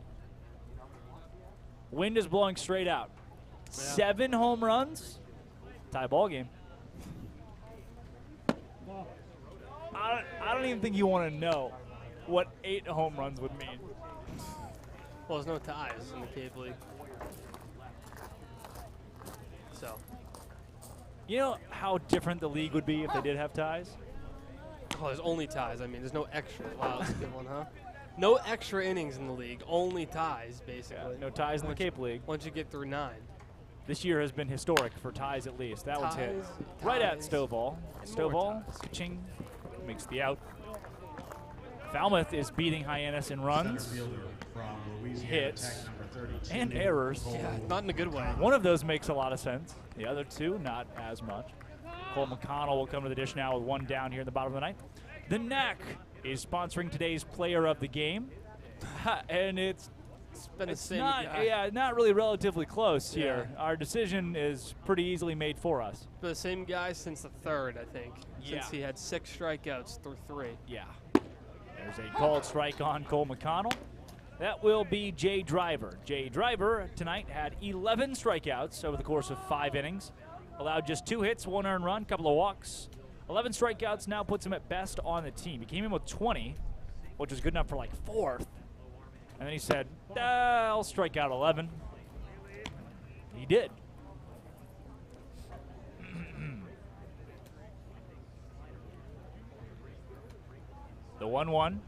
I: Wind is blowing straight out. Yeah. 7 home runs. Tie ball game. I don't even think you want to know what 8 home runs would mean.
J: Well, there's no ties in the Cape League. So.
I: You know how different the league would be if they did have ties?
J: Oh, there's only ties. I mean, there's no extra. Wow, that's a good one, huh? No extra innings in the league. Only ties, basically.
I: Yeah, no ties in the Cape League.
J: Once you get through 9.
I: This year has been historic for ties at least. That one's hit right at Stovall. Stovall, ka-ching, makes the out. Falmouth is beating Hyannis in runs, hits, and errors.
J: Yeah, not in a good way.
I: One of those makes a lot of sense. The other 2, not as much. Cole McConnell will come to the dish now with 1 down here in the bottom of the 9th. The NAC is sponsoring today's player of the game. And it's
J: been the same
I: not,
J: guy.
I: Yeah, not really relatively close here. Our decision is pretty easily made for us.
J: The same guy since the 3rd, I think. Since he had 6 strikeouts through 3.
I: Yeah. There's a called strike on Cole McConnell. That will be Jay Driver. Jay Driver tonight had 11 strikeouts over the course of 5 innings. Allowed just 2 hits, 1 earned run, couple of walks, 11 strikeouts now puts him at best on the team. He came in with 20, which was good enough for like 4th. And then he said, I'll strike out 11. He did. The 1-1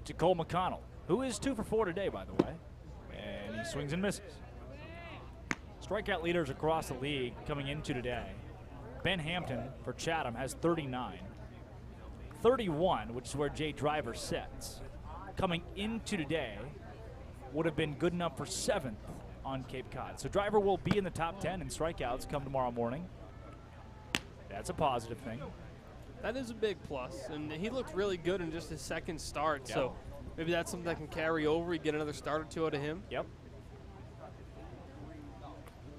I: to Cole McConnell, who is 2 for 4 today, by the way. And he swings and misses. Strikeout leaders across the league coming into today. Ben Hampton for Chatham has 39. 31, which is where Jay Driver sits, coming into today would have been good enough for 7th on Cape Cod. So Driver will be in the top 10 in strikeouts come tomorrow morning. That's a positive thing.
J: That is a big plus, and he looked really good in just his 2nd start,
I: Yep.
J: so maybe that's something that can carry over. You get another start or 2 out of him.
I: Yep.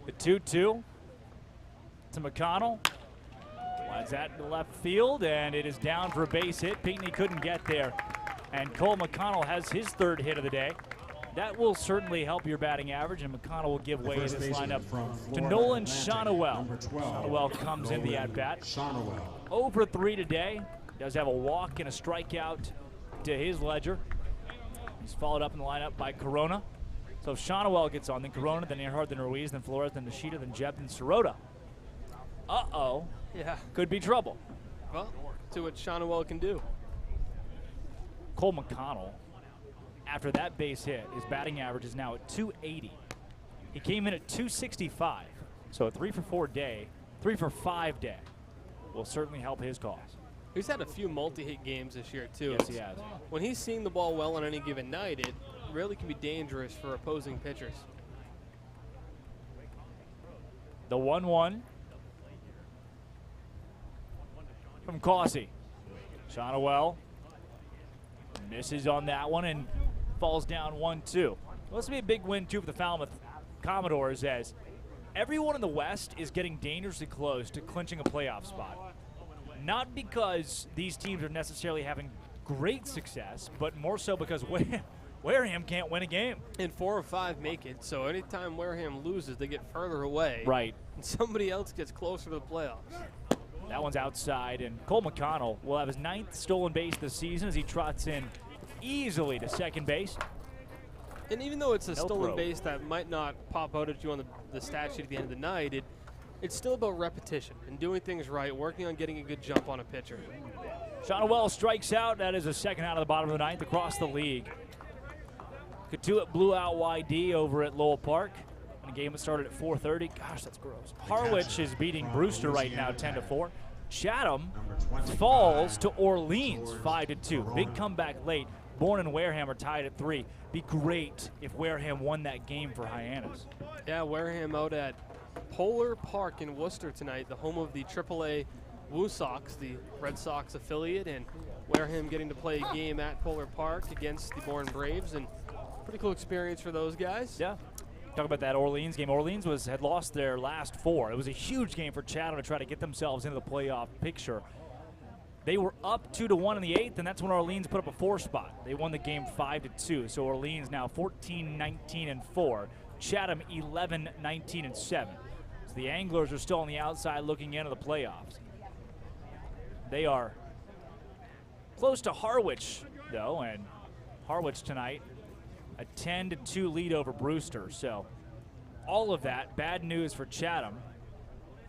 I: The 2-2 to McConnell. Lines that to left field, and it is down for a base hit. Pinckney couldn't get there, and Cole McConnell has his 3rd hit of the day. That will certainly help your batting average, and McConnell will give way in this lineup to Nolan Shonowell. Shonowell comes in the at-bat. 0 for 3 today. Does have a walk and a strikeout to his ledger. He's followed up in the lineup by Corona. So if Shonowell gets on, then Corona, then Erhardt, then Ruiz, then Flores, then Nishida, then Jeb, then Sirota. Uh-oh.
J: Yeah.
I: Could be trouble.
J: Well, see what Shonowell can do.
I: Cole McConnell, after that base hit, his batting average is now at 280. He came in at 265. So a 3 for 4 day, 3 for 5 day will certainly help his cause.
J: He's had a few multi-hit games this year, too.
I: Yes, he has.
J: When he's seeing the ball well on any given night, it really can be dangerous for opposing pitchers.
I: The 1-1 from Causey. Shonowell misses on that one and falls down 1-2. Well, this will be a big win, too, for the Falmouth Commodores, as everyone in the West is getting dangerously close to clinching a playoff spot. Not because these teams are necessarily having great success, but more so because Wareham can't win a game.
J: And 4 or 5 make it, so anytime Wareham loses, they get further away.
I: Right.
J: And somebody else gets closer to the playoffs.
I: That one's outside, and Cole McConnell will have his 9th stolen base this season as he trots in easily to 2nd base.
J: And even though it's a stolen base that might not pop out at you on the stat sheet at the end of the night, it's still about repetition and doing things right, working on getting a good jump on a pitcher.
I: Shonowell strikes out. That is a 2nd out of the bottom of the 9th across the league. Katuitt blew out YD over at Lowell Park. In a game that started at 4:30. Gosh, that's gross. Harwich is beating Brewster right now 10-4. Chatham falls to Orleans 5-2. Big comeback late. Bourne and Wareham are tied at 3. Be great if Wareham won that game for Hyannis.
J: Yeah, Wareham out at Polar Park in Worcester tonight, the home of the AAA Woo Sox, the Red Sox affiliate, and Wareham getting to play a game at Polar Park against the Bourne Braves, and pretty cool experience for those guys.
I: Yeah. Talk about that Orleans game. Orleans had lost their last 4. It was a huge game for Chatham to try to get themselves into the playoff picture. They were up 2-1 in the 8th, and that's when Orleans put up a 4 spot. They won the game 5-2. So Orleans now 14-19-4. Chatham 11-19-7. So the Anglers are still on the outside looking into the playoffs. They are close to Harwich, though, and Harwich tonight a 10-2 lead over Brewster. So all of that, bad news for Chatham.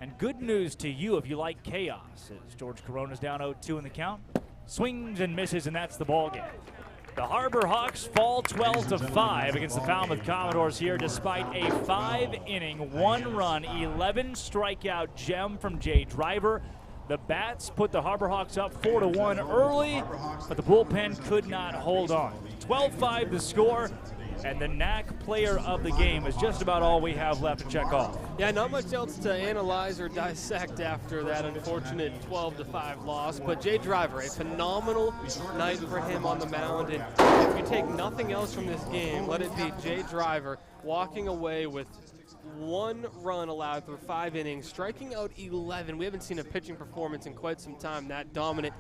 I: And good news to you if you like chaos, as George Corona's down 0-2 in the count. Swings and misses, and that's the ball game. The Harbor Hawks fall 12-5 against the Falmouth Commodores here, despite a 5-inning, 1-run, 11-strikeout gem from Jay Driver. The bats put the Harbor Hawks up 4-1 early, but the bullpen could not hold on. 12-5 the score, and the NAC player of the game is just about all we have left to check off.
J: Yeah, not much else to analyze or dissect after that unfortunate 12-5 loss, but Jay Driver, a phenomenal night for him on the mound, and if you take nothing else from this game, let it be Jay Driver walking away with 1 run allowed through 5 innings, striking out 11. We haven't seen a pitching performance in quite some time that dominant.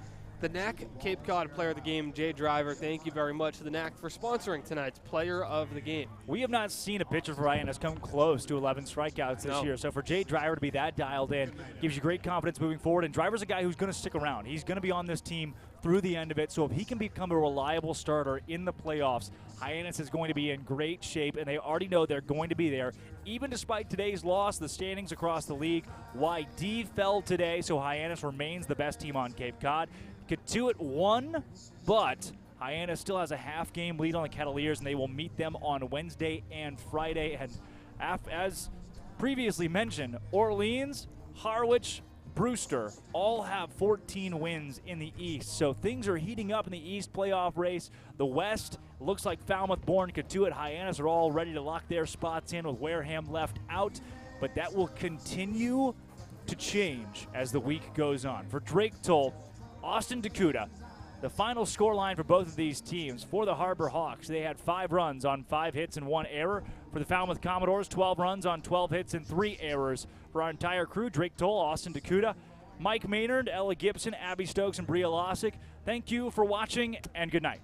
J: The NAC Cape Cod Player of the Game, Jay Driver, thank you very much to the NAC for sponsoring tonight's Player of the Game.
I: We have not seen a pitcher for Hyannis come close to 11 strikeouts this year. So for Jay Driver to be that dialed in gives you great confidence moving forward. And Driver's a guy who's going to stick around. He's going to be on this team through the end of it. So if he can become a reliable starter in the playoffs, Hyannis is going to be in great shape, and they already know they're going to be there. Even despite today's loss, the standings across the league, YD fell today, so Hyannis remains the best team on Cape Cod. Cotuit won, but Hyannis still has a half-game lead on the Cavaliers, and they will meet them on Wednesday and Friday. And as previously mentioned, Orleans, Harwich, Brewster all have 14 wins in the East. So things are heating up in the East playoff race. The West looks like Falmouth, Bourne, Cotuit, Hyannis are all ready to lock their spots in with Wareham left out. But that will continue to change as the week goes on. For Drake Toll, Austin Dakuda, the final score line for both of these teams. For the Harbor Hawks, they had 5 runs on 5 hits and 1 error. For the Falmouth Commodores, 12 runs on 12 hits and 3 errors. For our entire crew, Drake Toll, Austin Dakuda, Mike Maynard, Ella Gibson, Abby Stokes, and Bria Lossick, thank you for watching, and good night.